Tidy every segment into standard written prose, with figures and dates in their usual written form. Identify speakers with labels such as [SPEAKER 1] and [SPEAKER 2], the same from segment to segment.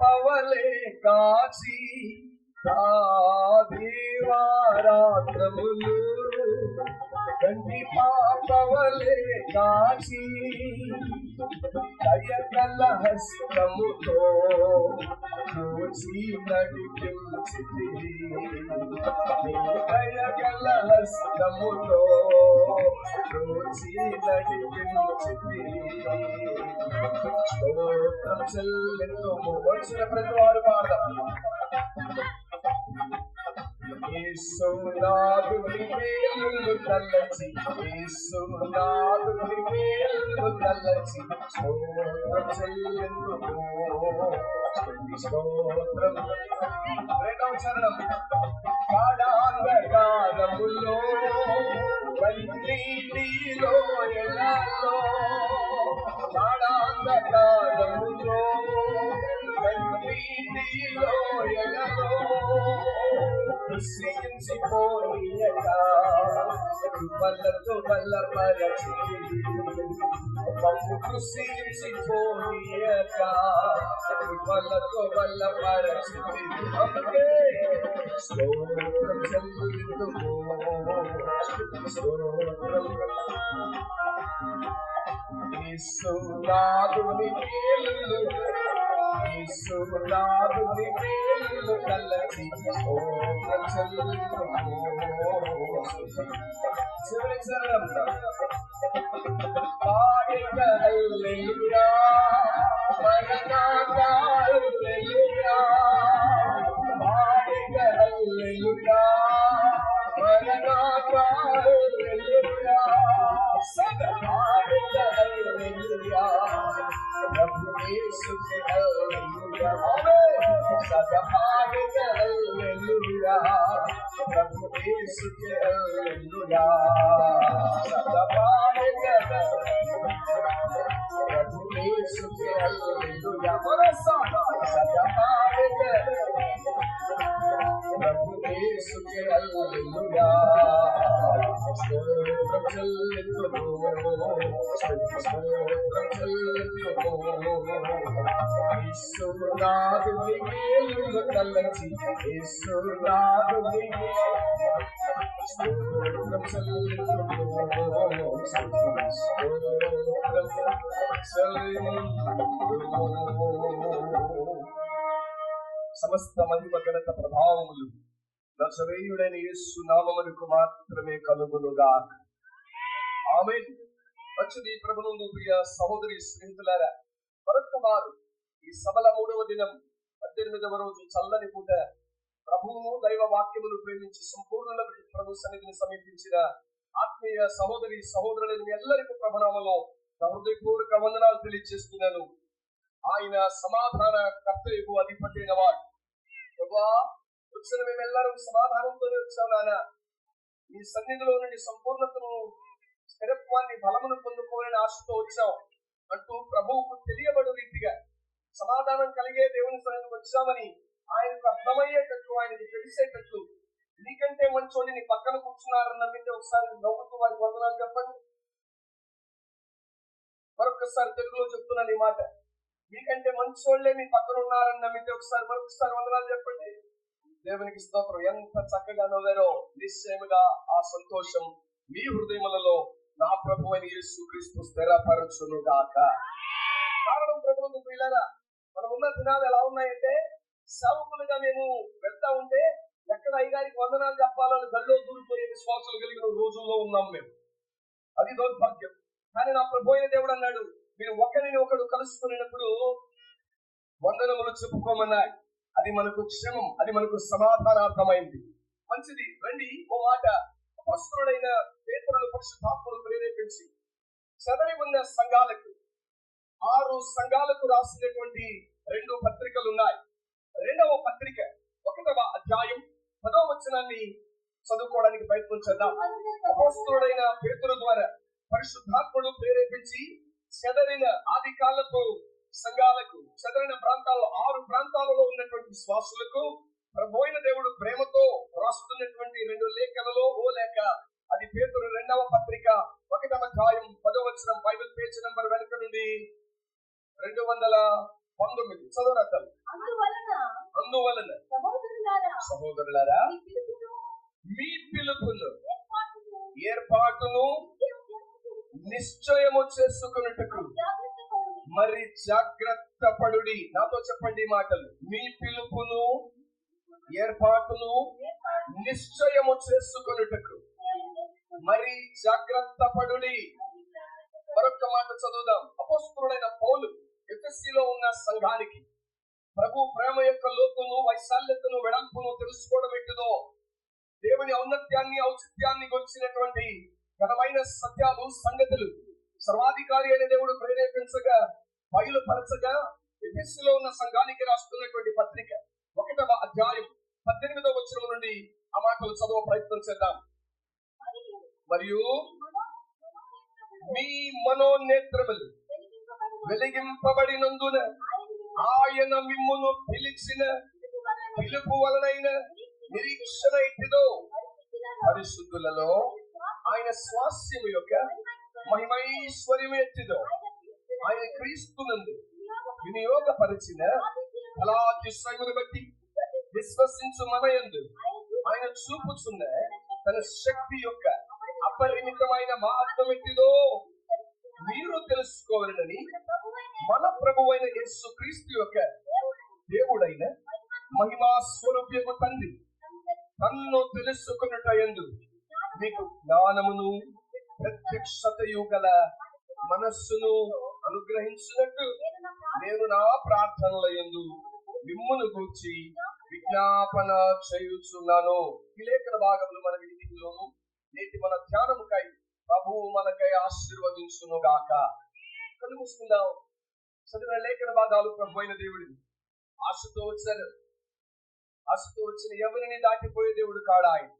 [SPEAKER 1] పాపవలే కాచి దీవారాత్రములు కంటి పాపవలే కాచి దయగల హస్తముతో చూచి నడిపించితివి. దయగల హస్తముతో చూచి నడిపించితివి. స్తోత్రం చెల్లింతుము. వచ్చిన ప్రతి వారు పాడదాం. యేసునాథుని మేలులు తలచి, యేసునాథుని మేలులు తలచి స్తోత్రం చెల్లింతుము. స్తోత్రం. రెండవ చరణం. పాడాంగకాలములో కన్నీటిలో ఎలాలో, పాడాంగకాలములో కన్నీటిలో ఎలాలో కృషించిపోయక కృపలతో బలపరచి మమ్ము కృషించిపోయక కృపలతో బలపరచి అందుకే స్తోత్రం చెల్లింతుము. స్తోత్రం. యేసునాథుని మేలులు, యేసునాథుని మేలులు తలచి స్తోత్రం చెల్లింతుము. చివరి చరణం. పాడిక హల్లెలూయా, మరణాత హల్లెలూయా, పాడిక హల్లెలూయా, మరణాత హల్లెలూయా, పాడిక హల్లెలూయా, ప్రభు యేసుకే హల్లెలూయా, పాడిక హల్లెలూయా, ప్రభు యేసుకే హల్లెలూయా, పాడిక ప్రభు యేసుకే హల్లెలూయా, పాడిక ప్రభు యేసుకే హల్లెలూయా. స్తోత్రం చెల్లింతుము. స్తోత్రం చెల్లింతుము. యేసునాథుని మేలులు తలచి, యేసునాథుని స్తోత్రం చెల్లింతుము. స్తోత్రం చెల్లింతుము. సమస్త మహిమ ఘనత ప్రభావములు నజరేయుడైన యేసు నామమునకు మాత్రమే కలుగునుగాక. ఆమేన్. మంచిది. ప్రభునందు ప్రియ సహోదరి స్నేహితులారా, మరొక్క వారు ఈ సభల 3వ దినం 18వ రోజు చల్లని పూట ప్రభువును దైవ వాక్యమును ప్రేమించి సంపూర్ణ ప్రభు సన్నిధిని సమీపించిన ఆత్మీయ సహోదరి సహోదరులను ಎಲ್ಲರಿಗೂ ప్రభునామములో హృదయపూర్వక వందనాలు తెలియజేస్తున్నాను. ఆయన సమాధాన కర్తయ్యకు అధిపతి అయిన వాడు. ప్రభువా, వచ్చిన మేమెల్లరూ సమాధానంతో వచ్చాం నాన్న. ఈ సన్నిధిలో నుండి సంపూర్ణతను, స్థిరత్వాన్ని, బలమును పొందుకోవాలని ఆశతో వచ్చాం అంటూ ప్రభువుకు తెలియబడు రీతిగా సమాధానం కలిగే దేవుని సన్నిధికి వచ్చామని ఆయనకు అర్థమయ్యేటట్లు, ఆయనకు తెలిసేటట్లు నీకంటే మంచోని నీ పక్కన కూర్చున్నారని నమ్మితే ఒకసారి నవ్వుతూ వారికి వందనాలు చెప్పండి. మరొకసారి తెలుగులో చెప్తున్నాను ఈ మాట. మీకంటే మంచోళ్లే మీ పక్కన ఉన్నారని నమ్మితే ఒకసారి మరొకసారి వందనాలు చెప్పండి. దేవునికి స్తోత్రం. ఎంత చక్కగా నవ్వారో. నిశ్చయముగా ఆ సంతోషం మీ హృదయములలో నా ప్రభువైన యేసుక్రీస్తు స్థిరపరచును గాక. కారణం ప్రభువుకు ప్రియులారా, మనం ఉన్న దినాలు ఎలా ఉన్నాయంటే, సేవకులుగా మేము వెళ్తా ఉంటే ఎక్కడ అయ్యగారికి వందనాలు చెప్పాలని గల్లో దూరిపోయే విశ్వాసాలు కలిగిన రోజుల్లో ఉన్నాం మేము. అది దౌర్భాగ్యం. కానీ నా ప్రభువైన దేవుడు అన్నాడు, మీరు ఒకరిని ఒకడు కలుసుకున్నప్పుడు వందనములు చెప్పుకోమన్నాడు. అది మనకు క్షేమం, అది మనకు సమాధానార్థమైంది. మంచిది. రండి ఓ మాట. అపొస్తలుడైన పేతురును పరిశుద్ధాత్మను ప్రేరేపించి చదవి ఉన్న సంఘాలకు 6 సంఘాలకు రాసినటువంటి 2 పత్రికలు ఉన్నాయి. 2వ పత్రిక 1వ అధ్యాయం 10వ వచనాన్ని చదువుకోవడానికి ప్రయత్నం చేద్దాం. అపొస్తలుడైన పేతురు ద్వారా పరిశుద్ధాత్మను ప్రేరేపించి చెదరిన ఆది కాలపు సంఘాలకు, చెదరిన ప్రాంతాల్లో 6 ప్రాంతాలలో ఉన్నటువంటి విశ్వాసులకు ప్రభువైన దేవుడు ప్రేమతో రాస్తున్నటువంటి 2 లేఖలలో ఓ లేఖ. అది పేతురు 2వ పత్రిక 1వ అధ్యాయం 10వ వచనం. బైబిల్ పేజ్ నంబర్ వెనుక నుండి 219 చదవరద్దాం. అందువలన సహోదరులారా మీ పిలుపును ఏర్పాటును నిశ్చయము చేసుకున్నట్టుకు మరి జాగ్రత్త పడుడి. నాతో చెప్పండి మాటలు. మీ పిలుపును ఏర్పాటును నిశ్చయము చేసుకున్నట్టుకు మరి జాగ్రత్త పడుడి. మరొక మాట చదువుదాం. అపోస్తలుడైన పౌలు ఎఫెసీలో ఉన్న సంఘానికి ప్రభు ప్రేమ యొక్క లోతును వైశాల్యతను వెడల్పును తెలుసుకోవడం ఎట్టుదో, దేవుని ఔన్నత్యాన్ని ఔచిత్యాన్ని గొలిచినటువంటి ఘనమైన సత్యాలు సంగతులు సర్వాధికారి అయిన దేవుడు ప్రేరేపించగా బయలుపరచగా ఎఫెసీలో ఉన్న సంఘానికి రాస్తున్నటువంటి పత్రిక 1వ అధ్యాయం 18వ వచనం నుండి ఆ మాటలు చదువు ప్రయత్నం చేద్దాం. మరియు మీ మనోనేత్రములు వెలిగింపబడినందున ఆయన మిమ్మును పిలిచిన పిలుపు వలనైన నిరీక్షణ ఇట్టిదో, పరిశుద్ధులలో ఆయన స్వాస్యము యొక్క మహిమైశ్వర్యం ఎట్టిదో, ఆయన క్రీస్తునందు వినియోగపరిచిన ఫలాతిశయమును బట్టి విశ్వసించు మనయందు ఆయన చూపుచున్న తన శక్తి యొక్క అపరిమితమైన మహత్వం ఎట్టిదో మీరు తెలుసుకోవాలని మన ప్రభువైన యేసు క్రీస్తు యొక్క దేవుడైన మహిమా స్వరూపము తండ్రి తన్ను తెలుసుకున్నటయందు మీకు జ్ఞానమును ప్రత్యక్షతయు గల మనస్సును అనుగ్రహించినట్టు నేను నా ప్రార్థనల యందు మిమ్మును గూర్చి విజ్ఞాపన చేయుచున్నాను. ఈ లేఖన భాగంలో మన వినికిడిలోను నేటి మన ధ్యానముకై ప్రభువు మనకై ఆశీర్వదించును గాక. కళ్ళు మూసుకుందాం. చదివిన లేఖన భాగాలు ప్రభు అయిన దేవుడు ఆశతో వచ్చారు. ఆశతో వచ్చిన ఎవరిని దాటిపోయే దేవుడు కాడా ఆయన.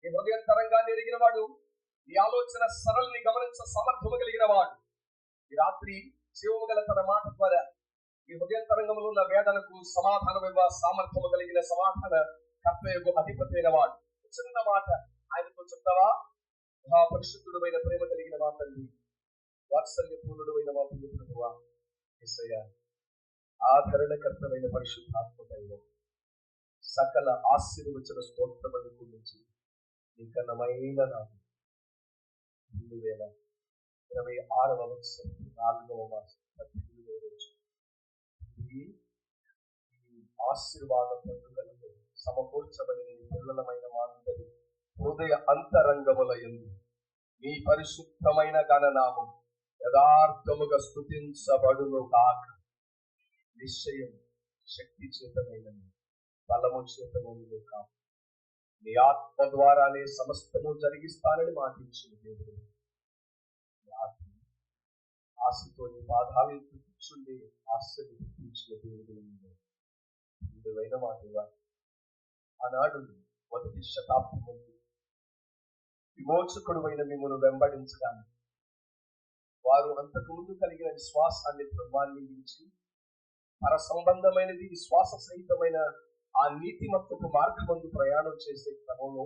[SPEAKER 1] ఈ హృదయ తరంగాన్ని ఎరిగిన వాడు, ఈ ఆలోచన సరళని గమనించ సమర్థము కలిగిన వాడు, ఈ రాత్రి జీవము గల తన మాట ద్వారా ఈ హృదయ తరంగంలో ఉన్న వేదనకు సమాధానం ఇవ్వ సామర్థ్యము కలిగిన సమాధాన కర్తయ్యకు అధిపతి అయిన వాడు. చిన్న మాట ఆయనతో చెప్తావా? పరిశుద్ధుడమైన ప్రేమ కలిగిన మా తండ్రి, వాత్సల్య పూర్ణుడమైన మా ప్రభువా యేసయ్యా, ఆదరణకర్తమైన పరిశుద్ధాత్మకైన సకల ఆశీర్వచన స్తోత్రములను గురించి నీ ఘనమైన నామం 2026వ సంవత్సరం 4వ మాసం 18వ రోజు ఈ ఆశీర్వాద పండుగలకు సమకూర్చబడిన పిల్లలమైన మా అందరి హృదయ అంతరంగముల యందు మీ పరిశుద్ధమైన ఘననామం యథార్థముగా స్తుతించబడును కాక. నిశ్చయం శక్తి చేతనైనది, బలము చేతనైనది కాక. నీ ఆత్మ ద్వారానే సమస్తము జరిగిస్తానని మాటించిన దేవుడు, ఆశతో నీ పాదాలను కూర్చుండి ఆశీర్వదించిన దేవుడు విలువైన మాటగా ఆనాడు 1వ శతాబ్దం ముందు విమోచకుడువైన మిమ్మల్ని వెంబడించడానికి వారు అంతకు ముందు కలిగిన విశ్వాసాన్ని బ్రహ్మాన్ని మించి పర సంబంధమైనది విశ్వాస సహితమైన ఆ నీతిమత్వపు మార్గమందు ప్రయాణం చేసే క్రమంలో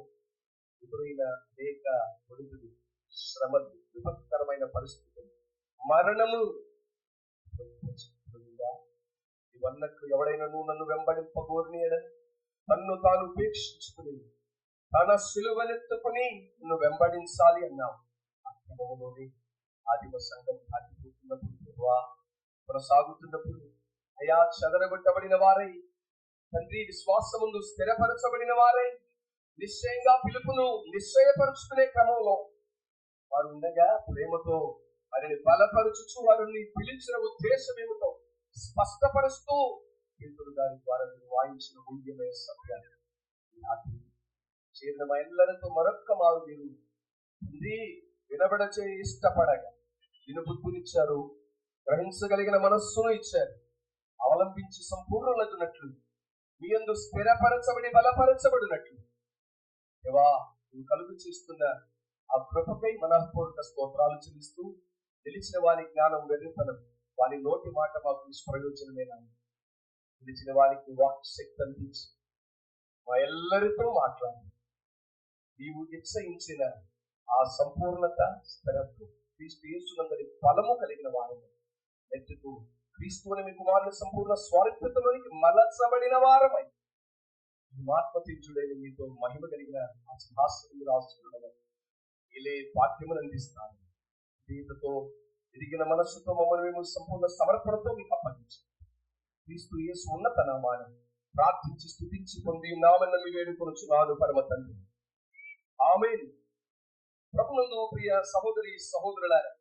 [SPEAKER 1] ఎదురైన అనేక ఒడుగులు, శ్రమలు, విపత్కరమైన పరిస్థితులు, మరణము. ఇవన్నకు ఎవడైనా నువ్వు నన్ను వెంబడింపగోరిని తన్ను తాను ఉపేక్షించుకుని తన సిలువనెత్తుకుని నువ్వు వెంబడించాలి అన్నావు. అక్రమంలోని ఆదిమ సంఘం దాటిపోతున్నప్పుడు, కొనసాగుతున్నప్పుడు అయా చెదరగొట్టబడిన వారై తండ్రి విశ్వాసముందు స్థిరపరచబడిన వారై నిశ్చయంగా పిలుపును నిశ్చయపరుచుకునే క్రమంలో వారు ఉండగా ప్రేమతో వారిని బలపరుచుచు వారిని పిలిచిన ఉద్దేశం ఏమిటో స్పష్టపరుస్తూ పేతురు గారి ద్వారా వాయించిన మూల్యమైన సత్యాన్ని చేరిన మా ఎల్లరితో మరొక్క మారు మీరు తండ్రి వినబడచే ఇష్టపడగా వినుబుద్ధినిచ్చారు, గ్రహించగలిగిన మనస్సును ఇచ్చారు. అవలంబించి సంపూర్ణులగునట్లు మీ యందు స్థిరపరచబడి బలపరచబడినట్లు దేవా నువ్వు కలుగు చేస్తున్న ఆ కృపకై మనఃపూర్వక స్తోత్రాలు చెల్లిస్తూ తెలిసిన వారి జ్ఞానం వెర్రితనం వారి నోటి మాట మాకు నిష్ప్రయోజనమేనా? తెలిసిన వారికి వాక్ శక్తి అందించి మా ఎల్లరితో మాట్లాడి నీవు నిశ్చయించిన ఆ సంపూర్ణత స్థిరత్వం క్రీస్తు యేసునందరి ఫలము కలిగిన వారిని ఎత్తుతూ క్రీస్తువుని మీ కుమారుని సంపూర్ణ స్వార్థతలోనికి మలచబడిన వారమై ఆత్మతీర్చుడైన మీతో మహిమ కలిగిన ఆ సింహాసనం రాసుకున్న ఇలే పాఠ్యములు అందిస్తాను. దీంతో ఎదిగిన మనస్సుతో మమ్మల్ని మేము సంపూర్ణ సమర్పణతో మీకు అప్పగించి క్రీస్తు యేసు ఉన్నత నామాన్ని ప్రార్థించి స్తుతించి పొంది నామన్నమి వేడుకొనుచున్నాను పరమ తండ్రి. ఆమేన్. ప్రభునందు ప్రియ సహోదరి సహోదరులారా,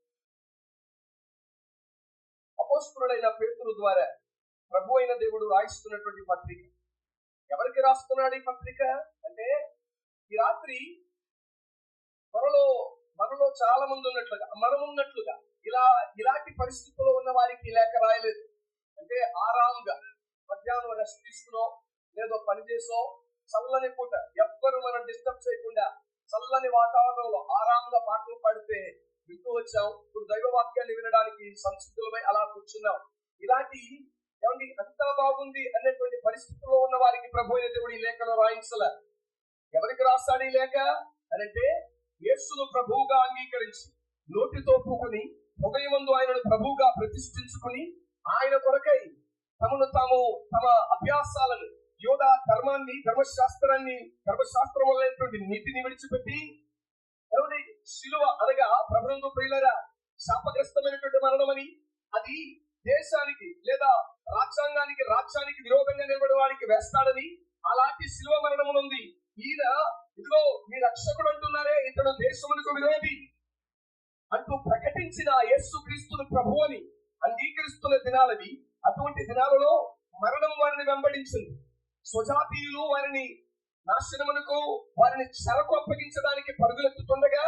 [SPEAKER 1] అపోస్తలుడైన పేతురు ద్వారా ప్రభు అయిన దేవుడు రాయిస్తున్నటువంటి పత్రిక. ఎవరికి రాస్తున్నాడు ఈ పత్రిక అంటే, ఈ రాత్రి మనలో చాలా మంది ఉన్నట్లుగా, మనమున్నట్లుగా ఇలాంటి పరిస్థితుల్లో ఉన్న వారికి ఈ లేఖ రాయలేదు. అంటే ఆరాంగా మధ్యాహ్నం రెస్ట్ తీసుకునో లేదో పని చేసో చల్లని పూట ఎవ్వరు మనం డిస్టర్బ్ చేయకుండా చల్లని వాతావరణంలో ఆరాంగా పాటలు పాడితే వింటూ వచ్చాం. ఇప్పుడు దైవ వాక్యాన్ని వినడానికి సంసిద్ధులమై అలా కూర్చున్నాం. ఇలాంటి ఏమండి అంతా బాగుంది అనేటువంటి పరిస్థితుల్లో ఉన్న వారికి ప్రభు అయిన దేవుడు ఈ లేఖలో రాయించలే. ఎవరికి రాస్తాడు ఈ లేఖ అంటే, యేసును ప్రభువుగా అంగీకరించి నోటితో పూకొని హృదయమందు ఆయనను ప్రభువుగా ప్రతిష్ఠించుకుని ఆయన కొరకై తమ అభ్యాసాలను యోధ ధర్మాన్ని ధర్మశాస్త్రం వల్లైనటువంటి నీతిని విడిచిపెట్టి శిలువ అనగా ప్రభునందు ప్రియులారా శాపగ్రస్తమైనటువంటి మరణమని, అది దేశానికి లేదా రాజ్యానికి విరోధంగా నిలబడడానికి వేస్తాడని అలాంటి శిలువ మరణమునుంది. ఈయన ఇదిగో మీ రక్షకుడు అంటున్నారే, ఇతడు దేశములకు విరోధి అంటూ ప్రకటించిన యేసు క్రీస్తును ప్రభు అని అంగీకరిస్తున్న దినాలవి. అటువంటి దినాలలో మరణం వారిని వెంబడించింది. స్వజాతీయులు వారిని నాశనమునకు, వారిని చెరకు అప్పగించడానికి పరుగులెత్తుతుండగా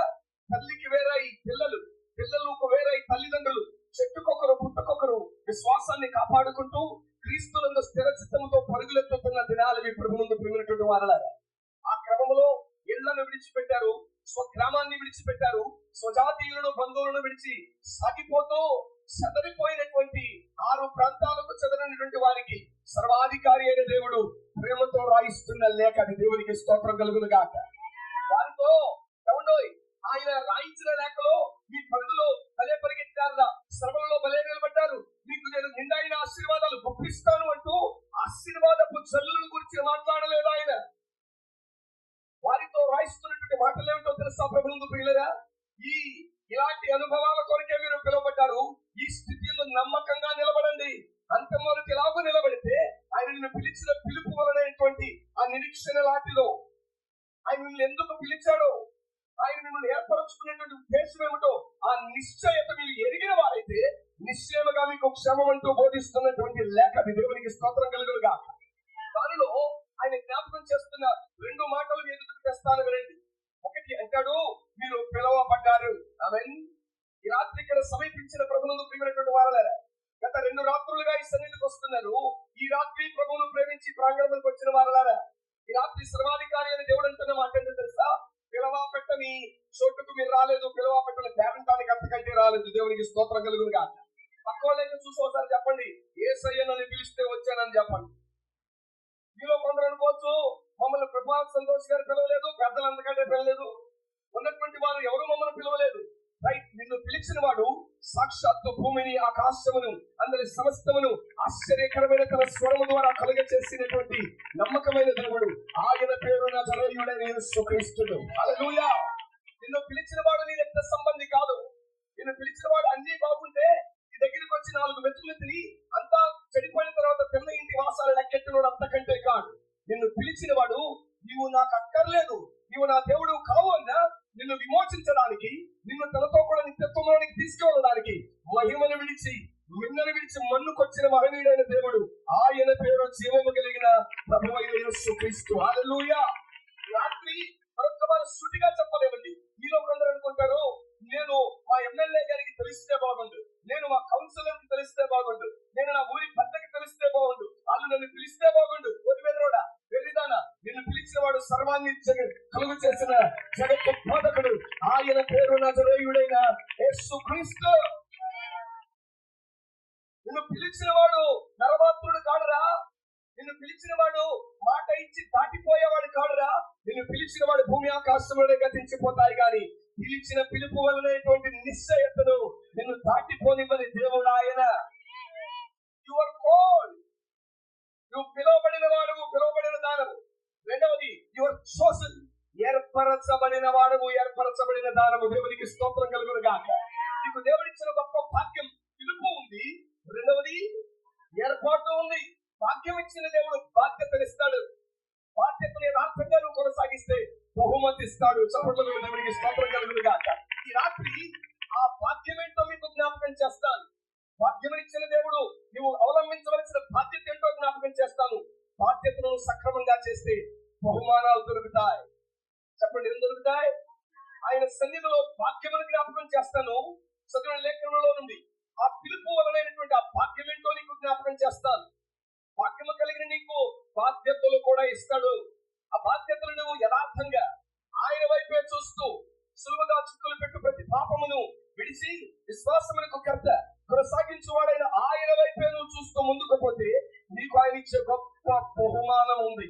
[SPEAKER 1] తల్లికి వేరై పిల్లలకు వేరై తల్లిదండ్రులు చెట్టుకొకరు పుట్టుకొకరు విశ్వాసాన్ని కాపాడుకుంటూ క్రీస్తునందు స్థిర చిత్తముతో పరుగులెత్తుతున్న దినాలవి ప్రభు ముందు ప్రియమైనటువంటి వారలారా. ఆ క్రమంలో ఇళ్లను విడిచిపెట్టారు, స్వగ్రామాన్ని విడిచిపెట్టారు, స్వజాతీయులను బంధువులను విడిచి సాగిపోతూ చెదరిపోయినటువంటి 6 ప్రాంతాలకు చెదరినటువంటి వారికి సర్వాధికారి అయిన దేవుడు ప్రేమతో రాయిస్తున్న లేఖ. అది దేవునికి స్తోత్రం కలుగును గాక. వారితో ఆయన రాయించిన లేఖలో మీ పరుగులో భలే పరిగెత్తారా, శ్రమలలో భలే నిలబడ్డారు, మీకు నేను నిండైన ఆశీర్వాదాలు గుప్పిస్తాను అంటూ ఆశీర్వాదపు జల్లులను గురించి మాట్లాడలేదు ఆయన. వారితో రాయిస్తున్నటువంటి మాటలు ఏమిటో తెలుసా ప్రభువుకు ప్రియులారా? ఇలాంటి అనుభవాల కొరకే మీరు పిలువబడ్డారు. ఈ స్థితిలో నమ్మకంగా నిలబడండి. అంతం వరకు ఎలాగో నిలబడితే ఆయన నిన్ను పిలిచిన పిలుపు వలనటువంటి ఆ నిరీక్షణ లాంటిలో ఆయన నిన్ను ఎందుకు పిలిచాడో, ఆయన మిమ్మల్ని ఏర్పరచుకునేటువంటి ఉద్దేశం ఏమిటో ఆ నిశ్చయత మీరు ఎరిగిన వారైతే నిశ్చయముగా మీకు క్షేమం అంటూ బోధిస్తున్నటువంటి లేఖ. దేవునికి స్తోత్రం కలుగునుగా. దానిలో ఆయన జ్ఞాపకం చేస్తున్న 2 మాటలు ఎదుగు తెస్తాను వినండి. ఒకటి అంటాడు, మీరు పిలవబడ్డారు. ఆమేన్. ఈ రాత్రి ఇక్కడ సమీపించిన ప్రభువును ప్రేమించినటువంటి వారలారా, గత 2 రాత్రులుగా ఈ సన్నిధికి వస్తున్నారు. ఈ రాత్రి ప్రభువును ప్రేమించి ప్రాంగణంలోకి వచ్చిన వారలారా, ఈ రాత్రి సర్వాధికారి అని దేవుడు అంటున్న మాట ఏంటో తెలుసా? పిలవ పెట్టని చోటుకు మీరు రాలేదు, పిలవ పెట్టని పేరంటానికి అంతకంటే రాలేదు. దేవునికి స్తోత్రం కలుగునుగా. పక్కవాళ్ళైతే చూసి ఒకసారి చెప్పండి, యేసయ్య నన్ను పిలిస్తే వచ్చానని చెప్పండి. మీలో కొందరు అనుకోవచ్చు, మమ్మల్ని ప్రభాత్ సంతోష్ గారు పిలవలేదు, పెద్దలు అంతకంటే పిలవలేదు, ఉన్నటువంటి వారు ఎవరు మమ్మల్ని పిలవలేదు. రైట్. నిన్ను పిలిచిన వాడు సాక్షాత్తు భూమిని ఆకాశమును అందరి సమస్తమును ఆశ్చర్యకరమైన తన స్వరము ద్వారా కలుగ చేసినటువంటి నమ్మకమైన దేవుడు. ఆయన పేరు నజరేయుడైన యేసు క్రీస్తుడు. హల్లెలూయా. నిన్ను పిలిచిన వాడు నీ రక్త సంబంధి కాదు. నిన్ను పిలిచిన వాడు అన్ని బాగుంటే నీ దగ్గరికి వచ్చి 4 మెతుకులు తిని అంతా చెడిపోయిన తర్వాత పిల్ల ఇంటి వాసాలు లెక్కెట్టినోడు అంతకంటే కాదు. నిన్ను పిలిచిన వాడు, నీవు నాకు అక్కర్లేదు, నీవు నా దేవుడు కావు అన్నా నిన్ను విమోచించడానికి, నిన్ను తనతో కూడా నిత్యత్వంలోనికి తీసుకువెళ్ళడానికి మహిమను విడిచి మిన్నను విడిచి మన్నుకొచ్చిన మహనీయుడైన దేవుడు. ఆయన పేరు జీవము కలిగిన ప్రభువైన యేసు క్రీస్తు. హల్లెలూయా. రాత్రి మరొక వారు సుటిగా చెప్పలేమండి. మీలో కొందరు అనుకుంటారు, నేను మా ఎమ్మెల్యే గారికి తెలిస్తే బాగుండు, నేను మా కౌన్సిలర్ కి తెలిస్తే బాగుండు, నేను నా ఊరి పెద్దకి తెలిస్తే బాగుండు, వాళ్ళు నన్ను పిలిస్తే బాగుండు. వెర్రిదానా, నిన్ను పిలిచిన వాడు సర్వాన్ని కలుగు చేసిన జగత్తు బోధకుడు. ఆయన పేరు నజరేయుడైన యేసు క్రీస్తు. నిన్ను పిలిచిన వాడు నరమాత్రుడు కాడురా. నిన్ను పిలిచిన వాడు మాట ఇచ్చి దాటిపోయేవాడు కాడురా. నిన్ను పిలిచిన వాడు భూమి ఆకాశంలోనే గతించిపోతాయి కానీ పిలిచిన పిలుపు వలనటువంటి నిశ్చయతను నిన్ను దాటిపోనివ్వని దేవుడు ఆయన. ఏర్పరచబడిన వాడము, ఏర్పరచబడిన దానము. దేవునికి స్తోత్రం కలుగును గాక. నీకు దేవుడిచ్చిన గొప్ప భాగ్యం పిలుపు ఉంది. రెండవది ఏర్పాటు ఉంది. భాగ్యం ఇచ్చిన దేవుడు బాధ్యతలు ఇస్తాడు. బాధ్యతను యథార్థంగా నువ్వు కొనసాగిస్తే బహుమతి ఇస్తాడు. చప్పట్ల దేవునికి స్తోత్రం కలుగును గాక. ఈ రాత్రి ఆ భాగ్యం ఏంటో మీకు జ్ఞాపకం చేస్తాను. భాగ్యం ఇచ్చిన దేవుడు నువ్వు అవలంబించవలసిన బాధ్యత ఏంటో జ్ఞాపకం చేస్తాను. బాధ్యతను సక్రమంగా చేస్తే బహుమానాలు దొరుకుతాయి. చెప్పండి, ఏం దొరుకుతాయి? ఆయన సన్నిధిలో భాగ్యమును జ్ఞాపకం చేస్తాను. చదివిన లేఖనంలో నుండి ఆ పిలుపు వలనైనటువంటి ఆ భాగ్యం ఏంటో నీకు జ్ఞాపకం చేస్తాను. భాగ్యము కలిగిన నీకు బాధ్యతలు కూడా ఇస్తాడు. ఆ బాధ్యతలు నువ్వు యథార్థంగా ఆయన వైపే చూస్తూ సులువుగా చిక్కులు పెట్టు ప్రతి పాపమును విడిచి విశ్వాసమునకు కర్త కొనసాగించువాడైన ఆయన వైపే నువ్వు చూస్తూ ముందుకు పోతే నీకు ఆయన ఇచ్చే గొప్ప బహుమానం ఉంది.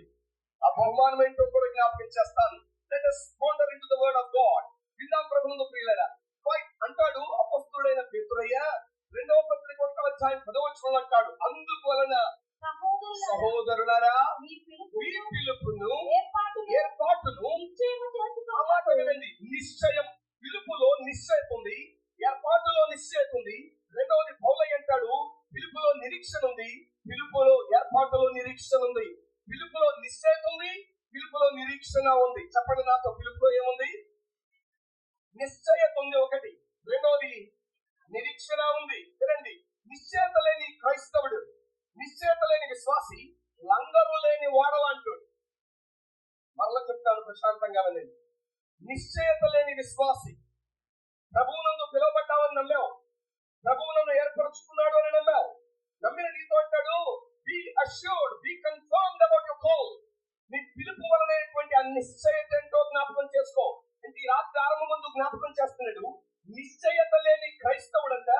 [SPEAKER 1] ఆ బహుమానం ఏంటో కూడా జ్ఞాపకం చేస్తాను. Let us wander into the word of God. విందాం ప్రభువును ప్రియులారా. అంటాడు అపొస్తలుడైన పేతురయ్య 2వ పత్రిక 1వ అధ్యాయం 10వ వచనంలో అంటాడు, అందువలన సహోదరులారా మీ పిలుపును ఏర్పాటును నిశ్చయం. పిలుపులో నిశ్చయత ఉంది, ఏర్పాటులో నిశ్చయత ఉంది. రెండవది పౌలయ్య అంటాడు పిలుపులో నిరీక్షణ ఉంది, పిలుపులో ఏర్పాటులో నిరీక్షణ ఉంది. పిలుపులో నిశ్చయత ఉంది, పిలుపులో నిరీక్షణ ఉంది. చెప్పండి నాతో, పిలుపులో ఏముంది? నిశ్చయత ఉంది ఒకటి, రెండవది నిరీక్షణ ఉంది. వినండి, నిశ్చయత లేని క్రైస్తవుడు, నిశ్చయత లేని విశ్వాసి లంగరు లేని వాడలంటాడు. మరలా చెప్తాను, ప్రశాంతంగా వినండి. నిశ్చయత లేని విశ్వాసి, ప్రభువునందు పిలువబడ్డామని నమ్మావు, ప్రభువునందు ఏర్పరచుకున్నాడు అని నమ్మావు. నమ్మిన నీతో అంటాడు, be assured, be confirmed about your call. నీ పిలుపు వలనైనటువంటి ఆ నిశ్చయత ఏంటో జ్ఞాపకం చేసుకో. అంటే ఈ రాత్రి ఆరంభం ముందు జ్ఞాపకం చేస్తున్నాడు, నిశ్చయత లేని క్రైస్తవుడంట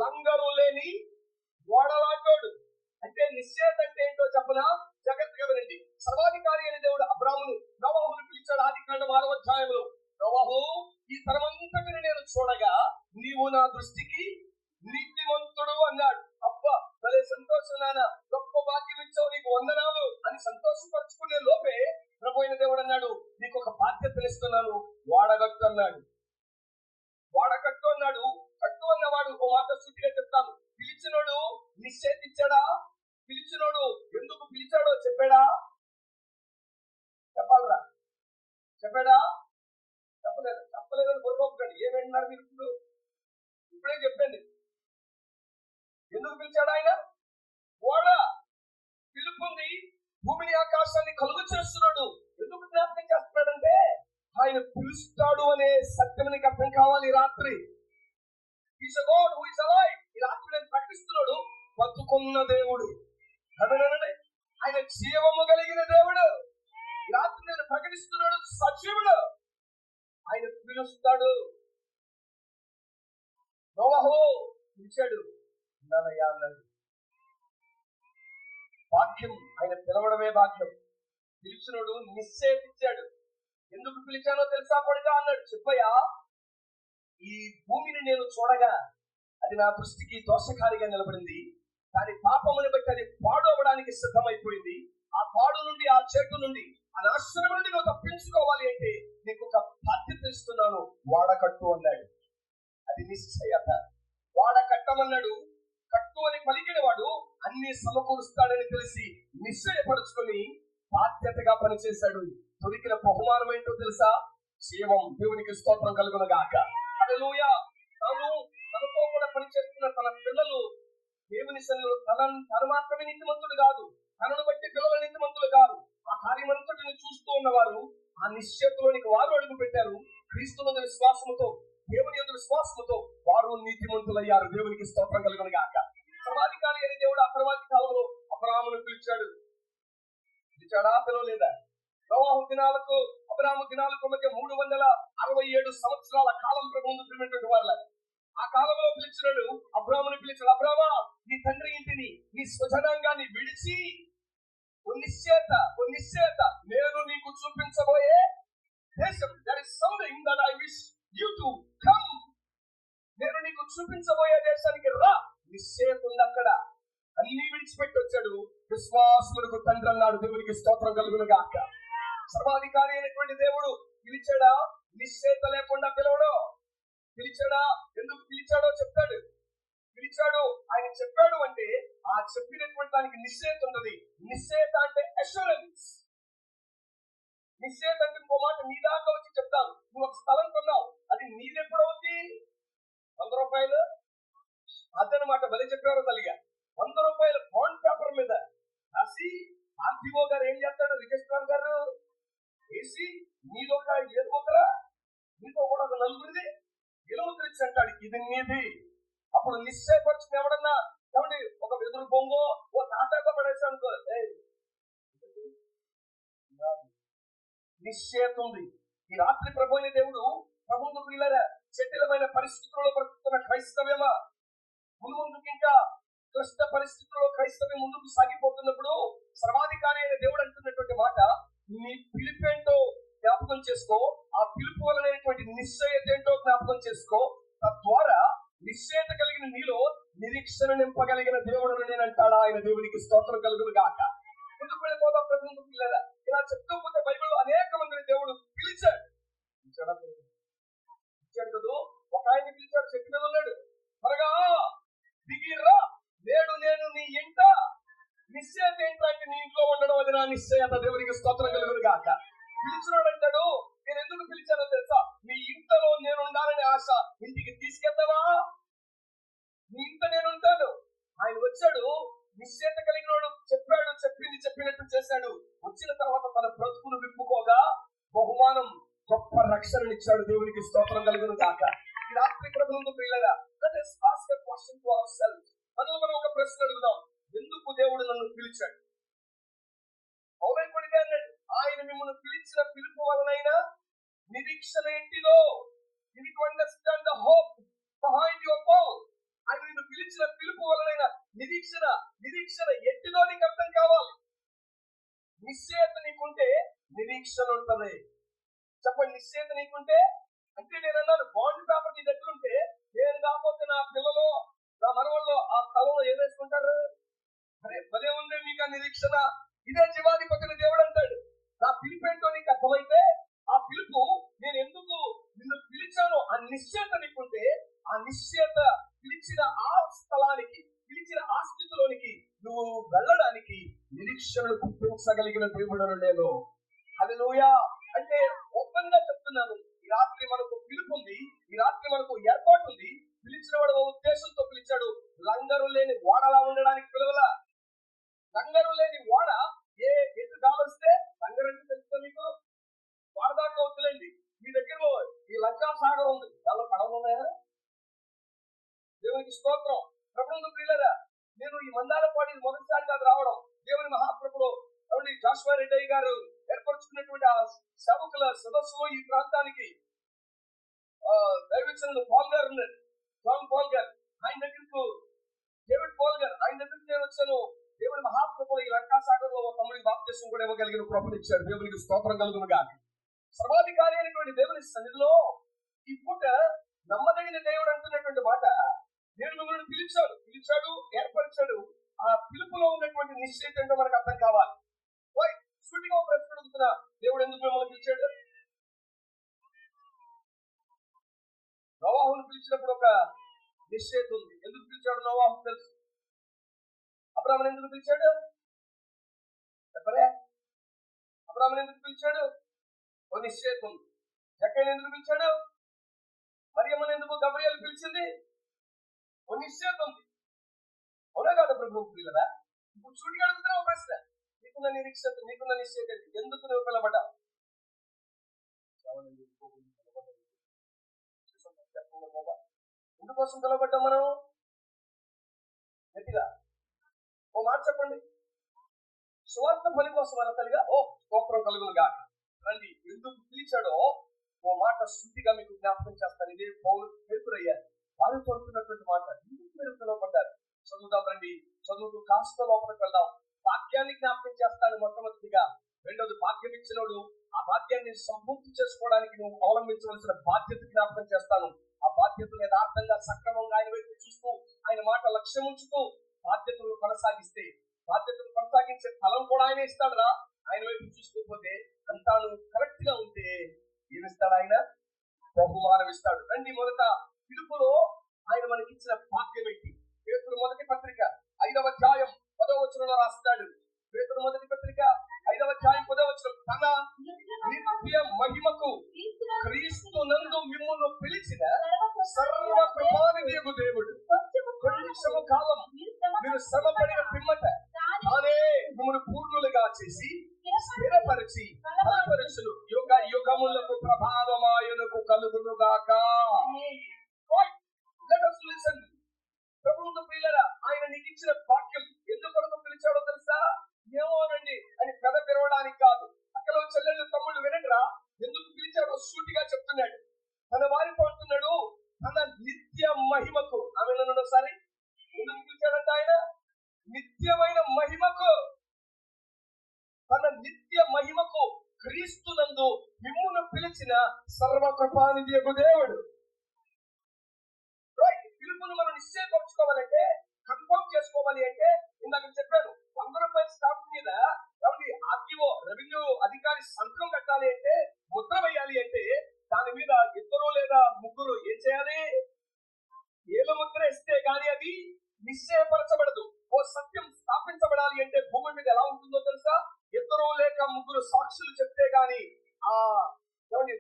[SPEAKER 1] లంగరు లేని ఓడలాటోడు. అంటే నిశ్చయత అంటే ఏంటో చెప్పనా? జాగ్రత్తగా వినండి. సర్వాధికారి అయిన దేవుడు అబ్రాహామును నోవహును పిలిచాడు. ఆదికాండం 6వ అధ్యాయంలో, నోవహు, ఈ తరమంతటిని నేను చూడగా నీవు నా దృష్టికి నీతిమంతుడు అన్నాడు. అబ్బా, భలే సంతోషం నాన్న, గొప్ప భాగ్యం ఇచ్చావు, నీకు వందనాలు అని సంతోషపరుచుకునే లోపే ప్రభు అయిన దేవుడు అన్నాడు, నీకు ఒక బాధ్యతను ఇస్తున్నాను, వాడగట్టు అన్నాడు. వాడకట్టు అన్నాడు. కట్టు అన్నవాడు ఒక మాట సూటిగా చెప్తాను, పిలిచినోడు నిశ్చయిచ్చాడా? పిలిచినోడు ఎందుకు పిలిచాడో చెప్పాడా? చెప్పాలరా? చెప్పాడా? చెప్పలేదు. చెప్పలేదని బొరగొప్పండి. ఏం వింటున్నారు మీరు? ఇప్పుడే చెప్పండి. ఎందుకు పిలిచాడు ఆయన? ఓడ పిలుపుంది, భూమిని ఆకాశాన్ని కలుగు చేస్తున్నాడు. ఎందుకు జ్ఞాపకం చేస్తున్నాడంటే ఆయన పిలుస్తాడు అనే సత్యం నీకు అర్థం కావాలి. ఈ రాత్రి He's a God who is alive. ఈ రాత్రి నేను ప్రకటిస్తున్నాడు, బతుకున్న దేవుడు. ఆయన జీవము కలిగిన దేవుడు. ఈ రాత్రి నేను ప్రకటిస్తున్నాడు, సజీవుడు. ఆయన పిలుస్తాడు. నోవహు పిలిచాడు, నాన్నయ్య అన్నాడు. భాగ్యం, ఆయన పిలవడమే భాగ్యం. పిలిచినోడు నిశ్చయించాడు. ఎందుకు పిలిచానో తెలుసా కొడుకా అన్నాడు. చెప్పయ్యా, ఈ భూమిని నేను చూడగా అది నా దృష్టికి దోషకారిగా నిలబడింది. దాని పాపముని బట్టి అది పాడు అవ్వడానికి సిద్ధమైపోయింది. ఆ పాడు నుండి, ఆ చెట్టు నుండి, ఆ నాశనం నుండి నువ్వు తప్పించుకోవాలి అంటే నీకు ఒక బాధ్యత ఇస్తున్నాను, వాడకట్టు అన్నాడు. అది నిశ్చయత. వాడకట్టమన్నాడు. కట్టు అని పలికిన వాడు అన్ని సమకూరుస్తాడని తెలిసి నిశ్చయపరుచుకొని బాధ్యతగా పనిచేశాడు. దొరికిన బహుమానం ఏంటో తెలుసా? జీవం. దేవునికి స్తోత్రం కలుగును గాక. హల్లెలూయా. తనతో కూడా పనిచేస్తున్న తన పిల్లలు దేవుని సన్నిధిలో తను మాత్రమే నీతిమంతుడు కాదు, తనను బట్టి పిల్లల నీతిమంతులు కాదు. ఆ కార్యమంతటిని చూస్తూ ఉన్నవారు ఆ నిశ్చయతలోనికి వారు అడుగు పెట్టారు. క్రీస్తునందు విశ్వాసముతో, దేవుని యందు విశ్వాసముతో వారు నీతిమంతులయ్యారు. దేవునికి స్తోత్రం కలుగును గాక. సర్వాధికారి అయిన దేవుడు ఆ తర్వాతి కాలంలో అబ్రాహామును పిలిచాడు. పిలిచాడా? పిలవలేదా? నోవహు దినాలకు అబ్రాహాము దినాలకు మధ్య 367 సంవత్సరాల కాలం ప్రభువును ప్రేమించినటువంటి వాళ్ళ ఆ కాలంలో పిలిచినాడు. అబ్రాహామును పిలిచాడు. అబ్రాహ్మా, నీ తండ్రి ఇంటిని, నీ స్వజనాంగాన్ని విడిచి ఓ నిశ్చయత నేను నీకు చూపించబోయే దేశం. There is something that I wish you to come. నేను నీకు చూపించబోయే దేశానికి రా. నిశ్చయత ఉంది అక్కడ. అన్ని విడిచిపెట్టి వచ్చాడు. విశ్వాసులకు తండ్రి అన్నాడు. దేవునికి స్తోత్రం కలుగును గాక. సర్వాధికారి అయినటువంటి దేవుడు పిలిచాడా? నిశ్చయిత లేకుండా పిలవడు. పిలిచాడా? ఎందుకు పిలిచాడో చెప్తాడు. పిలిచాడు, ఆయన చెప్పాడు అంటే ఆ చెప్పినటువంటి దానికి నిశ్చయిత ఉన్నది. నిశ్చయిత అంటే అష్యూరెన్స్. నిశ్చయిత అంటే ఇంకో మాట నీ దాకా వచ్చి చెప్తాను. నువ్వు ఒక స్థలం కొన్నావు, అది నీదెప్పుడు అవుతుంది? 100 రూపాయలు అదనమాట. బలి చెప్పారు తల్లిగా. 100 రూపాయలు బాండ్ పేపర్ మీద రాసి ఆర్టీఓ గారు ఏం చేస్తాడు? రిజిస్ట్రార్ గారు వేసి నీదొక ఏలుముద్ర, నీతో కూడా ఒక నలుగురిది ఏలుముద్ర ఇచ్చి అంటాడు ఇది నీది. అప్పుడు నిశ్చయపరిచిన ఎవడన్నా ఏమండి ఒక వెదురు బొంగో ఓ తాటాగా పడేసి అనుకో, నిశ్చయత ఉంది. ఈ రాత్రి ప్రభుని దేవుడు ప్రభుత్వ పిల్లల జటిలమైన పరిస్థితుల్లో బ్రతుకుతున్న క్రైస్తవ్యమా, ముందుకు ఇంకా క్లిష్ట పరిస్థితుల్లో క్రైస్తవ్యం ముందుకు సాగిపోతున్నప్పుడు సర్వాధికారి అయిన దేవుడు అంటున్నటువంటి మాట, నీ పిలుపేంటో జ్ఞాపకం చేసుకో, ఆ పిలుపు వలనటువంటి నిశ్చయత ఏంటో జ్ఞాపకం చేసుకో. తద్వారా నిశ్చయత కలిగిన నీలో నిరీక్షణ నింపగలిగిన దేవుడు నేనంటాడా? ఆయన దేవునికి స్తోత్రం కలుగును గాక. ముందుకు వెళ్ళిపోదాం ప్రభుత్వ పిల్లల. ఇలా చెప్తూ పోతే బైబిల్లో అనేక మందిని దేవుడు పిలిచాడు కదా. ఒక ఆయన పిలిచాడు, చెట్టు మీద ఉన్నాడు, త్వరగా దిగిరా, నేడు నేను నీ ఇంట. నిశ్చయత ఏంటంటే నీ ఇంట్లో ఉండడం, అది నా నిశ్చయత. దేవునికి స్తోత్రం కలుగును గాక. పిలిచినాడు అంటాడు, నేను ఎందుకు పిలిచానో తెలుసా? మీ ఇంట్లో నేను ఉండాలని ఆశ. ఇంటికి తీసుకెళ్తావా? నీ ఇంట నేను ఉంటాను. ఆయన వచ్చాడు, నిశ్చయత కలిగినోడు చెప్పాడు, చెప్పింది చెప్పినట్టు చేశాడు. వచ్చిన తర్వాత తన బ్రతుకును విప్పుకోగా బహుమానం, గొప్ప రక్షణనిచ్చాడు. దేవునికి స్తోత్రం కలుగును గాక. ఈ రాత్రి ప్రభుత్వ పిల్లరా, మనలో మనం ఒక ప్రశ్న అడుగుదాం, ఎందుకు దేవుడు నన్ను పిలిచాడు? పౌలైపడిగా అన్నాడు, ఆయన మిమ్మల్ని పిలిచిన పిలుపు వలనైనా నిరీక్షణ ఏంటిదో, understand the hope behind your call. ఆయన నిన్ను పిలిచిన పిలుపు వలనైనా నిరీక్షణ ఎట్టిదో నీకు అర్థం కావాలి. నిశ్చయత నీకుంటే నిరీక్షణ ఉంటుంది. చెప్పండి, నిశ్చయత నీకుంటే అంటే నేను అన్నాను, బాండ్ పేపర్ నీ దగ్గర ఉంటే, నేను కాకపోతే నా పిల్లలు నా మనవాళ్ళు ఆ స్థలంలో ఏం వేసుకుంటారు? అరే పదే ఉందే మీకు ఆ నిరీక్షణ. ఇదే జీవాధిపతిని దేవుడు అంటాడు, నా పిలుపు ఏంటో నీకు అర్థమైతే, ఆ పిలుపు నేను ఎందుకు నిన్ను పిలిచానో ఆ నిశ్చయత నీకుంటే, ఆ నిశ్చయత పిలిచిన ఆ స్థలానికి, పిలిచిన ఆ స్థితిలోనికి నువ్వు వెళ్ళడానికి నిరీక్షణను పుట్టించగలిగిన దేవుడు నేను. హల్లెలూయా. అంటే ఓపెన్ గా చెప్తున్నాను, ఈ రాత్రి మనకు పిలుపు ఉంది, ఈ రాత్రి మనకు ఏర్పాటు ఉంది. పిలిచిన వాడు ఉద్దేశంతో పిలిచాడు. లంగరు లేని ఓడలా ఉండడానికి పిలవలా. లంగరు లేని ఓడ ఎటు కావలిస్తే, లంగరు అంటే తెలుసా మీకు? వాడదాకా వద్దులేండి, మీ దగ్గర ఈ లంకా సాగర్ ఉంది, దానిలో పడవలు ఉన్నాయా? దేవునికి స్తోత్రం. ప్రభుత్వ పిల్లరా, నేను ఈ మందాలపాడి మొదటిసారి కాదు రావడం. దేవుని మహాప్రభులో జాషువా రెడ్డి గారు ఏర్పరుచుకున్నటువంటి ఆ సేవకుల సదస్సులో ఈ ప్రాంతానికి దైవజనుడు పాల్ గారు ఉన్నారు, జాన్ పాల్ గారు. ఆయన దగ్గరకు డేవిడ్ పాల్ గారు, ఆయన దగ్గరికి నేను వచ్చాను. దేవుని మహాప్రభులో ఈ లంకా సాగర్ లో తమ్ముడికి బాప్తిసం కూడా ఇవ్వగలిగిన కృపనిచ్చాడు. దేవునికి స్తోత్రం కలుగును గాక. సర్వాధికారి అయినటువంటి దేవుని సన్నిధిలో ఈ పూట నమ్మదగిన దేవుడు అంటున్నటువంటి మాట, నేను మిమ్మల్ని పిలిచాడు, ఏర్పరిచాడు. ఆ పిలుపులో ఉన్నటువంటి నిశ్చయిత ఏంటో మనకు అర్థం కావాలి. సూటిగా ప్రశ్న అడుగుతున్నా, దేవుడు ఎందుకు మిమ్మల్ని పిలిచాడు? నోవాహును పిలిచినప్పుడు ఒక నిశ్చయిత ఉంది. ఎందుకు పిలిచాడు నోవాహు తెలుసు. అబ్రాహామును ఎందుకు పిలిచాడు చెప్పలే? అబ్రాహామును ఎందుకు పిలిచాడు? ఓ నిశ్చయిత ఉంది. జక్కయ్యను ఎందుకు పిలిచాడు? మరియమ్మను ఎందుకు గబ్రియలు పిలిచింది? ఓ నిశ్చయిత ఉంది. అవునా కాదు ప్రభు పిల్లరా? ఇప్పుడు సూటిగా అడుగుతున్నా ఒక ప్రశ్న, నీకున్న నిరీక్షత, నీకున్న నిశ్చయిత ఎందుకు నువ్వు పిలబడ్డావు? ఎందుకోసం పిలవబడ్డాం మనం? గట్టిగా ఓ మాట చెప్పండి. స్వార్థ బలి కోసం అనతలిగా ఓ స్తోత్రం కలుగును గాక. రండి, ఎందుకు పిలిచాడో ఓ మాట శుద్ధిగా మీకు జ్ఞాపకం చేస్తాను. ఇదే పౌలు పేరుయ్యారు వాళ్ళు చెబుతున్నటువంటి మాట. ఎందుకు మీరు పిలువబడ్డారు? చదువుదాం రండి. చదువుతూ కాస్త లోపలికి వెళ్దాం. వాక్యాన్ని జ్ఞాపకం చేస్తాను మొట్టమొదటిగా. రెండోది, భాగ్యం ఇచ్చినోడు ఆ భాగ్యాన్ని సంపూర్తి చేసుకోవడానికి నువ్వు అవలంబించవలసిన బాధ్యత జ్ఞాపకం చేస్తాను. ఆ బాధ్యతను యథార్థంగా సక్రమంగా ఆయన వైపు చూస్తూ, ఆయన మాట లక్ష్యం ఉంచుతూ బాధ్యతను కొనసాగిస్తే, బాధ్యతను కొనసాగించే ఫలం కూడా ఆయన ఇస్తాడురా. ఆయన వైపు చూసుకోకపోతే అంతా నువ్వు కరెక్ట్ గా ఉంటే ఈ ఇస్తాడు ఆయన? బహుమానం ఇస్తాడు. రండి, మొదట పిలుపులో ఆయన మనకిచ్చిన భాగ్యం ఏంటి? పేతురు మొదటి పత్రిక 5వ అధ్యాయం 10వ వచనంలో రాస్తాడు. పేతురు మొదటి పత్రిక 5వ అధ్యాయం 10వ వచనం, తన నిత్య మహిమకు క్రీస్తు నందు మిమ్మును పిలిచిన సర్వ కృపానిధియగు దేవుడు కొంచెము కాలం మీరు శ్రమపడిన పిమ్మట తానే మిమ్మల్ని పూర్ణులుగా చేసి స్థిరపరిచి బలపరచును యుగ యుగములకు ప్రభావమాయనకు కలుగునుగాక. ప్రభువుకు ప్రియులారా, ఆయన నీకు ఇచ్చిన వాక్యం ఎందుకొరకు పిలిచాడో తెలుసా? ఏమోనండి అని కథ తెరవడానికి కాదు. అక్కడ చెల్లెళ్ళు తమ్ముళ్ళు వినరా, ఎందుకు పిలిచాడో సూటిగా చెప్తున్నాడు. తన వారితో అంటున్నాడు, తన నిత్య మహిమకు. ఆమె నన్ను ఒకసారి ఎందుకు పిలిచాడంట ఆయన? నిత్యమైన మహిమకు, తన నిత్య మహిమకు క్రీస్తునందు మిమ్మును పిలిచిన సర్వకృపానిధియగు దేవుడు. పిలుపును మనం నిశ్చయపరచుకోవాలంటే, కన్ఫర్మ్ చేసుకోవాలి అంటే, ఇందాక చెప్పాను, 100 రూపాయల స్టాంప్ మీద ఆర్టీఓ రెవెన్యూ అధికారి సంతకం పెట్టాలి అంటే, ముద్ర వేయాలి అంటే, దాని మీద 2 లేదా 3 ఏం చేయాలి? ఏలు ముద్ర ఇస్తే గాని అది నిశ్చయపరచబడదు. ఓ సత్యం స్థాపించబడాలి అంటే భూమి మీద ఎలా ఉంటుందో తెలుసా? 2 లేక 3 సాక్షులు చెప్తే గాని ఆ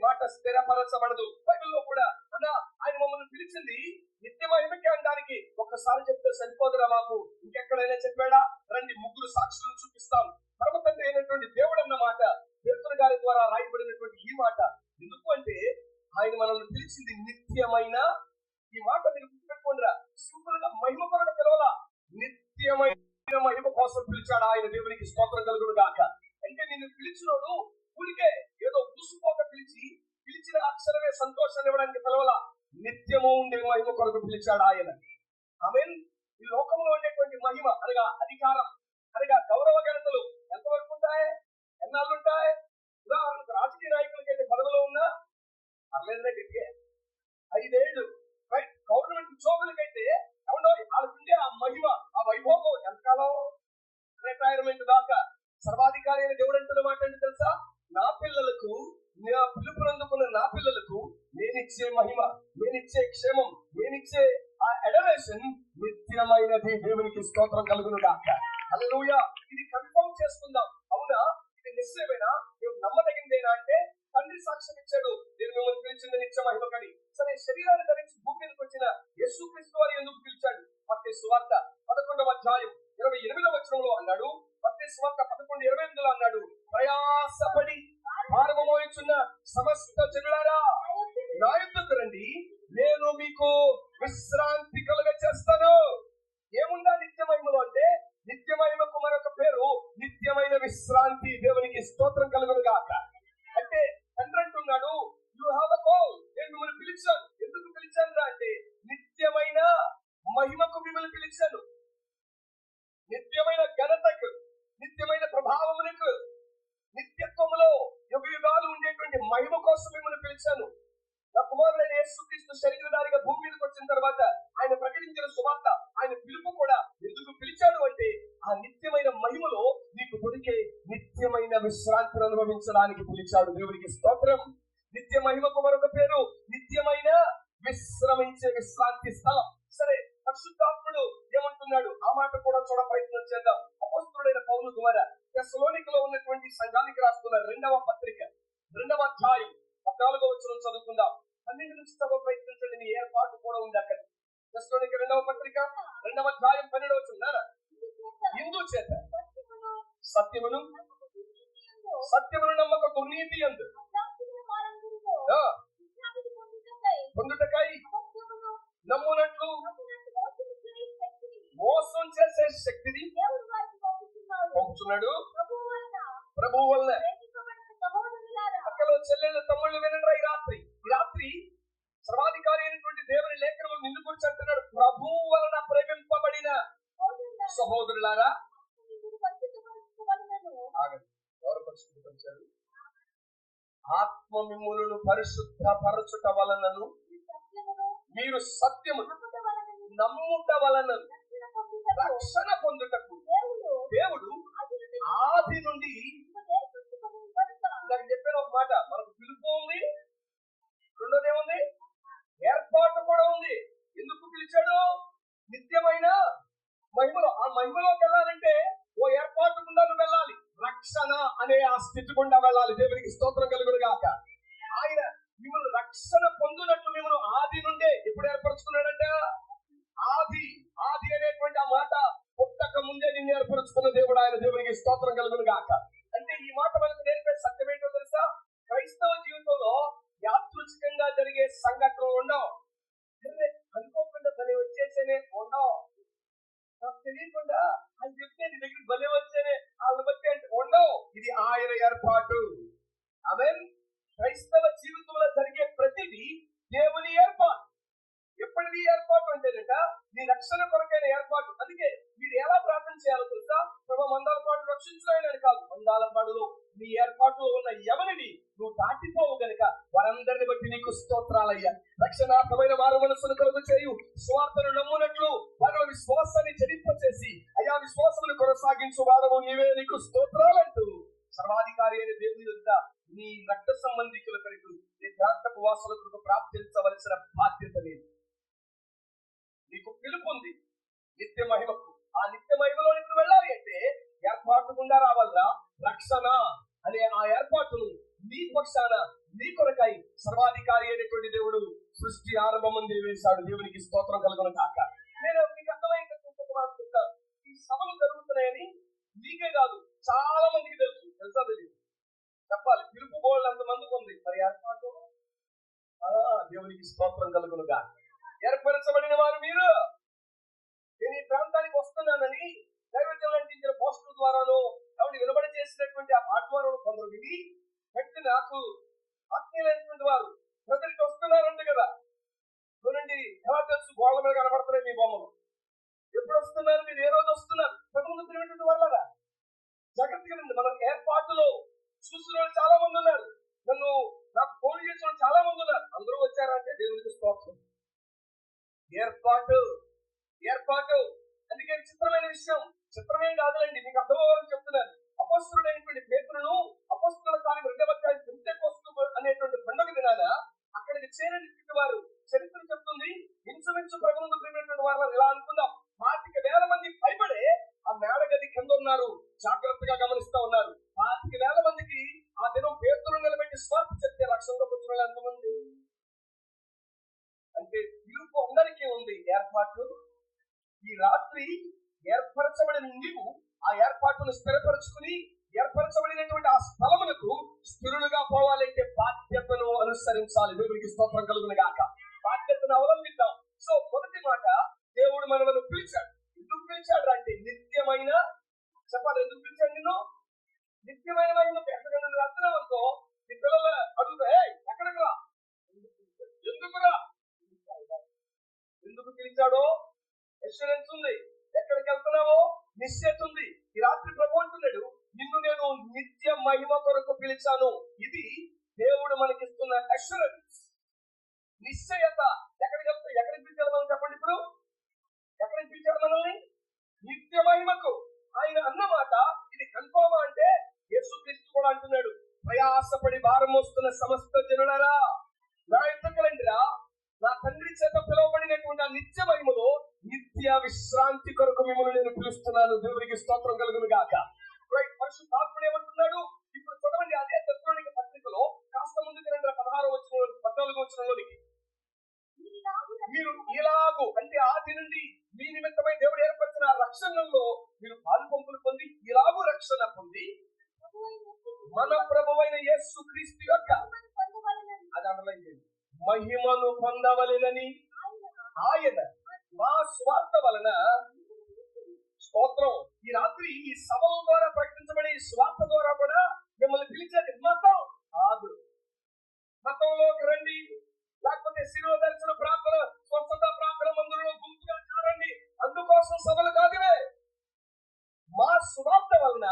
[SPEAKER 1] మాట స్థిరపరచబడదు. బైబిల్లో కూడా అన్నా ఆయన మమ్మల్ని పిలిచింది నిత్య మహిమకి అనడానికి ఒక్కసారి చెప్తే సరిపోదురా మాకు, ఇంకెక్కడైనా చెప్పాడా? రండి 3 సాక్షులను చూపిస్తాం. పరమతండ్రి అయినటువంటి దేవుడు అన్న మాట పేతురు గారి ద్వారా రాయబడినటువంటి ఈ మాట. ఎందుకు అంటే ఆయన మనల్ని పిలిచింది నిత్యమైన, ఈ మాట మీరు గుర్తుపెట్టుకోండిరా, సింపుల్ గా మహిమ కొరకు పిలవాల, నిత్యమైన మహిమ కోసం పిలిచాడు ఆయన. దేవునికి స్తోత్రం కలుగును గాక. అంటే నిన్ను పిలిచినోడు ఊరికే ఏదో పూసుకోక పిలిచిన అక్షరమే సంతోషాన్ని ఇవ్వడానికి పిలవాల, నిత్యము ఉండే మహిమ కొరకు పిలిచాడు ఆయన. ఆమేన్. ఈ లోకంలో ఉండేటువంటి మహిమ అనగా అధికారం, అనగా గౌరవ ఘనతలు ఎంతవరకు ఉంటాయి? ఎన్నాళ్ళు ఉంటాయి? ఉదాహరణకు రాజకీయ నాయకులకైతే పదవిలో ఉన్నా పర్లేదులే, గట్టిగా 5 ఏళ్ళు. రైట్. గవర్నమెంట్ ఉద్యోగులకైతే ఎవరో వాళ్ళకుండే ఆ మహిమ, ఆ వైభోగం ఎంతకాలం? రిటైర్మెంట్ దాకా. సర్వాధికారి అయిన దేవుడు అంటున్న మాట ఏంటి తెలుసా? నా పిల్లలకు, నా పిలుపునందుకున్న నా పిల్లలకు నేనిచ్చే మహిమ, నేనిచ్చే క్షేమం, నేనిచ్చే ఆ ఎడరేషన్ నిత్యమైనది. దేవునికి స్తోత్రం కలుగును గాక. హల్లెలూయా. ఇది కన్ఫర్మ్ చేసుకుందాం. అవునా, ఇది నిశ్చయమేనా, నువ్వు నమ్మదగిందేనా అంటే తండ్రి సాక్ష్యం ఇచ్చాడు, నేను మిమ్మల్ని పిలిచింది నిత్య మహిమకని. సరే, శరీరాన్ని ధరించి భూమి మీదకి వచ్చిన యేసుక్రీస్తు వారు ఎందుకు పిలిచాడు? మత్తయి సువార్త 11వ అధ్యాయం 28వ వచనంలో అన్నాడు. మత్తయి సువార్త 11:28లో అన్నాడు, ప్రయాసపడి భారము మోయుచున్న సమస్త జనులారా నా యొద్దకు రండి, నేను మీకు విశ్రాంతి కలుగ చేస్తాను. ఏముందా నిత్య మహిమలో అంటే? నిత్య మహిమకు మరొక పేరు నిత్యమైన విశ్రాంతి. దేవునికి స్తోత్రం కలుగును గాక. అంటే తండ్రి అంటున్నాడు, యు హావ్ ఎ కాల్, నేను మిమ్మల్ని పిలిచాను. ఎందుకు పిలిచాను అంటే నిత్యమైన మహిమకు మిమ్మల్ని పిలిచాను. నిత్యమైన ఘనతకు, నిత్యమైన ప్రభావమునకు, నిత్యత్వములో యుగ యుగాలు ఉండేటువంటి మహిమ కోసం మిమ్మల్ని పిలిచాను. నా కుమారుడైన యేసుక్రీస్తు శరీరధారిగా భూమి మీదకి వచ్చిన తర్వాత ఆయన ప్రకటించిన సువార్త, ఆయన పిలుపు కూడా ఎందుకు పిలిచాడు అంటే ఆ నిత్యమైన మహిమలో నీకు దొరికే నిత్యమైన విశ్రాంతిని అనుభవించడానికి పిలిచాడు. దేవునికి స్తోత్రం. నిత్య మహిమకు మరొక పేరు నిత్యమైన విశ్రమించే విశ్రాంతి స్థలం. సరే, పరిశుద్ధాత్ముడు ఏమంటున్నాడు ఆ మాట కూడా చూడ ప్రయత్నం చేద్దాం. అపోస్తలుడైన పౌలు ద్వారా తెస్సలోనికలో ఉన్నటువంటి సంఘానికి రాస్తున్న 2వ పత్రిక 2వ అధ్యాయం 14వ వచనం చదువుకుందాం. 12 నుంచి చదువు ప్రయత్నించండి, మీ ఏర్పాటు కూడా ఉంది అక్కడ. తెస్సలోనిక 2వ పత్రిక 2వ అధ్యాయం 12వ వచనం. ఇందుచేత సత్యమును నమ్మక దుర్నీతి యందు పొందుటకై నమ్మునట్లు మోసం చేసే శక్తిని పంపుతున్నాడు ప్రభువు వల్ల. అక్కడ చెల్లెళ్ళ తమ్ముళ్ళు వినండి, ఈ రాత్రి సర్వాధికారి అయినటువంటి దేవుని లేఖనంలో నిన్ను గురించి అంటున్నాడు, ప్రభువు వలన ప్రేమింపబడిన సహోదరులారా. ఎవరు పరిశుద్ధపరిచారు? ఆత్మ మిమ్ములను పరిశుద్ధ పరచుట వలనను మీరు సత్యము నమ్ముట వలన రక్షణ పొందుటకు దేవుడు ఆది నుండి. నాకు చెప్పిన ఒక మాట, మనకు పిలుపు ఉంది, మహిమలోకి వెళ్ళాలంటే ఓ ఏర్పాటు గుండా నువ్వు వెళ్ళాలి. రక్షణ అనే ఆ స్థితి గుండా వెళ్ళాలి. దేవునికి స్తోత్రం కలుగును గాక. ఆయన మిమ్మల్ని రక్షణ పొందినట్లు మిమ్మల్ని ఆది నుండే ఎప్పుడు ఏర్పరచుకున్నాడంటే, ఆది ఆది అనేటువంటి ఆ మాట పుట్టక ముందే నిన్ను ఏర్పరచుకున్న దేవుడు ఆయన. దేవునికి స్తోత్రం కలుగును గాక. అంటే ఈ మాట మనకు నేర్పే సత్యం ఏంటో తెలుసా? క్రైస్తవ జీవితంలో యాదృచ్ఛికంగా జరిగే సంఘటనలు ఉండవు. అనుకోకుండా బలి వచ్చేసేనే ఉండవు. నాకు తెలియకుండా అని చెప్తే నీ దగ్గర బలి వచ్చేనే వాళ్ళని బట్టి అంటే ఉండవు. ఇది ఆయన ఏర్పాటు. ఆమేన్. క్రైస్తవ జీవితంలో జరిగే ప్రతిదీ దేవుని ఏర్పాటు. ఎప్పటిది ఏర్పాటు అంటేనట నీ రక్షణ కొరకైన ఏర్పాటు. అందుకే మీరు ఎలా ప్రార్థన చేయాలో తెలుసా? ప్రభు మందాల పాటు రక్షించలేని కాదు, మందాల పాడులో నీ ఏర్పాటులో ఉన్న ఎవరిని నువ్వు దాటిపోవు గనుక వారందరిని బట్టి నీకు స్తోత్రాలయ్యా. రక్షణార్థమైన వారు మనసును కలుగు చేయు, స్వార్థను నమ్మునట్లు వారి విశ్వాసాన్ని చెడింపచేసి అయా విశ్వాసమును కొనసాగించు వాడవు నీవే, నీకు స్తోత్రాలంటూ సర్వాధికారి అయిన దేవుని వద్ద నీ రక్త సంబంధికుల కొరకు నీ ప్రాంతపు వాసులకు ప్రార్థించవలసిన బాధ్యత లేదు. నీకు పిలుపు ఉంది నిత్య మహిమకు. ఆ నిత్య మహిమలోనికి వెళ్ళాలి అంటే ఏర్పాటు గుండా రావాలా. రక్షణ అనే ఆ ఏర్పాటును నీ పక్షాన నీ కొరకై సర్వాధికారి అయినటువంటి దేవుడు సృష్టి ఆరంభం ముందే వేశాడు. దేవునికి స్తోత్రం కలుగును కాక. నేను మీకు అర్థమైంది. ఈ సభలు జరుగుతున్నాయని నీకే కాదు చాలా మందికి తెలుసు. తెలుసా తెలియదు చెప్పాలి. పిలుపు బోళ్ళు అంతమందికి ఉంది. మరి ఏర్పాటు దేవునికి స్తోత్రం కలుగును కాక. ఏర్పరచబడిన వారు మీరు. నేను ఈ ప్రాంతానికి వస్తున్నానని దైవజనులు అంటించిన పోస్టుల ద్వారాను ఎవరి వినబడి చేసినటువంటి ఆ పాట ద్వారా కొందరు విని వెంటనే నాకు ఆత్మీయులైనటువంటి వారు ప్రజలకి వస్తున్నారంట కదా. చూడండి ఎలా తెలుసు, గోళ్ళ మీద కనబడుతున్నాయి మీ బొమ్మలు. ఎప్పుడు వస్తున్నారు మీరు? ఏ రోజు వస్తున్నారు? ప్రజలు తిరిగినటువంటి వాళ్ళరా జాగ్రత్తగా ఉంది. మన ఏర్పాటులో చూసిన వాళ్ళు చాలా మంది ఉన్నారు. నన్ను నాకు ఫోన్ చేసిన వాళ్ళు చాలా మంది ఉన్నారు. అందరూ వచ్చారంటే దేవునికి స్తోత్రం. ఏర్పాటు ఏర్పాటు. అందుకే చిత్రమైన విషయం. చిత్రమేం కాదులండి, మీకు అర్థమవ్వాలని చెప్తున్నారు. అపొస్తలుడైనటువంటి పేతురును అపొస్తలుల కార్యం 2వ అధ్యాయం పెంతెకోస్తు అనేటువంటి పండుగ దినాన అక్కడికి చేరినటువంటి వారు చరిత్ర చెప్తుంది. ఇంచుమించు ప్రభువును ప్రేమినటువంటి వారు ఇలా అనుకుందాం, 25,000 మంది పైబడే ఆ మేడగది కింద ఉన్నారు. జాగ్రత్తగా గమనిస్తా ఉన్నారు. 25,000 మందికి ఆ దినం పేతురు నిలబెట్టి స్వార్థ చెప్తే రక్షణలోకి వచ్చిన వాళ్ళు ఎంతమంది? అంటే పిలుపు అందరికీ ఉంది. ఏర్పాటు ఈ రాత్రి ఏర్పరచబడిన నీవు ఆ ఏర్పాటును స్థిరపరచుకుని ఏర్పరచబడినటువంటి ఆ స్థలములకు స్థిరులుగా పోవాలంటే బాధ్యతను అనుసరించాలి. దేవుడికి స్తోత్రం కలుగును గాక. బాధ్యతను అవలంబిద్దాం. సో మొదటి మాట, దేవుడు మనల్ని పిలిచాడు. ఎందుకు పిలిచాడు అంటే నిత్యమైన, చెప్పాలి ఎందుకు పిలిచాడు నిన్ను? నిత్యమైన మహిమకు. ఎక్కడికైనా నువ్వు వెళ్తున్నావు అనుకో, నీ పిల్లలు అడుగుతా ఎక్కడికి రా, ఎందుకురా, ఎందుకు పిలిచాడో ఎష్యూరెన్స్ ఉంది. ఎక్కడికి వెళ్తున్నావో నిశ్చయిత ఉంది. ఈ రాత్రి ప్రభు అంటున్నాడు, నిన్ను నేను నిత్య మహిమ కొరకు పిలిచాను. ఇది దేవుడు మనకిస్తున్న అష్యూరెన్స్, నిశ్చయత. ఎక్కడికి పిలిచాడు మనం చెప్పండి. ఇప్పుడు ఎక్కడికి పిలిచాడు మనల్ని? నిత్య మహిమకు. ఆయన అన్నమాట ఇది కన్ఫర్మ్ అంటే యేసుక్రీస్తు కూడా అంటున్నాడు, ప్రయాసపడి భారం మోస్తున్న సమస్త జనులారా నా యొద్దకు రండిరా, నా తండ్రి చేత పిలువబడినటువంటి ఆ నిత్య మహిమలో నిత్య విశ్రాంతి కొరకు మిమ్మల్ని నేను పిలుస్తున్నాను. దేవునికి స్తోత్రం కలుగును గాక. పరిశుద్ధాత్ముడు ఏమంటున్నాడు? ఇప్పుడు చదవండి అదే తెస్సలోనిక పత్రికలో కాస్త ముందుకు రండి, 14 వచనంలోనికి. మీరు ఇలాగూ అంటే ఆది నుండి మీ నిమిత్తమై దేవుడు ఏర్పరిచిన రక్షణలో మీరు పాలుపంపులు పొంది ఇలాగూ రక్షణ పొంది మన ప్రభువైన యేసుక్రీస్తు యొక్క అది అండర్లైన్ మహిమను పొందవలెనని ఆయన మా స్వార్థ వలన స్తోత్రం. ఈ రాత్రి ఈ సభల ద్వారా ప్రకటించబడే ఈ స్వార్థ ద్వారా కూడా మిమ్మల్ని పిలిచేది మతం కాదు. మతంలోకి రండి, లేకపోతే శిలువ దర్శన ప్రార్థన, స్వస్థత ప్రార్థన మందులలో గుంపుగా చేరండి, అందుకోసం సభలు కాదువే. మా స్వార్థ వలన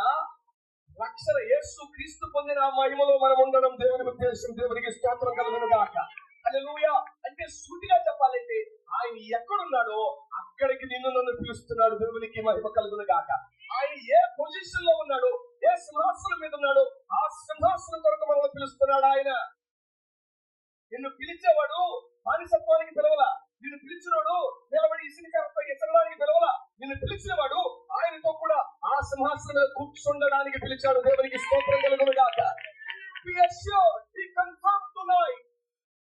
[SPEAKER 1] రక్షణ యేసు క్రీస్తు పొందిన మహిమలో మనం ఉండడం దేవుని ఉద్దేశం. దేవునికి స్తోత్రం కలుగును గాక. హల్లెలూయా. అంటే సూటిగా చెప్పాలంటే ఆయన ఎక్కడున్నాడో అక్కడికి నిన్ను నన్ను పిలుస్తున్నాడు. దేవునికి మహిమ కలుగును గాక. ఆయన ఏ పొజిషన్ లో ఉన్నాడో, ఏ సింహాసనం మీద ఉన్నాడో ఆ సింహాసనం కొరకు మనల్ని పిలుస్తున్నాడు. ఆయన నిన్ను పిలిచేవాడు బానిసత్వానికి పిలవలా. నిన్ను పిలిచినవాడు నిలబడి ఇసుక ఎసరడానికి పిలవలా. నిన్ను పిలిచినవాడు ఆయన సింహాసనం మీద కూర్చుండడానికి పిలిచాడు. దేవునికి స్తోత్రం కలుగును గాక. Be assured, be confirmed tonight.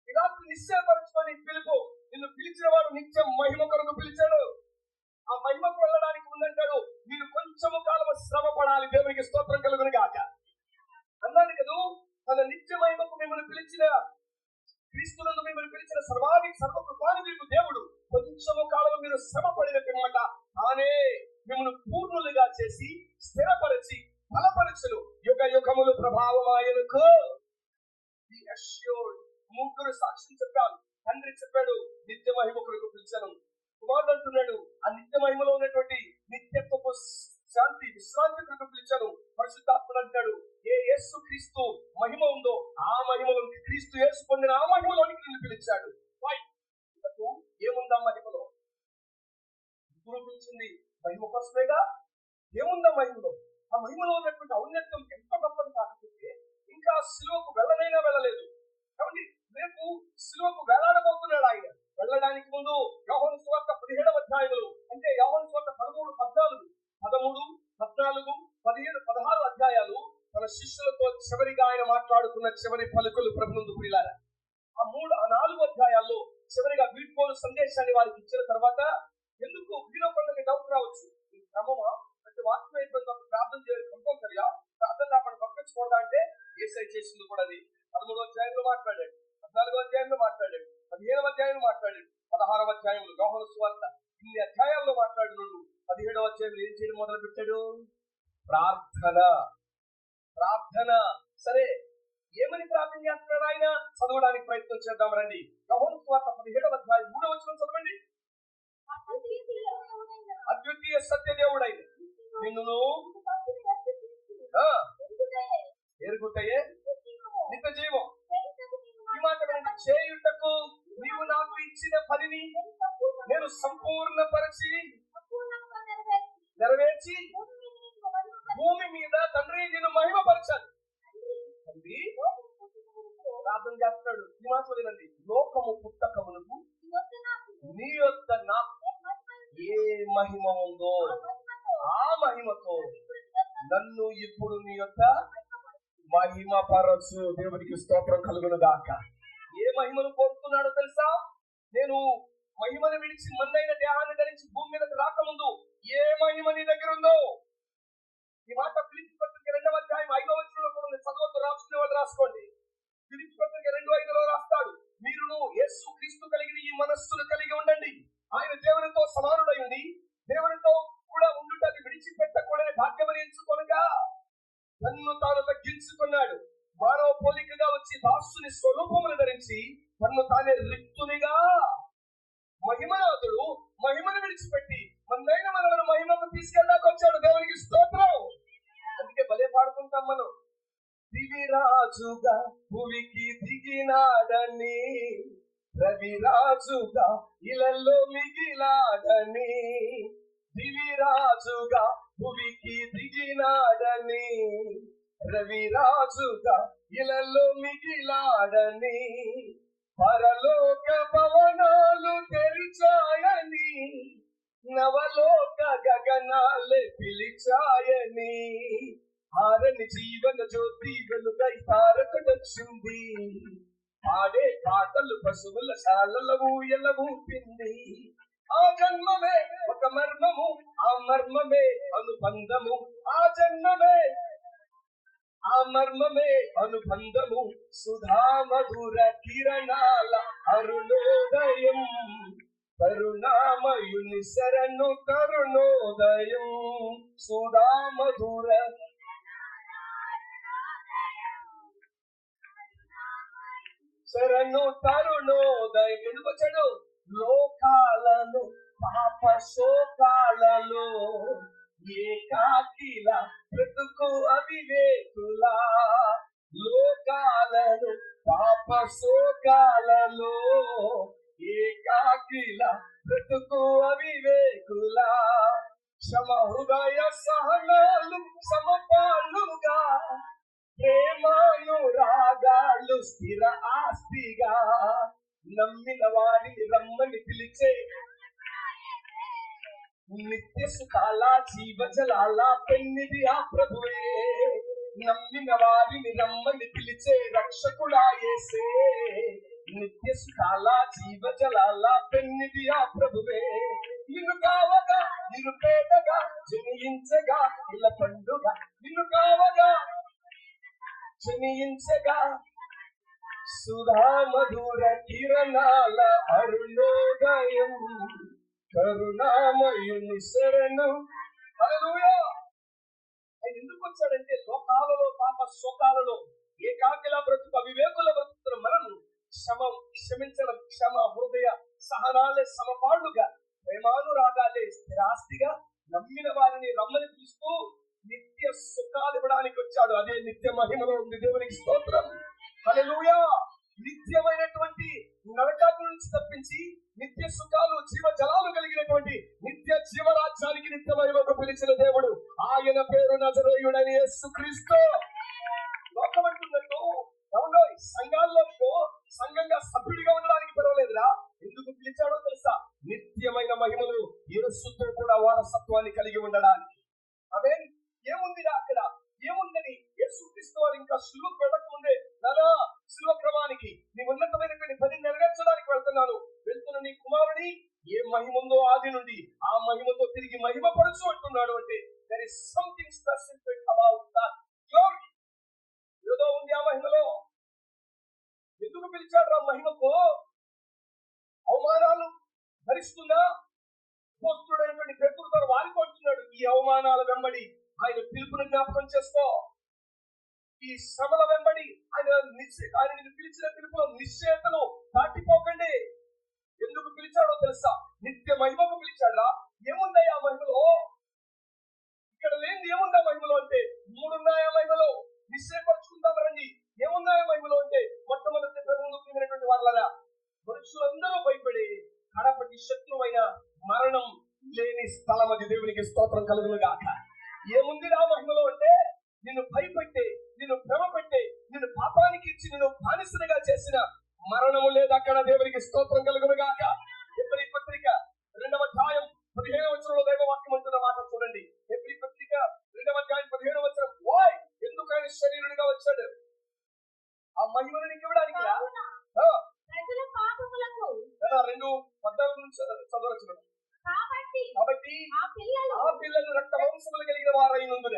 [SPEAKER 1] ఈ రాత్రి నిశ్చయపరచుకొని పిలుపు. నిన్ను పిలిచిన వాడు నిత్యం మహిమ కొరకు పిలిచాడు. ఆ మహిమకు వెళ్ళడానికి ముందంటాడు, మీరు కొంచెము కాలం శ్రమ పడాలి. దేవునికి స్తోత్రం కలుగును గాక. అన్నాడు కదా, తన నిత్య మహిమకు మిమ్మల్ని పిలిచిన, క్రీస్తునందు మిమ్మల్ని పిలిచిన సర్వకృపానిధి దేవుడు కొంచెము కాలం మీరు శ్రమ పడినట్టుమాట తానే మిమ్మల్ని పూర్ణులుగా చేసి స్థిరపరిచి బలపరచును. యుగ యుగములు ప్రభావం ఆయనకు. ముగ్గురు సాక్ష్యం చెప్పారు. తండ్రి చెప్పాడు, నిత్య మహిమ కొరకు పిలిచాను. కుమారుడు అంటున్నాడు, ఆ నిత్య మహిమలో ఉన్నటువంటి నిత్యత్వపు శాంతి విశ్రాంతి కొరకు పిలిచాను. పరిశుద్ధాత్ముడు అంటాడు, ఏ యేసు క్రీస్తు మహిమ ఉందో ఆ మహిమలో, క్రీస్తు యేసు పొందిన ఆ మహిమలోనికి నిన్ను పిలిచాడు. ఏముందా మహిమలో? ఇప్పుడు పిలిచింది మహిమ కోసమేగా. ఏముందా మహిమలో? ఆ మహిమలో ఉన్నటువంటి ఔన్నత్యం ఎంత గొప్పది కాకపోతే ఇంకా సిలువకు వెళ్ళనైనా వెళ్ళలేదు. కాబట్టి రేపు సిలువకు వేలాడబోతున్నాడు ఆయన. వెళ్ళడానికి ముందు యోహాను సువార్త 17వ అధ్యాయములు, అంటే యోహాను సువార్త 13, 14, 13, 14, 15, 16 అధ్యాయాలు తన శిష్యులతో చివరిగా ఆయన మాట్లాడుకున్న చివరి పలుకులు ప్రభునందు ప్రియులారా. ఆ 4 అధ్యాయాల్లో చివరిగా వీడ్కోలు సందేశాన్ని వారికి ఇచ్చిన తర్వాత, ఎందుకు వీరో కొందరికి డౌట్ రావచ్చు, ఈ క్రమమా అంటే వాక్యం అయిపోయింది ప్రార్థన చేయాలి కంపల్సరిగా, ప్రార్థన కాకుండా పంపించకూడదా అంటే ఏసై చేసింది కూడా అది. 13వ అధ్యాయంలో మాట్లాడాడు, 14వ అధ్యాయంలో మాట్లాడాడు, 15వ అధ్యాయంలో మాట్లాడాడు, 16వ అధ్యాయంలో యోహాను సువార్త ఇన్ని అధ్యాయాల్లో మాట్లాడినాడు. 17వ అధ్యాయంలో ఏం చేయడం మొదలు పెట్టాడు? ప్రార్థన. సరే, ఏమని ప్రార్థన చేస్తున్నాడు ఆయన? చదవడానికి ప్రయత్నం చేద్దాం రండి. యోహాను సువార్త 17వ అధ్యాయం 3వ వచనం చదవండి. అద్వితీయ సత్య దేవుడైన నిన్ను ఎరుగుటయే నిత్య జీవం. ఈ మాట వినండి. చేయుటకు నీవు నాకు ఇచ్చిన పనిని నేను సంపూర్ణపరిచి నెరవేర్చి భూమి మీద తండ్రి నిన్ను మహిమపరచాలి. తండ్రి ప్రార్థన చేస్తాడు. ఈ మాట వినండి. లోకము పుట్టకమునకు నీ యొద్ద నాకు ఏ మహిమ ఉందో ఆ మహిమతో నన్ను ఇప్పుడు నీ యొక్క మహిమపరచు. దేవునికి స్తోత్రం కలుగును గాక. ఏ మహిమను కోరుతున్నాడో తెలుసా? నేను మహిమను విడిచి మందైన దేహాన్ని ధరించి భూమి మీదకి రాకముందు ఏ మహిమ నీ దగ్గర ఉందో. ఈ మాట ఫిలిప్పీ పత్రిక 2వ అధ్యాయం 5వ వచనంలో కూడా చదవద్దు, రాసుకునే వాళ్ళు రాసుకోండి. ఫిలిప్పీ పత్రిక 2:5లో రాస్తాడు, మీరును యేసు క్రీస్తు కలిగిన ఈ మనస్సును కలిగి ఉండండి. ఆయన దేవునితో సమానుడై ఉంది, దేవునితో కూడా ఉండుటని విడిచిపెట్టకూడని భాగ్యమని ఎంచుకొనగా తన్ను తాను తగ్గించుకున్నాడు. మానవ పోలికగా వచ్చి దాసుని స్వరూపమును ధరించి తన్ను తానే రిక్తునిగా మహిమనాథుడు మహిమను విడిచిపెట్టి మనైన మనలను మహిమకు తీసుకెళ్ళడానికి వచ్చాడు. దేవునికి స్తోత్రం. అందుకే భలే పాడుకుంటాం మనం, దివిరాజుగా భూమికి దిగినాడని, రవిరాజుగా ఇళ్ళల్లో మిగిలాడని, దివిరాజుగా భూమికి దిగినాడని, రవిరాజుగా ఇళ్ళల్లో మిగిలాడని, పరలోక భవనాలు తెరిచాయని, నవలోక గగనాలే పిలిచాయని, ఆరని జీవన జ్యోతి వెలుగై తారకటొచ్చింది, పాడే పాటలు పశువుల శాలల ఊయల ఊపింది. ఆ జన్మమే ఒక మర్మము, ఆ మర్మమే అనుబంధము, ఆ జన్మమే ఆ మర్మమే అనుబంధము, సుధా మధుర కిరణాల అరుణోదయం, కరుణామయుని శరణు కరుణోదయం, సుధా మధుర శరణు తరుణోదయం. ఎందుకు వచ్చాడు? లోకాలను పాప శోకాలలో ఏకాకిలా బ్రతుకు అవివేకులా, లోకాలను పాప శోకాలలో ఏకాకిలా బ్రతుకు అవివేకులా, క్షమ హృదయ సహనాలు సమపాలుగా, ప్రేమానురాగాలు స్థిర ఆస్తిగా, నమ్మిన వారిని రమ్మని పిలిచే నిత్య నిత్య సుఖాల జీవజలాల పెన్నిది ఆ ప్రభువే, నమ్మిన వారిని రమ్మని పిలిచే రక్షకుడా యేసే. నిత్య సుఖాల జీవజలాల పెన్నిది ఆ ప్రభువే, నిన్ను కావగా నిరుపేదగా జనించగా ఇళ్ళ పండుగ, నిన్ను కావగా జనించగా సుధా మధుర కిరణాల అరుణోదయం కరుణామయుని శరణు. హల్లెలూయా. ఆయన ఎందుకు వచ్చాడంటే లోకాలలో పాప శోకాలలో ఏకాకిలా బ్రతుకు అవివేకుల బ్రతుకుతున్న మనము క్షమించడం, క్షమ హృదయ సహనాలే సమపాడుగా ప్రేమానురాగాలే స్థిరాస్తిగా నమ్మిన వారిని రమ్మని పిలుస్తూ నిత్య సుఖాలు ఇవ్వడానికి వచ్చాడు. అదే నిత్య మహిమలో ఉంది. దేవునికి స్తోత్రం. హల్లెలూయా. నిత్యమైనటువంటి నరకాల నుంచి తప్పించి నిత్య సుఖాలు జీవ జలాలు కలిగినటువంటి నిత్య జీవరాజ్యానికి నిత్య మహిమకు పిలిచిన దేవుడు, ఆయన పేరు నజరేయుడైన యేసుక్రీస్తు. లోకం అంటున్నట్టు అవునో సంఘాల్లో సంఘంగా సభ్యుడిగా ఉండడానికి పిలవలేదురా. ఎందుకు పిలిచాడో తెలుసా? నిత్యమైన మహిమలు యేసుతో కూడా వారసత్వాన్ని కలిగి ఉండడానికి. అదే ఏముంది అక్కడ, ఏముందని యేసుక్రీస్తు వారు ఇంకా శిలువకు వెళ్ళక ముందే, నానా శిలువ క్రమానికి నీ ఉన్నతమైనటువంటి పని నెరవేర్చడానికి వెళ్తున్నాను, వెళ్తున్న నీ కుమారుని ఏ మహిమ ఉందో ఆది నుండి ఆ మహిమతో తిరిగి మహిమ పరచు అంటున్నాడు. అంటే there is something specific about that glory. ఏదో ఉంది ఆ మహిమలో. ఎందుకు పిలిచాడు ఆ మహిమకు? అవమానాలు భరిస్తున్నా పోస్తుడైనటువంటి పేతురుతో వారికొంటున్నాడు. ఈ అవమానాల వెంబడి ఆయన పిలుపుని జ్ఞాపకం చేసుకో. ఈ శ్రమల వెంబడి ఆయన పిలిచిన పిలుపులో నిశ్చయతను దాటిపోకండి. ఎందుకు పిలిచాడో తెలుసా? నిత్య మహిమకు పిలిచాడా. ఏముందయ్యా మహిమలో? ఇక్కడ లేని ఏముందా మహిమలో అంటే మూడున్నాయా మహిమలో. నిశ్చయపరుచుకుందాం రండి. ఏమున్నాయా మహిమలో అంటే మొట్టమొదటి ప్రభుత్వమైనటువంటి వాళ్ళ మనుషులందరూ భయపడి కడపటి శత్రువైన మరణం లేని స్థలం అది. దేవునికి స్తోత్రం కలుగును గాక. ఏముంది ఆ మహిమలో అంటే నిన్ను భయపెట్టే, నిన్ను భ్రమ పెట్టే, నిన్ను పాపానికి ఇచ్చి నిన్ను బానిసలుగా చేసిన మరణము లేదు అక్కడ. దేవునికి స్తోత్రం కలుగును గాక. హెబ్రీ పత్రిక 2వ అధ్యాయం 15వ వచనంలో దైవ వాక్యం అంటున్న మాట చూడండి. హెబ్రీ పత్రిక 2వ అధ్యాయం 15వ వచనం. వాయ్ ఎందుకు ఆయన శరీరుడిగా వచ్చాడు? ఆ మహిమను నీకు ఇవ్వడానికి.
[SPEAKER 2] ప్రజల పాపములకు
[SPEAKER 1] 2:14 నుంచి చదవచ్చు. కాబట్టి ఆ పిల్లలు రక్త మాంసములు కలిగిన వారైనందున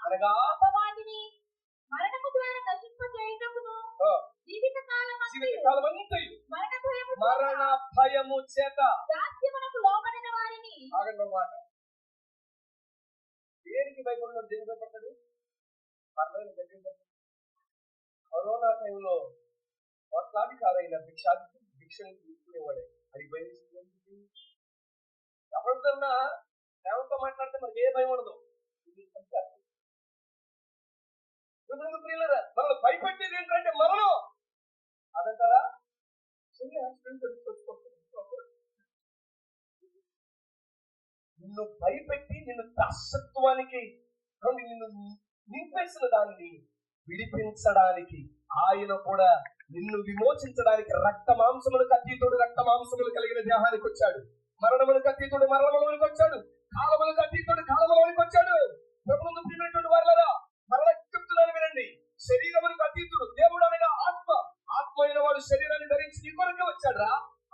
[SPEAKER 1] అనగా
[SPEAKER 2] అపవాదిని మరణము ద్వారా నశింపచేయుటకును
[SPEAKER 1] జీవితకాలమంతయు మరణ భయము చేత
[SPEAKER 2] దాస్యమునకు లోబడిన వారిని.
[SPEAKER 1] ఆగండి మాట. దేనికి భయపడిన దేనికి భయపడతాడు? కరోనా టైంలో కోట్లాధికారైన భిక్షను తీసుకునేవాడే అది భయం. ఎవరికన్నా ఎవరితో మాట్లాడితే మనకి ఏ భయం ఉండదు. మనల్ని భయపెట్టేది ఏంటంటే మరణం. అదంటారా? నిన్ను భయపెట్టి నిన్ను దాసత్వానికి నిన్ను నింపేసిన దాన్ని విడిపించడానికి ఆయన కూడా నిన్ను విమోచించడానికి రక్త మాంసములకు అతీతుడు రక్త మాంసములు కలిగిన దేహానికి వచ్చాడు. మరణములకు అతీతుడు మరణములోనికి వచ్చాడు. కాలములకు అతీతుడు కాలములోనికి వచ్చాడు. ప్రభువును ప్రియమైనటువంటి వారులారా, మరలా చెప్తున్నాను వినండి. శరీరములకు అతీతుడు దేవుడు అనగా ఆత్మ. ఆత్మ అయిన వాడు శరీరాన్ని ధరించి నీ కొరకే వచ్చాడు.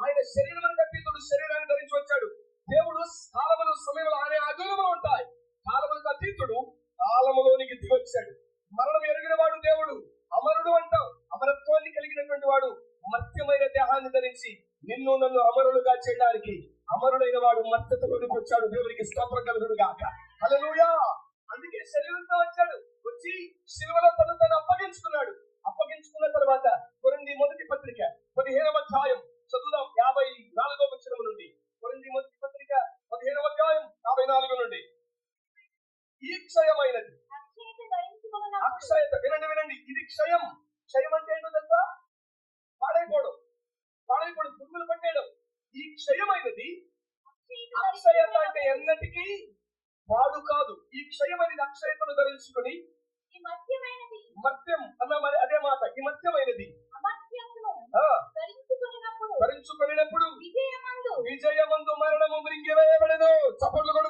[SPEAKER 1] ఆయన శరీరములకు అతీతుడు శరీరాన్ని ధరించి వచ్చాడు. దేవుడు కాలములు సమయంలో ఆయన అదూరములు ఉంటాయి. కాలములకు అతీతుడు కాలములోనికి దిగొచ్చాడు. మరణం ఎరిగిన వాడు దేవుడు. అమరుడు అంటాం. అమరత్వాన్ని కలిగినటువంటి వాడు మర్త్యమైన దేహాన్ని ధరించి నిన్ను నన్ను అమరులుగా చేయడానికి అమరుడైన వాడు మర్త్యతలోనికి వచ్చాడు. దేవునికి స్తోత్రం కలుగును గాక. హల్లెలూయా. అందుకే శరీరంతో వచ్చాడు. వచ్చి శిలువలో తను అప్పగించుకున్నాడు. అప్పగించుకున్న తర్వాత కొరింథీ మొదటి పత్రిక 15వ అధ్యాయం చదువుదాం. 54వ వచనం నుండి. కొరింథీ మొదటి పత్రిక 15వ అధ్యాయం 54 నుండి. ఈ క్షయమైనది అక్షయత. వినండి. ఇది క్షయం. క్షయం అంటే ఏంటో తెలుసా? పాడైపోవడం, పురుగులు పట్టేయడం. ఈ క్షయమైనది. అక్షయత అంటే ఎన్నటికీ వాడు కాదు. ఈ క్షయమైనది అక్షయతను ధరించుకుని మత్యం అన్న మరి అదే మాట. ఈ మత్యమైనది ధరించుకున్నప్పుడు విజయమందు మరణము మృంగివేయబడెను. చప్పట్లు కూడా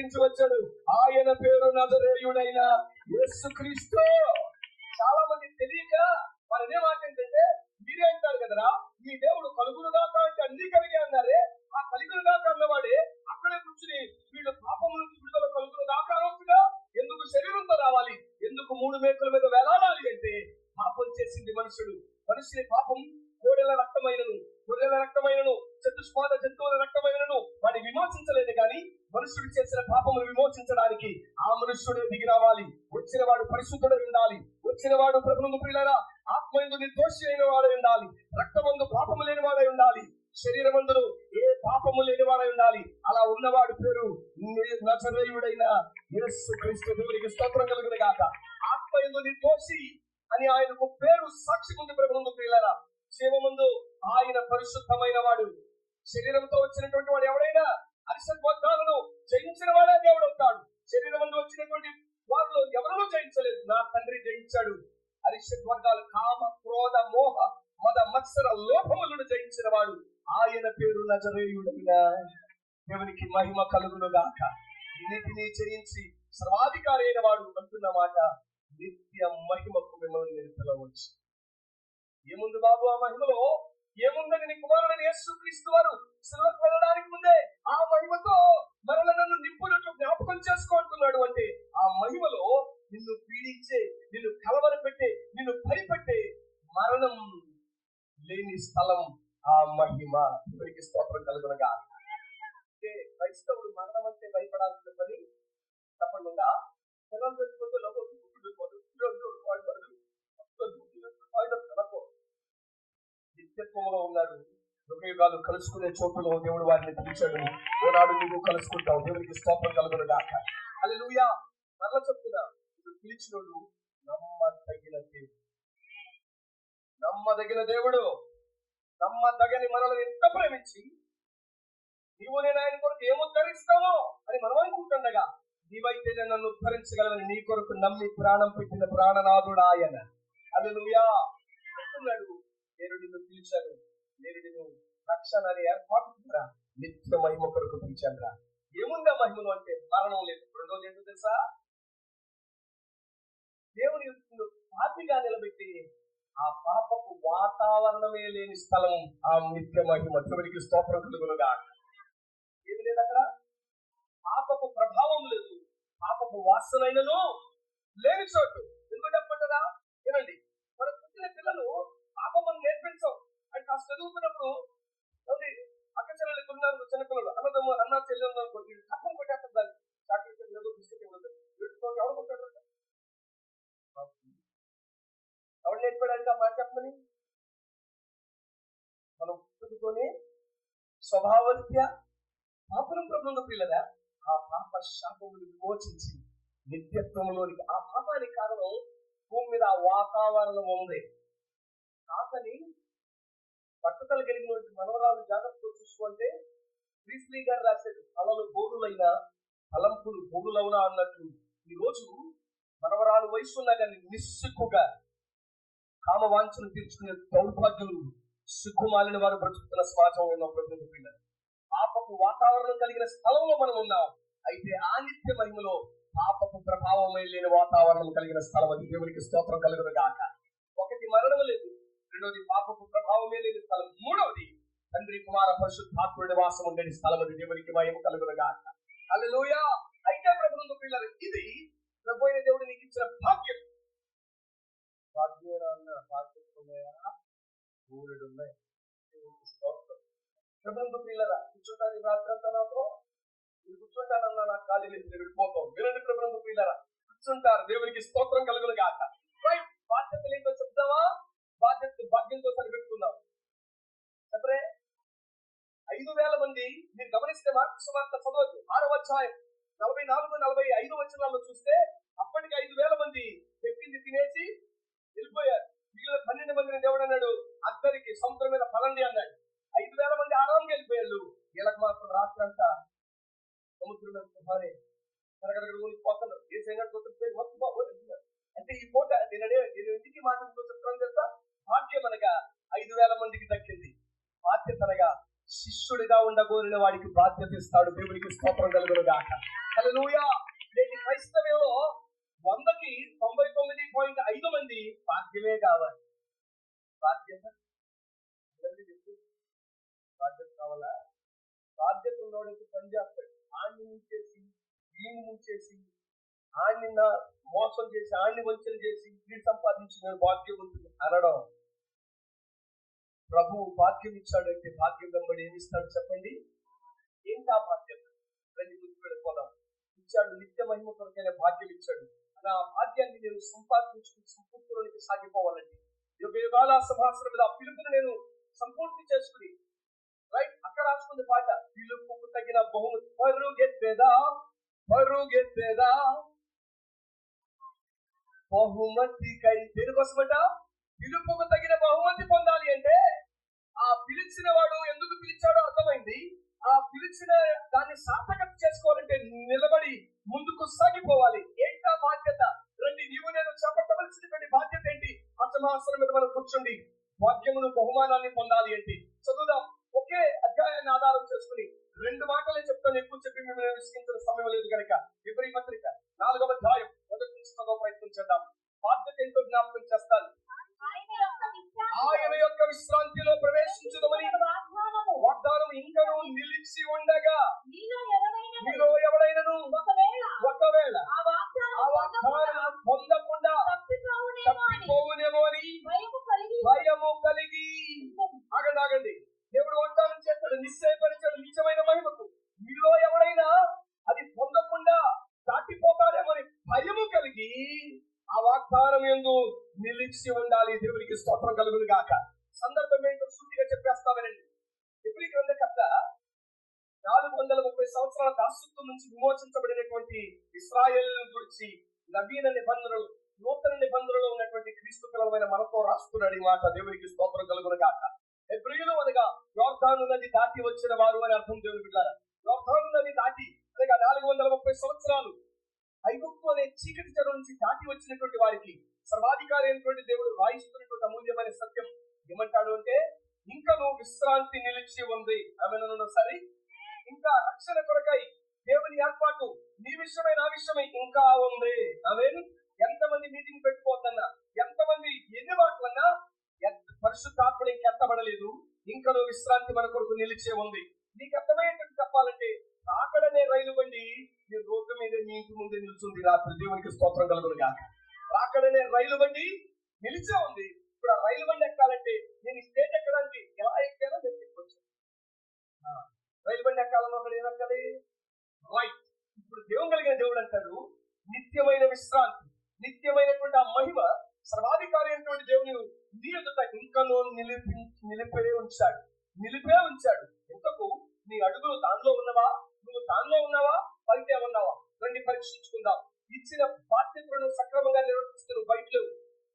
[SPEAKER 1] నుంచి వచ్చాడు. ఆయన పేరు నజరేయుడైన యేసుక్రీస్తు. చాలా మంది తెలియక మన మాట ఏంటంటే, మీరే అంటారు కదరా ఈ దేవుడు కలుగునుగాక అంటే అన్ని కలిగి అన్నారే, ఆ కలుగునుగాక అన్నవాడే అక్కడే కూర్చుని వీళ్ళు పాపం నుంచి విడుదల కలుగునుగాక అనొచ్చుగా. ఎందుకు శరీరంతో రావాలి? ఎందుకు 3 మేకుల మీద వేలాడాలి అంటే, పాపం చేసింది మనుషుడు. మనుషుని పాపం కోడెల రక్తమైనను, గొర్రెల రక్తమైనను, చతుష్పాద జంతువుల రక్తమైనను వాడిని విమోచించలేదు. కానీ మనుషుడు చేసిన పాపమును విమోచించడానికి ఆ మనుష్యుడే దిగి రావాలి. వచ్చిన వాడు పరిశుద్ధుడై ఉండాలి. వచ్చిన వాడు ప్రభువును ప్రియులారా ఆత్మయందు నిర్దోషి అయిన వాడై ఉండాలి. రక్తమందు పాపము లేని వాడై ఉండాలి. శరీరమందును ఏ పాపము లేని వాడై ఉండాలి. అలా ఉన్నవాడు పేరు నజరేయుడైన యేసుక్రీస్తు. దేవునికి స్తోత్రం కలుగును గాక. ఆత్మయందు నిర్దోషి అని ఆయనకు పేరు సాక్షి ఉంది. ప్రభువును ప్రియులారా జీవమందు ఆయన పరిశుద్ధమైన వాడు. శరీరంతో వచ్చినటువంటి వాడు ఎవడైనా అరిషడ్ వర్గాలను జయించిన వాడే దేవుడు అవుతాడు. శరీరం వచ్చినటువంటి వారిలో ఎవరూ జయించలేదు, నా తండ్రి జయించాడు. అరిషడ్ వర్గాలు కామ, క్రోధ, మోహ, మద, మత్సర, లోభములను జయించిన వాడు. ఆయన పేరు నజరేయుడైన. దేవునికి మహిమ కలుగును గాక. అన్నిటినీ జయించి సర్వాధికారి అయిన వాడు అంటున్న మాట, నిత్య మహిమకు మిమ్మల్ని నేను పిలవచ్చు. ఏముంది బాబు ఆ మహిమలో? ఏముందని నీ కుమారుడైన యేసుక్రీస్తు వారు సిలువకు వెళ్ళడానికి ముందే ఆ మహిమతో మరల నన్ను నింపునట్లు జ్ఞాపకం చేసుకుంటున్నాడు. అంటే ఆ మహిమలో నిన్ను పీడించే, నిన్ను కలవరపెట్టే, నిన్ను భయపెట్టే మరణం లేని స్థలం ఆ మహిమ. ఇవరికి స్తోత్రం కలుగునగా. అంటే క్రైస్తవుడు మరణం అంటే భయపడాల్సిన పని తప్పకుండా నిత్యత్వంలో ఉన్నారు. యుగాలు కలుసుకునే చోటులో దేవుడు వారిని పిలిచాడు. ఓనాడు నువ్వు కలుసుకుంటావు. దేవుడికి స్తోత్రం కలుగునుగా. హల్లెలూయా. మరలా చెప్తున్నా, పిలిచినోడు నమ్మదగిన దేవుడు. నమ్మదగని మనల్ని ఎంత ప్రేమించి నీవు నేను ఆయన కొరకు ఏముద్ధరిస్తావో అని మనం అనుకుంటుండగా, నీవైతే నన్ను ఉద్ధరించగలవని నీ కొరకు నమ్మి ప్రాణం పెట్టిన ప్రాణనాథుడు ఆయన. హల్లెలూయా అంటున్నాడు. నేను నిన్ను పిలిచాను, నేను నిన్ను రక్షణ అనే ఏర్పాటు ద్వారా నిత్య మహిమ కొరకు పిలిచాను రా. ఏముందా మహిమను అంటే? మరణం లేదు. రెండోది ఏంటో తెలుసా? దేవుని పాపిగా నిలబెట్టి ఆ పాపపు వాతావరణమే లేని స్థలం ఆ నిత్య మహిమ. దేవునికి స్తోత్రం కలుగునుగా. ఏమి లేదు అక్కడ? పాపపు ప్రభావం లేదు, పాపపు వాసనైనను లేని చోటు. ఎందుకు చెప్పంటారా? ఏనండి, మన పుట్టిన పిల్లలు పాపం నేర్పించం. అంటే కాస్త చదువుతున్నప్పుడు అక్క చెల్లెలు ఉన్నారు, చిన్నపిల్లలు అన్నదమ్ము అన్న చెల్లెలు తప్పం కొట్టేస్తారు. దాన్ని చాక్లెట్ ఏదో బిస్కెట్ ఇవ్వదు. ఎవరు కొట్టారు? ఎవరు నేర్పడానికి ఆ మాట చెప్పమని? మనం పుట్టుకతోనే స్వభావరీత్యా పాపం ప్రభుత్వ పిల్లగా ఆ పాప శాపమును విమోచించి నిత్యత్వంలోనికి. ఆ పాపానికి కారణం భూమి మీద ఆ వాతావరణం ఉంది. తాతని పట్టుదల కలిగినటువంటి మనవరాలు జాగ్రత్తగా చూసుకుంటే ప్రీస్లీ గారు రాశాడు, తలలు బోరులైన తలంపులు బోరులవునా అన్నట్టు ఈ రోజు మనవరాలు వయసు ఉన్నా కానీ నిస్సిగ్గుగా కామ వాంఛను తీర్చుకునే దౌర్భాగ్యులు సిగ్గుమాలిన వారు బ్రతుకుతున్న సమాజంలో ఉన్న ప్రభుత్వ పిల్లలు. పాపపు వాతావరణం కలిగిన స్థలంలో మనం ఉన్నాం. అయితే ఆ నిత్య మహిమలో పాపపు ప్రభావమే లేని వాతావరణం కలిగిన స్థలం. అది దేవునికి స్తోత్రం కలుగును గాక. ఒకటి మరణం లేదు, రెండోది పాపపు ప్రభావమే లేని స్థలం, మూడవది తండ్రి కుమార పరిశుద్ధాత్ముడి వాసం ఉండేది స్థలం. అది దేవునికి మహిమ కలుగును గాక. హల్లెలూయా. అయితే ప్రభుత్వ పిల్లలు, ఇది ప్రభు అయిన దేవుడు నీకు ఇచ్చిన భాగ్యం. ఉన్నాయి. ప్రభుత్వ పిల్లల కూర్చోటానికి రాత్రంతా నాతో మీరు కూర్చుంటానన్నా నాకు ఖాళీ లేదు, వెళ్ళిపోతాం. వినండి ప్రభుత్వ పిల్లల, కూర్చుంటారు. దేవునికి స్తోత్రం కలుగును గాక. బాధ్యతలు ఏంటో చెప్తావా? బాధ్యత భాగ్యంతో సరిపెట్టుకుందాం. చెప్పరే 5,000 మంది. మీరు గమనిస్తే మార్కు సువార్త చదవచ్చు 6వ అధ్యాయం 44-45 వచనాల్లో చూస్తే అప్పటికి 5,000 మంది చెప్పింది తినేసి వెళ్ళిపోయారు. మిగిలిన 12 మందిని దేవుడు అన్నాడు, అద్దరికి సముద్రం మీద పదండి అన్నాడు. 5,000 మంది ఆరాంగా వెళ్ళిపోయారు. వీళ్ళకి మాత్రం రాత్రి అంతా సముద్రం మీద పోతున్నారు. ఏ సైనా అంటే ఈ పూట నేను ఎందుకు మాట చెప్తాను తెలుసా? భాగ్యం అనగా 5,000 మందికి దక్కింది. బాధ్యత అనగా శిష్యుడిగా ఉండగోరిన వాడికి బాధ్యత ఇస్తాడు. దేవునికి స్తోత్రం కలుగును గాక. హల్లెలూయా. నేటి క్రైస్తవ్యంలో 100కి 99.5 మంది భాగ్యమే కావాలి. బాధ్యత బాధ్యత కావాలా? బాధ్యత ఉన్నవాడికి పని చేస్తాడు. ఆడిని ముంచేసి ఈయన్ని ముంచేసి ఆడిని మోసం చేసి ఆడిని వంచన చేసి వీడు సంపాదించిన భాగ్యం ఉంటుంది అనడం. ప్రభువు భాగ్యం ఇచ్చాడంటే భాగ్యం వెంబడి ఏమి ఇస్తాడు చెప్పండి? ఏంటి ఆ భాగ్యం? రండి ముందుకు వెళ్ళిపోదాం. ఇచ్చాడు, నిత్య మహిమ కొరకైన భాగ్యం ఇచ్చాడు. అలా ఆ భాగ్యాన్ని నేను సంపాదించుకుని సంపూర్తిలోనికి సాగిపోవాలండి. యుగ యుగాల సింహాసనం మీద ఆ పిలుపుని నేను సంపూర్తి చేసుకుని, రైట్ అక్కడ రాసుకుంది పాట, పిలుపుకు తగిన బహుమతి పరుగెత్తేదా పరుగెత్తేదా బహుమతి కై. దేనికోసమట? పిలుపుకు తగిన బహుమతి పొందాలి అంటే ఆ పిలిచిన వాడు ఎందుకు పిలిచాడో అర్థమైంది. ఆ పిలిచిన దాన్ని సార్థకత చేసుకోవాలంటే నిలబడి ముందుకు సాగిపోవాలి. ఏంటా బాధ్యత? రండి, నీవు నేను చేపట్టవలసినటువంటి బాధ్యత ఏంటి? అసమాసనం మీద మనం కూర్చోండి. భాగ్యమును బహుమానాన్ని పొందాలి ఏంటి? చదువుదాం. ఒకే అధ్యాయాన్ని ఆధారం చేసుకుని 2 మాటలే చెప్తాను, ఎక్కువ చెప్పి మిమ్మల్ని విసిగించిన సమయం లేదు కనుక. ఎబ్రీ పత్రిక 4వ అధ్యాయం మొదటి నుంచి చదవ ప్రయత్నం చేద్దాం. బాధ్యత ఏంటో జ్ఞాపకం చేస్తాను. ఆయన యొక్క విశ్రాంతిలో ప్రవేశించుదామని వాగ్దానం ఇంకను నిలిచి ఉండగా మీలో ఎవరైనను ఒకవేళ ఆ వాగ్దానం పొందకుండా తప్పిపోవునేమో అని భయము కలిగి. ఆగండి. దేవుడు వాగ్దానం చేస్తాడు, నిశ్చయపరిచాడు నిజమైన మహిమకు. మీలో ఎవరైనా అది పొందకుండా దాటిపోతాడేమో అని భయము కలిగి ఆ వాగ్దానం యందు నిలిచి ఉండాలి. దేవునికి స్తోత్రం కలుగును గాక. సందర్భం ఏంటో సూటిగా చెప్పేస్తామనండి. ఎబ్రీ గ్రంథకర్త 430 సంవత్సరాల దాస్యత్వం నుంచి విమోచించబడినటువంటి ఇశ్రాయేలును గురించి నవీన నిబంధనలు, నూతన నిబంధనలో ఉన్నటువంటి క్రీస్తు పిల్లలమైన మనతో రాస్తున్నాడు ఈ మాట. దేవునికి స్తోత్రం కలుగును గాక. హెబ్రీయులు అనగా యోర్దాను నది దాటి వచ్చిన వారు అని అర్థం. దేవుని బిడ్డలారా, యోర్దాను నది దాటి అనగా 430 సంవత్సరాలు ఐగుప్తు అనే చీకటి చెర నుంచి దాటి వచ్చినటువంటి వారికి సర్వాధికారి అయినటువంటి దేవుడు రాయిస్తున్నటువంటి అమూల్యమైన సత్యం ఏమంటాడు అంటే, ఇంకా నువ్వు విశ్రాంతి నిలిచి ఉంది. ఆమెను సరే, ఇంకా రక్షణ కొరకై దేవుని ఏర్పాటు నీ విషయమై నా విషయమై ఇంకా ఉంది. ఆమెను ఎంతమంది మీటింగ్ పెట్టుకోవద్దన్నా, ఎంతమంది ఎన్ని మాటలన్నా పరిశుద్ధాత్మని ఎత్తబడలేదు. ఇంకా నువ్వు విశ్రాంతి మన కొరకు నిలిచే ఉంది. నీకు అర్థమయ్యేటట్టు చెప్పాలంటే, రాకడనే రైలు బండి మీ రోడ్డు మీద మీ ఇంటి ముందే నిల్చుంది రాత్రి. దేవునికి స్తోత్రం కలుగును గాక. రాకడనే రైలు బండి నిలిచే ఉంది. ఇప్పుడు ఆ రైలు బండి ఎక్కాలంటే నేను ఈ స్టేట్ ఎక్కడానికి ఎలా ఎక్కానో నేను చెప్పొచ్చు. రైలు బండి ఎక్కాలన్నా ఒకటి ఏమెక్కాలి? రైట్. ఇప్పుడు దేవుడు కలిగిన దేవుడు అంటాడు, నిత్యమైన విశ్రాంతి, నిత్యమైనటువంటి ఆ మహిమ, సర్వాధికారి అయినటువంటి దేవుని నీ ఎదుట ఇంకనూ నిలిపే ఉంచాడు. ఇంతకు నీ అడుగులు దానిలో ఉన్నవా? నువ్వు దానిలో ఉన్నావా? బయట ఉన్నావా? రండి పరీక్షించుకుందాం. ఇచ్చిన బాధ్యతలను సక్రమంగా నిర్వర్తిస్తూ బయట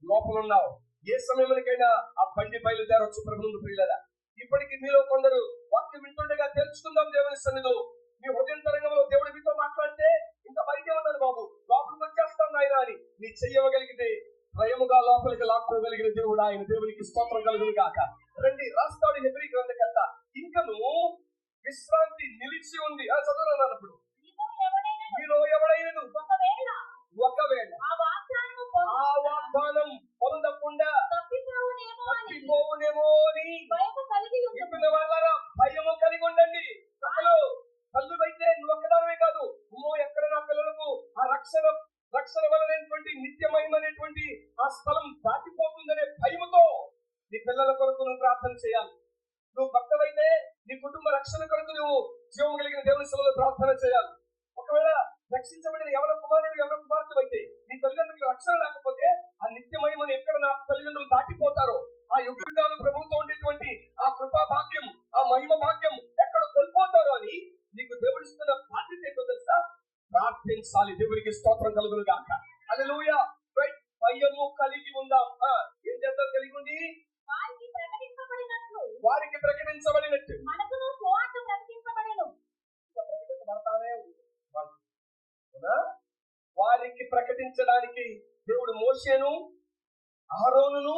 [SPEAKER 1] లోపల ఉన్నావు. ఏ సమయంలోకైనా ఆ బండి బయలుదేరవచ్చు ప్రభువును ప్రియులారా. ఇప్పటికీ మీలో కొందరు వాక్యం వింటుండగా తెలుసుకుందాం దేవుని సన్నిధిలో. మీ హృదయంతరంగంలో దేవుడు మీతో మాట్లాడితే ఇంకా బయటే ఉన్నాను బాబు, లోపలికి వచ్చేస్తాం నాయన అని నీ చెయ్యగలిగితే భయముగా లోపలికి లాక్కోగలిగిన దేవుడు ఆయన. దేవునికి స్తోత్రం కలుగును గాక. రండి, రాస్తాడు హెబ్రీ గ్రంథకర్త, ఇంకను విశ్రాంతి నిలిచి ఉంది. చదువునప్పుడు మీలో ఎవడైనను ఒకవేళ ఆ వాగ్దానం పొందకుండా తప్పిపోవునేమో అని ఇప్పుడు వాళ్ళ భయము కలిగి ఉండండి. కళ్ళు అయితే నువ్వు ఒక్కదానివే కాదు, ఎక్కడ నా పిల్లలకు ఆ రక్షణ వలనటువంటి నిత్యమైనటువంటి ఆ స్థలం దాటిపోతుందనే భయముతో నీ పిల్లల కొరకు నువ్వు ప్రార్థన చేయాలి. నువ్వు భక్తవైతే నీ కుటుంబ రక్షణ కొరకు నువ్వు జీవం కలిగిన దేవుని సభలో ప్రార్థన చేయాలి. ఒకవేళ రక్షించబడిన ఎవరి కుమారుడు ఎవరి కుమార్తె అయితే నీ తల్లిదండ్రులకు రక్షణ లేకపోతే ఆ నిత్యమహిమను ఎక్కడ నా తల్లిదండ్రులు దాటిపోతారో, ఆ యుగాలు ప్రభుత్వం ఉండేటువంటి ఆ కృపా భాగ్యం, ఆ మహిమ భాగ్యం ఎక్కడ కోల్పోతారో అని నీకు దేవుడిస్తున్న బాధ్యత ఏంటో తెలుసా? ప్రార్థించాలి. దేవుడికి స్తోత్రం కలుగును గాక. హల్లెలూయా. భయము కలిగి ఉందాం. ఏం చేద్దాం? కలిగి ఉంది వారికి ప్రకటించబడినట్టు వారికి ప్రకటించడానికి దేవుడు మోషేను, అహరోనును,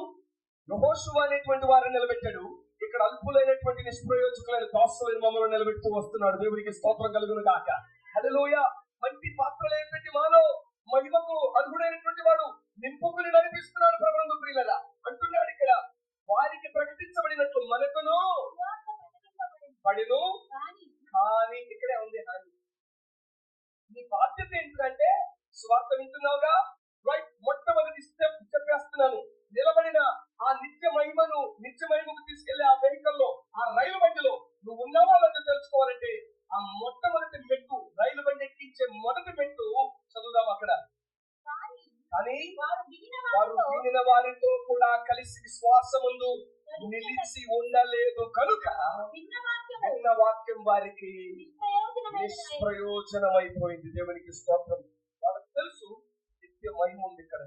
[SPEAKER 1] యెహోషువ అనేటువంటి వారిని నిలబెట్టాడు. ఇక్కడ అల్పులైనటువంటి నిష్ప్రయోజకులైన దాసులైన మమ్మల్ని నిలబెడుతూ వస్తున్నాడు. దేవునికి స్తోత్రం కలుగును గాక. హల్లెలూయా. మంచి పాత్రలైనటువంటి మాలో మహిమకు అర్హుడైనటువంటి వాడు నింపుకుని నడిపిస్తున్నాడు ప్రభువు ప్రియులారా అంటున్నాడు ఇక్కడ. వారికి ప్రకటించబడినట్లు మనకును పడిను, కానీ ఇక్కడే ఉంది హాని. నీ బాధ్యత ఏంటంటే స్వార్థ వింటున్నావుగా, రైట్? మొట్టమొదటి స్టెప్ చెప్పేస్తున్నాను. నిలబడిన ఆ నిత్య మహిమకు తీసుకెళ్లే ఆ వెహికల్లో, ఆ రైలు బండిలో నువ్వు ఉన్నావా లేదో తెలుసుకోవాలంటే ఆ మొట్టమొదటి మెట్టు, రైలు బండి ఎక్కించే మొదటి మెట్టు చదువుదాం అక్కడ. కానీ వారు వినిన వారితో కూడా కలిసి విశ్వాసముందు నిలిచి ఉండలేదు కనుక విన్న వాక్యం వారికి నిష్ప్రయోజనమైపోయింది. దేవునికి స్తోత్రం. వాళ్ళకి తెలుసు నిత్య మహిమ ఉంది ఇక్కడ.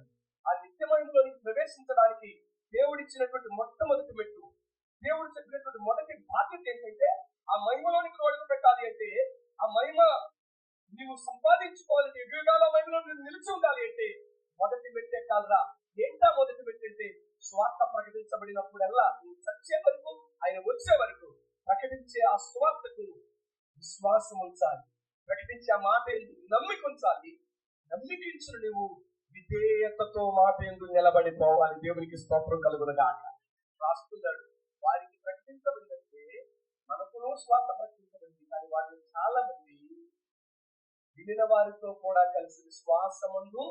[SPEAKER 1] ఆ నిత్య మహిమలోనికి ప్రవేశించడానికి దేవుడిచ్చినటువంటి మొట్టమొదటి మెట్టు, దేవుడు చెప్పినటువంటి మొదటి బాధ్యత ఏంటంటే ఆ మహిమలోనికి అడుగు పెట్టాలి అంటే, ఆ మహిమ నీవు సంపాదించుకోవాలంటే, యుగాల మహిమలో నువ్వు నిలిచి ఉండాలి అంటే మొదటి మెట్టే కాదురా. ఏంటా మొదటి మెట్టు అంటే స్వార్థ ప్రకటించబడినప్పుడల్లా నువ్వు చచ్చే వరకు, ఆయన వచ్చే వరకు ప్రకటించే ఆ స్వార్థకు విశ్వాసం ఉంచాలి. ప్రకటించే ఆ మాట నమ్మిక ఉంచాలి. నమ్మికించిన నువ్వు విధేయతతో మాట ఎందుకు నిలబడిపోవాలి. దేవునికి స్తోత్రం కలుగునుగాక. రాస్తున్నాడు, వారికి ప్రకటించబడినట్టే మనకును స్వార్థ ప్రకటించబడింది. కానీ వారిని చాలా మంది వినిన వారితో కూడా కలిసి విశ్వాసమందు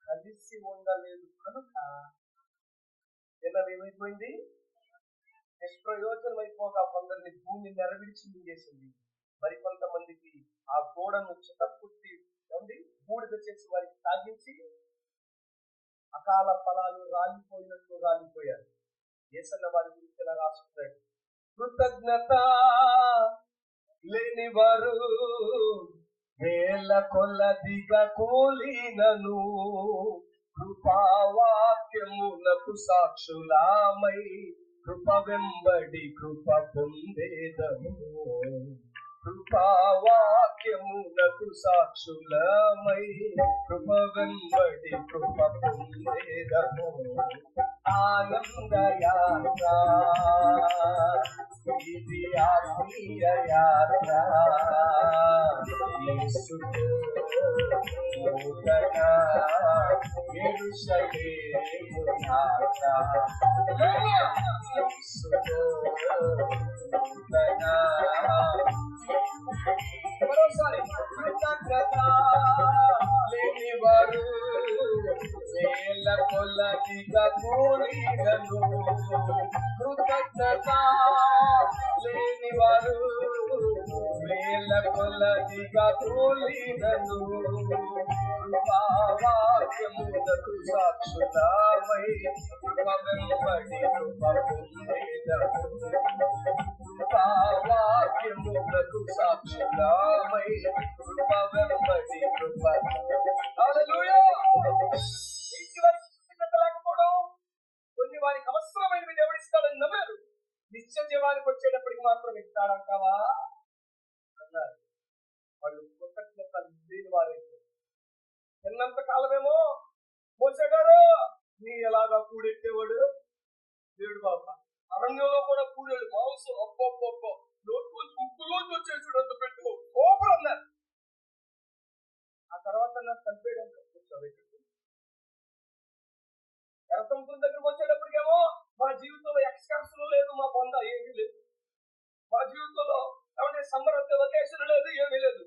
[SPEAKER 1] కలిసి ఉండలేదు కనుక ఏమైపోయింది? నిష్ప్రయోజనం అయిపోగా కొందరిని భూమి నెరవేర్చి మింగేసింది. మరి కొంతమందికి ఆ గోడను చితపుట్టి బూడిద చేసి వారికి తాగించి అకాల ఫలాలు రాలిపోయినట్లు రాలిపోయారు. యేసన్న వారి గురించి ఇలా రాసుకున్నాడు, కృతజ్ఞత లేని వారు వేల కొలదిగా కూలినను కృపావాక్యములకు సాక్షులామై కృప వెంబడి కృప పొందేదము. కృపావాక్యములకు సాక్షులమై కృప వెంబడి కృప పొందేదము. ఆనందయాత్ర ఇది ఆత్మీయ యాత్ర, యేసుతో నూతన యెరూషలేము యాత్ర, యేసుతో నూతన. మరోసారి, కృతజ్ఞత లేని వారు వేల కొలదిగా కూలినను, కృతజ్ఞత లేని వారు వేల కొలదిగా కూలినను కృపావాక్యములకు సాక్షులమై కృప వెంబడి కృప పొందేదము. కృపావాక్యములకు సాక్షులమై కృప వెంబడి కృప. హల్లెలూయా. లేకపోవడం, కొన్ని వారికి అవసరమైనవి దేవుడిస్తాడని నమ్మారు. నిత్య జీవానికి వచ్చేటప్పటికి మాత్రం ఇస్తాడంటావా అన్నారు. వాళ్ళు కృతజ్ఞత లేని వారైతే ఎన్నంత కాలమేమో మోసే గారు నీ ఎలాగా కూడెట్టేవాడు దేవుడు బాబా. అరణ్యంలో కూడా కూడేడు మాంసం అప్పొప్ప నోట్లోంచి ముక్కులోంచి వచ్చేసాడు అంత పెట్టు కోపం అన్నారు. ఆ తర్వాత నాకు చంపేయడం ఎర్రసముద్రం దగ్గరకు వచ్చేటప్పటికేమో మా జీవితంలో ఎక్స్కర్షన్ లేదు, మా పొంద ఏమీ లేదు. మా జీవితంలో ఏమంటే సమ్మర్ వస్తే వెకేషన్ లేదు, ఏమీ లేదు.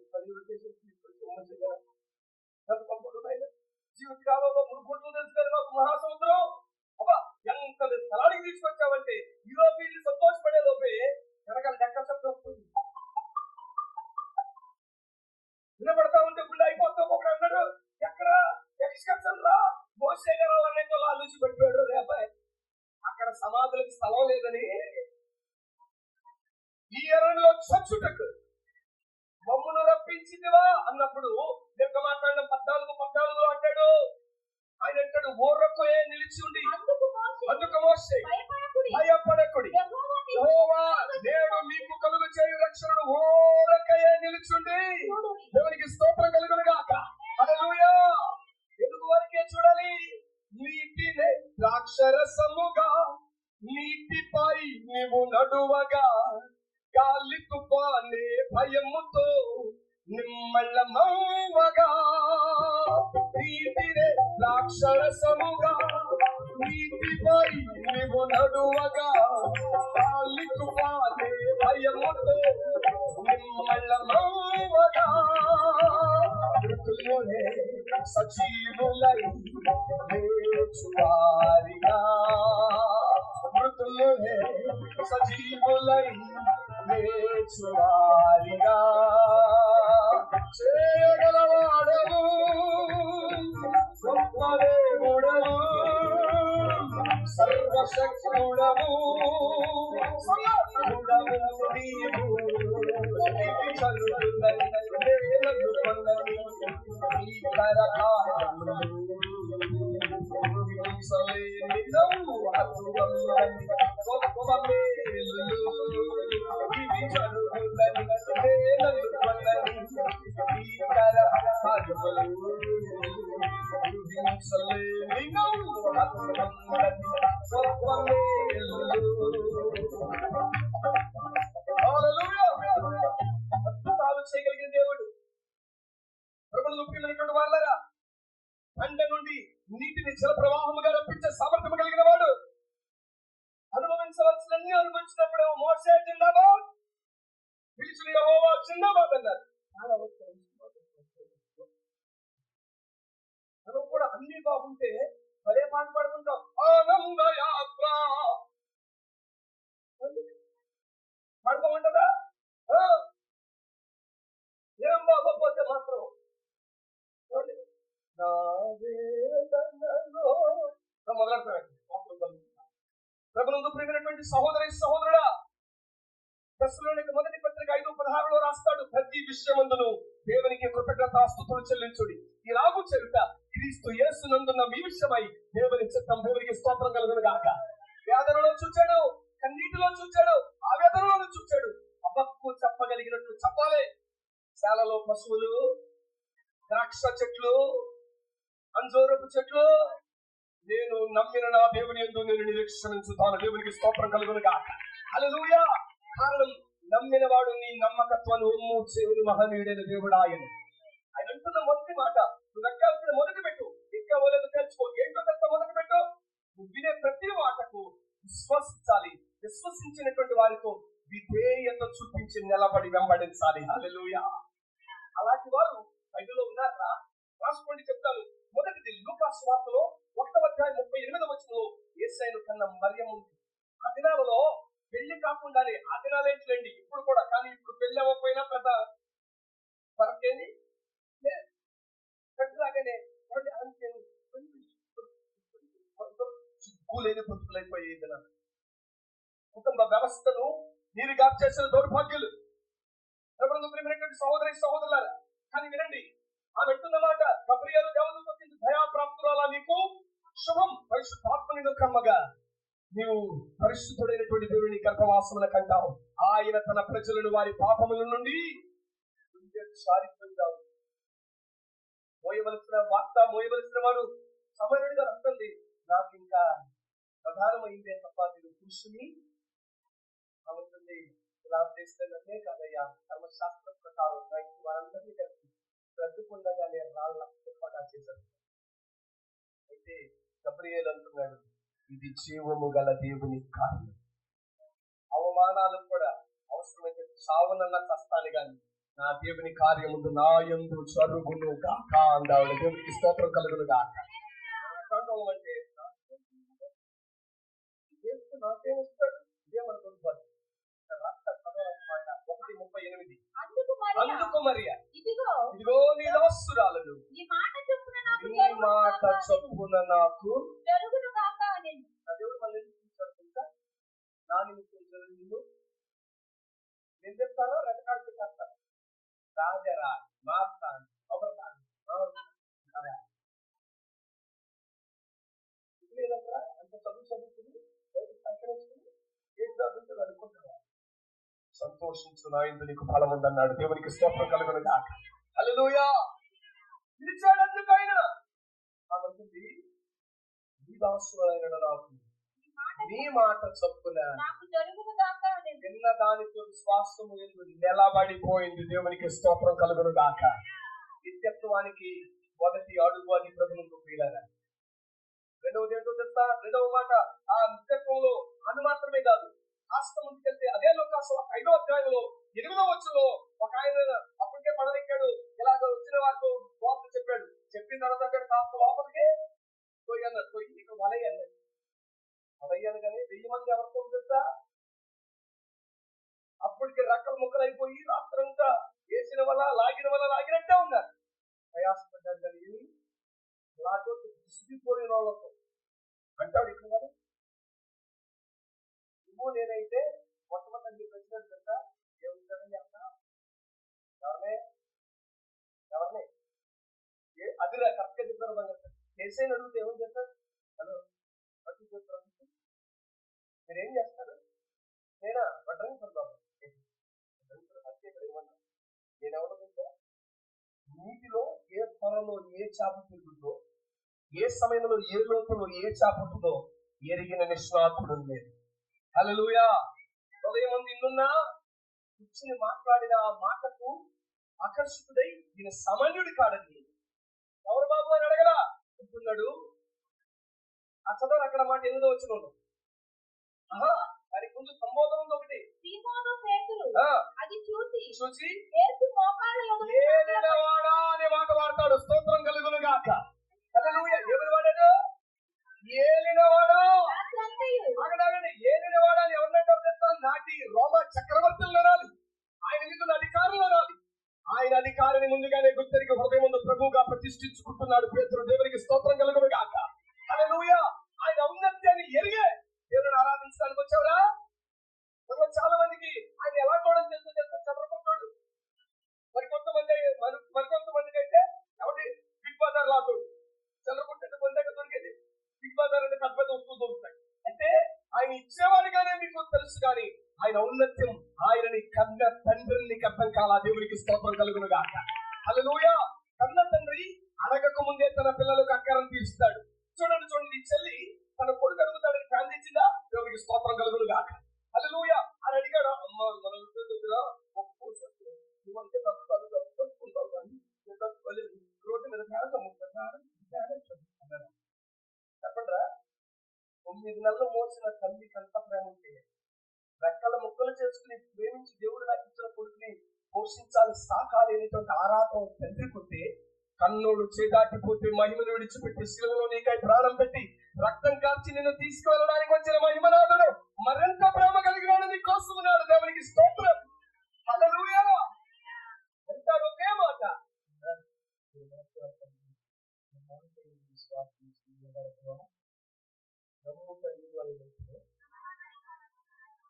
[SPEAKER 1] జీవితకాలంలో మునుగుంటూ తెలుసు కదా మాకు మహాసముద్రం. అబ్బా ఎంత స్థలానికి తీసుకొచ్చామంటే ఈరోజు వీళ్ళు సంతోషపడే లోపే వెనకాల ఎక్కడ శబ్దం వస్తుంది, వినపడతా ఉంటే గుండె అయిపోతాం. ఒకడు అన్నాడు, ఎక్కడ ఎక్స్కర్షన్ రా మోసే గారు అన్నట్టు ఆలోచి పెట్టాడు రే అబ్బాయి, అక్కడ సమాధులకు స్థలం లేదని ఈ ఎరణలో చచ్చుటకు మమ్మును రప్పించిందివా అన్నప్పుడు నిర్గమాకాండం 14:14 అంటాడు. ఆయన అంటాడు, ఊరకొయే నిలిచి ఉండి అందుకు మోసే భయపడకుడి, యెహోవా నేడు మీకు కలుగ చేయు రక్షణను ఊరకయే నిలిచుండి. దేవునికి స్తోత్రం కలుగునుగాక. హల్లెలూయా. ఎందుకు వారికే చూడాలి? నీటినే ద్రాక్షరసముగా నీటిపై నీవు నడువగా గాలి తుఫానే భయముతో నిమ్మళమవ్వగా నీటినే ద్రాక్షరసముగా నీటిపై నీవు నడువగా గాలి తుఫానే భయముతో నిమ్మళమవ్వగా మృతులే సజీవులై లేచువారిగా మృతులే సజీవులై లేచువారిగా చేయగలవాడను గొప్ప దేవుడను సర్వశక్తుడము సమర్థుడము నీవు చదువులని వేలను కొన్నది ఈ కరకారములు గొప్ప మేలు ఇవి చదువులని వేలను కొన్నది ఈ కరకారములు అద్భుతాలు చేయగలిగిన దేవుడు. ప్రభువును ప్రియమైనటువంటి వాళ్ళరా, బండ నుండి నీటిని జల ప్రవాహముగా రప్పించే సామర్థ్యం కలిగిన వాడు. అనుభవించవలసినన్ని అనుభవించినప్పుడు మోసే జిందాబాద్, పిలిచిన యెహోవా జిందాబాద్ అన్నారు. మనం కూడా అన్ని బాగుంటే మరే పాట పాడుకుంటాం, ఆనంద యాత్ర పాడుకోమంటదా? ఏం బాగోపోతే మాత్రం ప్రభునందు ప్రియమైనటువంటి సహోదరి సహోదరుడా, దశలోనికి మొదటి పత్రిక 5:16 రాస్తాడు, ప్రతి విషయమందును దేవునికి కృతజ్ఞతాస్తుతులు చెల్లించుడి, ఇలాగూ చెల్లుట క్రీస్తు యేసునందున్న మీ విషయమై దేవుని చిత్తం, దేవునికి స్తోత్రం కలుగును గాక. వేదనలో చూచాడు, కన్నీటిలో చూచాడు, ఆవేదనలో చూచాడు, అబ్బక్కు చెప్పగలిగినట్లు చెప్పాలి. శాలలో పశువులు, ద్రాక్ష చెట్లు, అంజూరపు చెట్లు, నేను నమ్మిన నా దేవుని యందు నేను నిరీక్షించుతాను. దేవునికి స్తోత్రం కలుగును గాక. హల్లెలూయా. కారణం, నమ్మిన వాడు నీ నమ్మకత్వాన్ని ఒమ్ము చేయని మహనీయుడైన దేవుడు ఆయన. ఆయన అంటున్న మొదటి మాట, నువ్వు ఎక్కాల్సిన మొదటి పెట్టు, ఎక్కవలేదు తెలుసుకో. ఏంటో తెలుసా? మొదటి పెట్టు, నువ్వు వినే ప్రతి మాటకు విశ్వసించాలి. విశ్వసించినటువంటి వారితో విధేయత చూపించి నిలబడి వెంబడించాలి. హల్లెలూయా. అలాంటి వారు బైబిల్లో ఉన్నారా? రాసుకోండి, చెప్తాను. మొదటిది లూకా సువార్తలో 1:38 యేసయ్యను కన్న మరియమ్మ ఉంది. ఆ దినాలలో పెళ్లి కాకుండానే, ఆ దినాలేంటిలేండి ఇప్పుడు కూడా, కానీ ఇప్పుడు పెళ్లి అవ్వకపోయినా పెద్ద ఫరకేమి పెద్దలాగానే సిగ్గులేని పొత్తులైపోయాయి. కుటుంబ వ్యవస్థను నీరుగా చేసిన దౌర్భాగ్యులు. సహోదరి సహోదరులారా, కానీ వినండి, ఆ పెట్టున్న మాట, గబ్రియేలు దేవదూతతో దయాప్రాప్తురాలా నీకు శుభం, పరిశుద్ధాత్మని కమ్మగా నీవు పరిశుద్ధుడైనటువంటి దేవుని గర్భవాసమున కంటావు. ఆయన తన ప్రజలను వారి పాపముల నుండి మోయవలసిన వార్త మోయవలసిన వాడు సమరుడిగా అంటుంది. నాకు ఇంకా ప్రధానమైందే తప్ప నేను పురుషుని అవుతుంది. ఇలా చేస్తేనే కదయ్యా, ధర్మశాస్త్రం ప్రకారం వారందరినీ కలిసి బ్రతుకుండగానే రాళ్ళ చేశారు. అయితే గబ్రియేలు అంటున్నాడు, ఇది జీవము గల దేవుని కార్యం. అవమానాలు కూడా అవసరమైతే చావునన్నా చస్తాను గాని నా దేవుని కార్యముందు నా యందు జరుగును గాక అందావిడ. దేవునికి స్తోత్రం కలుగును గాక. అంటే నాకేమిస్తాడు? ఇదేమనుకుంటు 1:38 అందుకు మరియా, ఇదిగో నీ దాసురాలను, నీ మాట చొప్పున నాకు జరుగును గాక అనెను. దేవుడు మళ్ళీ చూస్తాడు, నా నిమిత్తం జరుగును. నేను చెప్తాను, రకరకాలు చెప్తాను. రాజరా మాస్తాను అంత చదువుతుంది అనుకుంటున్నా. సంతోషించు, నా యందు నీకు ఫలం ఉందన్నాడు. దేవునికి స్తోత్రం కలుగును గాక. హల్లెలూయా. పిలిచాడు అందుకైనా. కాబట్టి ఈ దాసులైన నాకు నీ మాట చొప్పున
[SPEAKER 2] నాకు జరుగును గాక అని
[SPEAKER 1] విన్న దానితో విశ్వాసము ఎందు నిలబడిపోయింది. దేవునికి స్తోత్రం కలుగును గాక. నిత్యత్వానికి మొదటి అడుగు అని ప్రభువుకు ప్రియులారా. రెండవది ఏంటో తెలుసా? రెండవ మాట ఆ నిత్యత్వంలో అది మాత్రమే కాదు, కాస్త ముందుకెళ్తే అదే లోకాసు 5వ అధ్యాయంలో 8వ వచనంలో ఒక ఆయన అప్పటికే పడవెక్కాడు, ఇలాగ వచ్చిన వారితో వార్త చెప్పాడు. చెప్పిన తర్వాత అక్కడ కాస్త లోపలికి పోయి అన్నాడు, పోయి ఇక వలయ్య అన్నాడు. వలయ్యాను కానీ 1000 మంది ఎవరితో తెలుసా? అప్పటికి రక్కల ముక్కలు అయిపోయి రాత్రంతా వేసిన వల్ల లాగినట్టే ఉన్నారు. ప్రయాసపడ్డారు కానీ లాగొట్టి విసిగిపోయిన వాళ్ళతో అంటాడు. ఇక్కడ మరి నువ్వు నేనైతే మొట్టమొదటి ప్రెసిడెంట్ తెలుసా? ఏముంటాడని చెప్తా ఎవరిని అదిరా కరెక్ట్గా చెప్పారు. బాగా కేసీని అడిగితే ఏమని చెప్తారు? హలో అటు చెప్తారు, మీరేం చేస్తారు? నేనా వడ్రంగి పడతాను. అంతే ఇక్కడ ఏమన్నా నేనెవరో తెలుసా? నీటిలో ఏ పొరలో ఏ చేప తిరుగుతుందో, ఏ సమయంలో ఏ లోపల ఏ చేప ఉంటుందో ఎరిగిన నిష్ణాతుడు లేదు. హల్లెలూయా. హృదయం మంది ఇన్నున్నా కూర్చుని మాట్లాడిన ఆ మాటకు ఆకర్షితుడై దీని సామాన్యుడి కాడని ఎవరు బాబు అని అడగలా అంటున్నాడు. ఆ చదవరు అక్కడ మాట 8వ వచనంలో. దానికి ముందు సంబోధన ఉంది ఒకటి.
[SPEAKER 2] సీమోను పేతురు అది చూసి యేసు మోకాళ్ళ యొద్ద
[SPEAKER 1] ఏలినవాడా అనే మాట వాడతాడు. స్తోత్రం కలుగును గాక. హల్లెలూయా. ఎవరు వాడాడు? ఏలినవాడు. ఏలినవాడు అని ఎవరినంటారు తెలుసా? నాటి రోమ చక్రవర్తులు అనాలి, ఆయన మీద అధికారులు అనాలి. ఆయన అధికారిని ముందుగానే గుర్తెరిగి హృదయం ముందు ప్రభువుగా ప్రతిష్ఠించుకుంటున్నాడు పేతురు. దేవునికి స్తోత్రం కలుగును గాక. హల్లెలూయా. ఆయన ఔన్నత్యాన్ని ఎరిగే దేవుని ఆరాధించడానికి వచ్చావురా. చాలా మందికి ఆయన ఎలా చూడని తెలుసు చదవకుంటాడు. మరికొంతమందికి అయితే ఎవరి బిగ్ బజార్ లాతోడు చదవకుంటే పొందాక దొరికేది బిగ్ బజార్ అంటే పెద్ద పెద్ద వస్తువులు దొరుకుతాయి. అంటే ఆయన ఇచ్చేవాడిగానే మీకు తెలుసు కానీ ఆయన ఔన్నత్యం ఆయనని కన్న తండ్రిని అర్థం కాల. దేవునికి స్తోత్రం కలుగును గాక. హల్లెలూయా. కన్న తండ్రి అడగక ముందే తన పిల్లలకు అక్కరం తీరుస్తాడు. చూడండి ఈ చెల్లి తన కొడుకు అడుగుతాడని ఫ్యాన్ తెచ్చిందా? దేవునికి స్తోత్రం కలుగును గాక. హల్లెలూయా. అని అడిగాడు. అమ్మ మన దగ్గర రోడ్డు మీద చెప్పండి రా. 9 నెలలు మోసిన తల్లికి అంత ప్రేమ ఉంటే, రెక్కల ముక్కలు చేసుకుని ప్రేమించి దేవుడు నాకు ఇచ్చిన కొడుకుని పోషించాలి సాకాలి అనేటువంటి ఆరాటం తండ్రికి ఉంటే, కన్నుడు చేదాటిపోతే మహిమను విడిచిపెట్టి శిలువలో నీకై ప్రాణం పెట్టి రక్తం కాల్చి నిన్ను తీసుకువెళ్ళడానికి వచ్చిన మహిమనాథుడు మరింత ప్రేమ కలిగినాడు నీ కోసం ఉన్నాడు. దేవునికి స్తోత్రం. హల్లెలూయా. అంటాడు ఒకే మాట.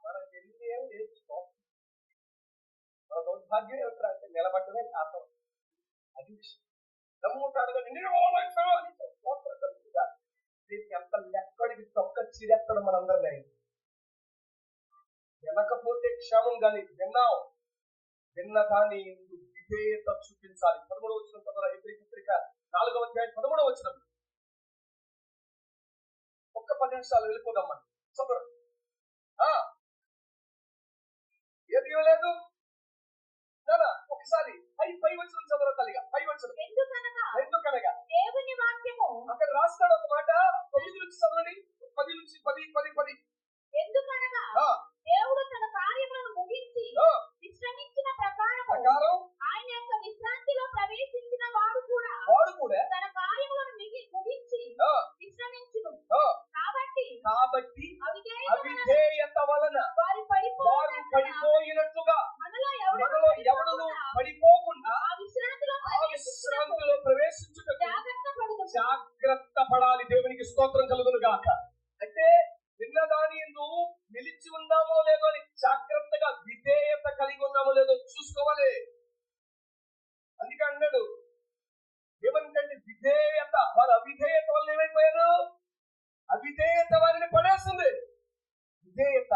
[SPEAKER 1] మనకి ఎన్ని ఏం లేదు. మన దౌర్భాగ్యం ఏమిటంటే నిలబడ్డమే శాతం. అది నమ్ముతాడు ఎంత లెక్కడికి తొక్క చిరెత్తడం మనందరినీ. వినకపోతే క్షేమం కానీ విన్న దాన్ని విధేయత చూపించాలి. 13వ వచనం చదవరా. హెబ్రీ పత్రిక 4వ అధ్యాయం 13వ వచనం. ఒక్క 10 నిమిషాలు వెళ్ళిపోదాం మనం. చదవరు. ఏది లేదు ఒకసారి పై వచనం చదవరా తల్లిగా. పై వచనం. ఎందుకనగా
[SPEAKER 2] దేవుని వాక్యము
[SPEAKER 1] అక్కడ రాస్తాడు ఒక మాట. 9 నుంచి చదవండి. 10 నుంచి 10.
[SPEAKER 2] ఎందుకనగా దేవుడు తన కార్యములను ముగించి విశ్రమించిన ప్రకారం ఆయన యొక్క విశ్రాంతిలో ప్రవేశించిన వాడు కూడా తన కార్యములను ముగించి విశ్రమించును. కాబట్టి
[SPEAKER 1] అవిధేయత వలన వారు పడిపోయినట్లుగా మనలో ఎవడును పడిపోకుండా ఆ విశ్రాంతిలో ప్రవేశించుటకు జాగ్రత్త పడాలి. దేవునికి స్తోత్రం కలుగును గాక. అంటే విన్నదాని నిలిచి ఉన్నామో లేదో అని జాగ్రత్తగా విధేయత కలిగి ఉన్నామో లేదో చూసుకోవాలి. అందుకే అన్నాడు ఏమంటే విధేయత. వారు అవిధేయత వల్ల ఏమైపోయారు? అవిధేయత వారిని పడేస్తుంది. విధేయత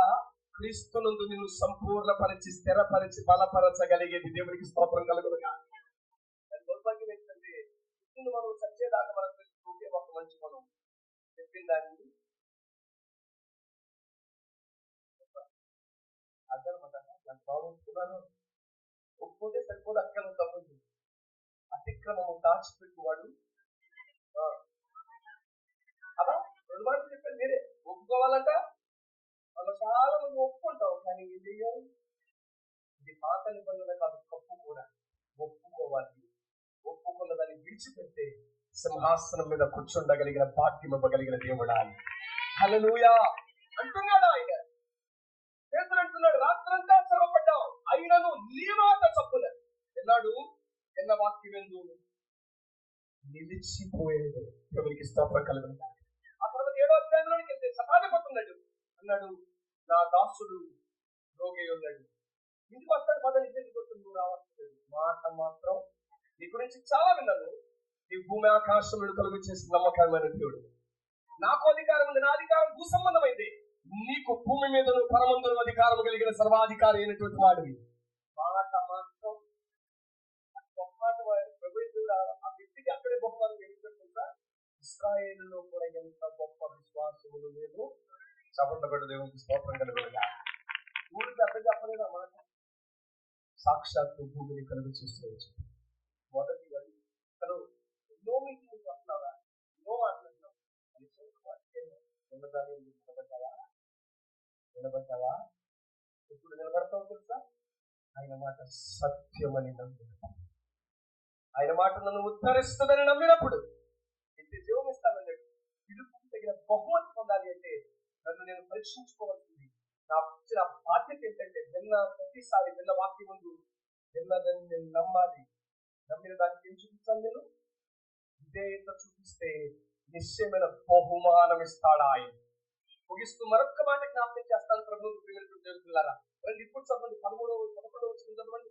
[SPEAKER 1] క్రీస్తునందు నిన్ను సంపూర్ణపరిచి స్థిరపరిచి బలపరచగలిగేది. దేవునికి స్తోత్రం కలుగును గాక. దౌర్భాగ్యం ఏంటంటే మనం చచ్చేదాకా మనకు తెలుసు ఒక మంచి మనం చెప్పిన దాన్ని బాగుంటున్నాను ఒప్పుకుంటే సరిపోదు, అక్కడ తప్పుంది. అతిక్రమము దాచిపెట్టువాడు అలా 2 మాటలు చెప్పారు మీరే. ఒప్పుకోవాలంట మనం చాలా మంది ఒప్పుకుంటాం, కానీ ఇది ఇది పాత నిబంధన కాదు, తప్పు కూడా. ఒప్పుకోవాలి. ఒప్పుకున్న దాన్ని విడిచిపెడితే సింహాసనం మీద కూర్చుండగలిగిన భాగ్యం ఇవ్వగలిగిన దేవుడా. హల్లెలూయా అంటున్నాడు ఆయన. పేతురు అంటున్నాడు, రాత్రంతా శ్రమపడ్డాం అయినను నీ మాట చప్పున ఎన్నాడు ఎన్న వాక్యం ఎందు నిలిచిపోయాడు. ఎవరికి స్తోత్రం కలుగును. ఆ తర్వాత 7వ అధ్యాయంలోనికి వెళ్తే సహాయపడుతున్నాడు. అన్నాడు, నా దాసుడు రోగి ఉన్నాడు, ఇంటికి వస్తాడు, పదని ఇంటికి రావట్లేదు. మాట మాత్రం నీ గురించి చాలా విన్నాను. ఈ భూమి ఆకాశములు కలుగు చేసిన నమ్మకమైన దేవుడు. నాకు అధికారం ఉంది, నా అధికారం భూ సంబంధమైంది. నీకు భూమి మీదను పరమందును అధికారం కలిగిన సర్వాధికారి అయినటువంటి వాడివి. మాట మాత్రం గొప్ప ఆ వ్యక్తికి అక్కడే గొప్ప తెలుసా? ఇశ్రాయేలులో కూడా ఎంత గొప్ప విశ్వాసములు లేదు. చపండబడ్డ దేవునికి స్తోత్రం కలుగుగా. ఊరికి అర్థం చెప్పలేదు ఆ మాట. సాక్షాత్తు భూమిని కలుగు చేస్తూ మొదటి తను ఎన్నో మీటింగ్ వస్తున్నావా, ఎన్నో మాట్లాడుతున్నావు, నిలబడ్డావా? ఇప్పుడు నిలబడతావు తెలుసా? ఆయన మాట సత్యమని నమ్మినప్పుడు, ఆయన మాట నన్ను ఉద్ధరిస్తుందని నమ్మినప్పుడు ఇంటి జీవం ఇస్తానన్నాడు. పిలుపుకి తగిన బహుమతి పొందాలి అంటే నన్ను నేను పరీక్షించుకోవాల్సింది. నాకు ఇచ్చిన బాధ్యత ఏంటంటే ప్రతిసారి విన్న వాక్యం ముందు విన్నదని నేను నమ్మాలి. నమ్మిన దానికి ఏం చూపించాలి? నేను విధేయత చూపిస్తే నిశ్చయమైన బహుమానం ఇస్తాడా ఆయన. ముగిస్తూ మరొక మాట జ్ఞాపకం చేస్తాను. ప్రభుత్వ ప్రియులారా, రండి ఇప్పుడు చదవండి. 11వ వచనం చదవండి.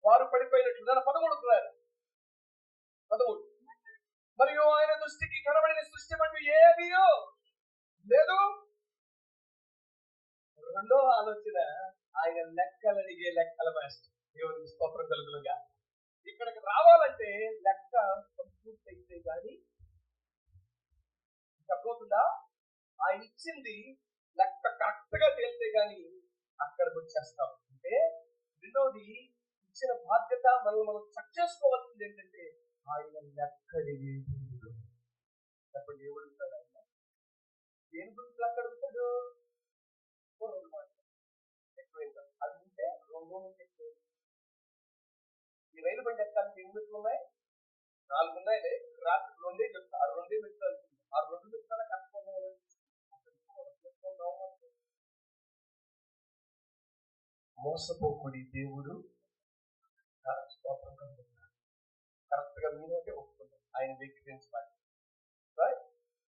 [SPEAKER 1] వారు పడిపోయినట్లు 13 మరియు ఆయన దృష్టికి కనబడిన సృష్టి అంటూ ఏదియో లేదు. రెండో ఆలోచన, ఆయన లెక్కలడిగే లెక్కల మాస్టర్. దేవునికి స్తోత్రం కలుగునుగా. ఇక్కడికి రావాలంటే లెక్క పూర్తి అయితే కానీ చెప్పబోతుందా? ఆయన ఇచ్చింది లెక్క కరెక్ట్ గా తేలితే గాని అక్కడికి వచ్చేస్తాం. అంటే రెండోది, ఇచ్చిన బాధ్యత మనం చెక్ చేసుకోవాల్సింది ఏంటంటే ఆయన లెక్కడిగే దేవుడు. చెప్పండి, ఏమడుగుతాడు ఆయన? దేని గురించి లెక్క అడుగుతాడు? ఎక్కువైందా? అది ఉంటే 2 ఎక్కువ. ఈ రైలు బండి ఎక్కడానికి ఎన్ని మెట్లు ఉన్నాయి? 4 ఉన్నాయి. రాత్రి 2 చెప్తారు. 2 మెట్లు. ఆ 2 మెట్ల కష్టం. మోసపోకుడి దేవుడు కరెక్ట్ గా మీరంటే ఒప్పుకుంటారు. ఆయన వ్యక్తించాలి.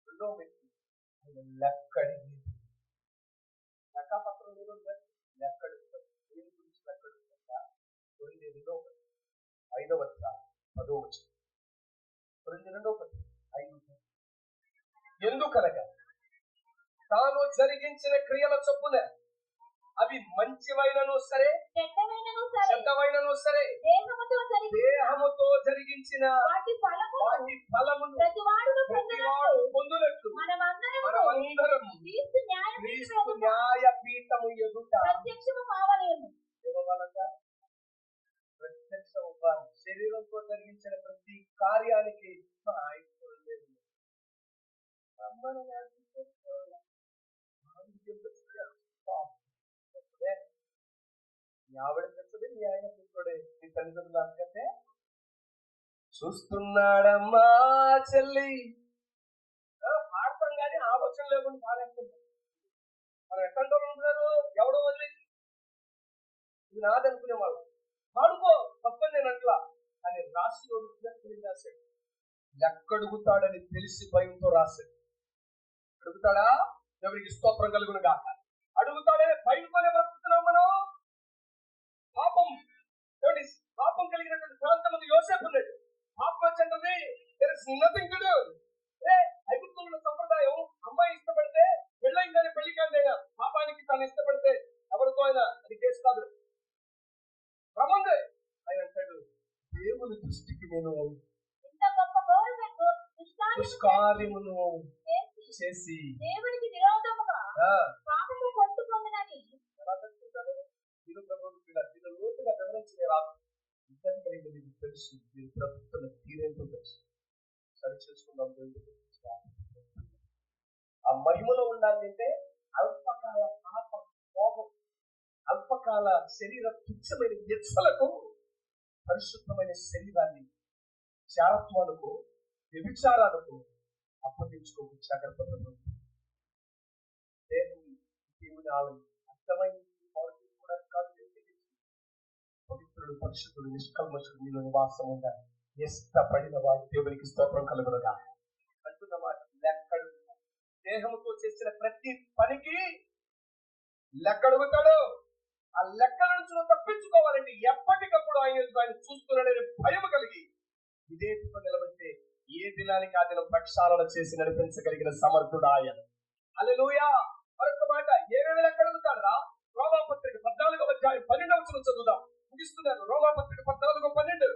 [SPEAKER 1] రెండో వ్యక్తి ఆయన లెక్కడిగి లెక్కపత్రం లేదు, లెక్కడుతాడు. దీని గురించి లెక్కడుతుందా? 5వ అధ్యాయం 10వ వచనం. 5 ఎందుకనగా తాను జరిగించిన క్రియల చొప్పున అవి మంచివైనను సరే చెడ్డవైనను సరే దేహముతో జరిగించిన వాటి ఫలమును ప్రతివాడు పొందునట్లు మనమందరం క్రీస్తు న్యాయపీఠము ఎదుట ప్రత్యక్షము. శరీరంతో జరిగించిన ప్రతి కార్యానికి ఆవిడ తెలుస్తుంది, మీ ఆయన చూస్తాడే, మీ తల్లిదండ్రులు అనుకంటే చూస్తున్నాడమ్మా చెల్లి. పాడతాం కానీ ఆలోచన లేకుండా పాడేస్తున్నాం. మనం ఎక్కడ ఉంటున్నారు? ఎవడో వదిలేసి ఇది నాదనుకునే వాళ్ళు పాడుకో తప్పని నేను అట్లా అని రాసి రాశాడు. లెక్కడుగుతాడని తెలిసి భయంతో రాశాడు. అడుగుతాడా? ఎవరికి స్తోత్రం కలుగును గాక. అడుగుతాడని భయంతోనే బ్రతుకుతున్నాం మనం. పాపం కలిగినటువంటి ప్రాంతం యోసేపు ఉన్నాడు. పాపం చెందది నథింగ్ టు డు. ఐగుప్తుల సంప్రదాయం, అమ్మాయి ఇష్టపడితే పెళ్ళైందని పెళ్లి కాదైనా పాపానికి తను ఇష్టపడితే ఎవరితో అయినా అది కేసు కాదు, ప్రమందే. ఆయన అంటాడు, దేవుని దృష్టికి నేను దుష్కార్యమును చేసి దేవునికి విరోధముగా పాపము కొంత మీకు తెలుసు, మీరు బ్రతుకుతున్న తీరేంటో తెలుసు. సరి చేసుకుందాం. ఆ మహిమలో ఉండాలంటే అల్పకాల పాప కోపం, అల్పకాల శరీర తుచ్చమైన వ్యర్థలకు పరిశుద్ధమైన శరీరాన్ని చారత్వాలకు, వ్యభిచారాలకు అప్పగించుకోక జాగ్రత్త పడండి. దేవుని ఆలయం అర్థమైంది కూడా కాదు. పవిత్రుడు, పరిశుద్ధుడు, నిష్కల్మషుడు మీలో నివాసం ఉండాలి. ఇష్టపడిన వాడు దేవునికి స్తోత్రం కలుగునుగా. అంటున్న మాట లెక్కడు. దేహంతో చేసిన ప్రతి పనికి లెక్కడుగుతాడు. ఆ లెక్కల నుంచి తప్పించుకోవాలంటే ఎప్పటికప్పుడు ఆయన చూస్తున్నాడనే భయం కలిగి విధేయతతో నిలబడితే ఏ దినానికి ఆ దినం ప్రక్షాళన చేసి నడిపించగలిగిన సమర్థుడు ఆయన. హల్లెలూయా. మరొక మాట, ఏమేమి లెక్కడుగుతాడు రా? రోమాపత్రిక 14:12 చదువుదాం. ముగిస్తున్నాను. రోమాపత్రిక 14:12.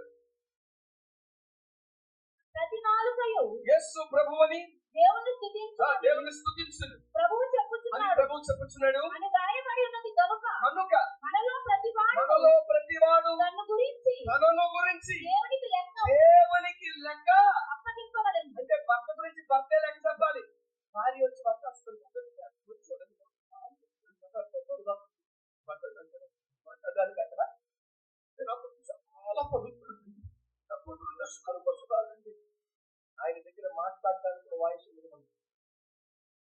[SPEAKER 2] ప్రతి నాలుకయు
[SPEAKER 1] యేసు ప్రభువని దేవుని స్తుతించును
[SPEAKER 2] ప్రభువు
[SPEAKER 1] చెప్పుచున్నాడు
[SPEAKER 2] అని రాయబడి ఉన్నది కనుక మనలో
[SPEAKER 1] ప్రతివాడు
[SPEAKER 2] తనను గురించి
[SPEAKER 1] దేవునికి లెక్క
[SPEAKER 2] అప్పగింపవలెను.
[SPEAKER 1] అంటే భర్త గురించి భర్తే లెక్క చెప్పాలి. భార్య వచ్చి భర్త వస్తుంది. చాలా పవిత్రుడు. ఆయన దగ్గర మాట్లాడడానికి వాయిస్ ఉంది.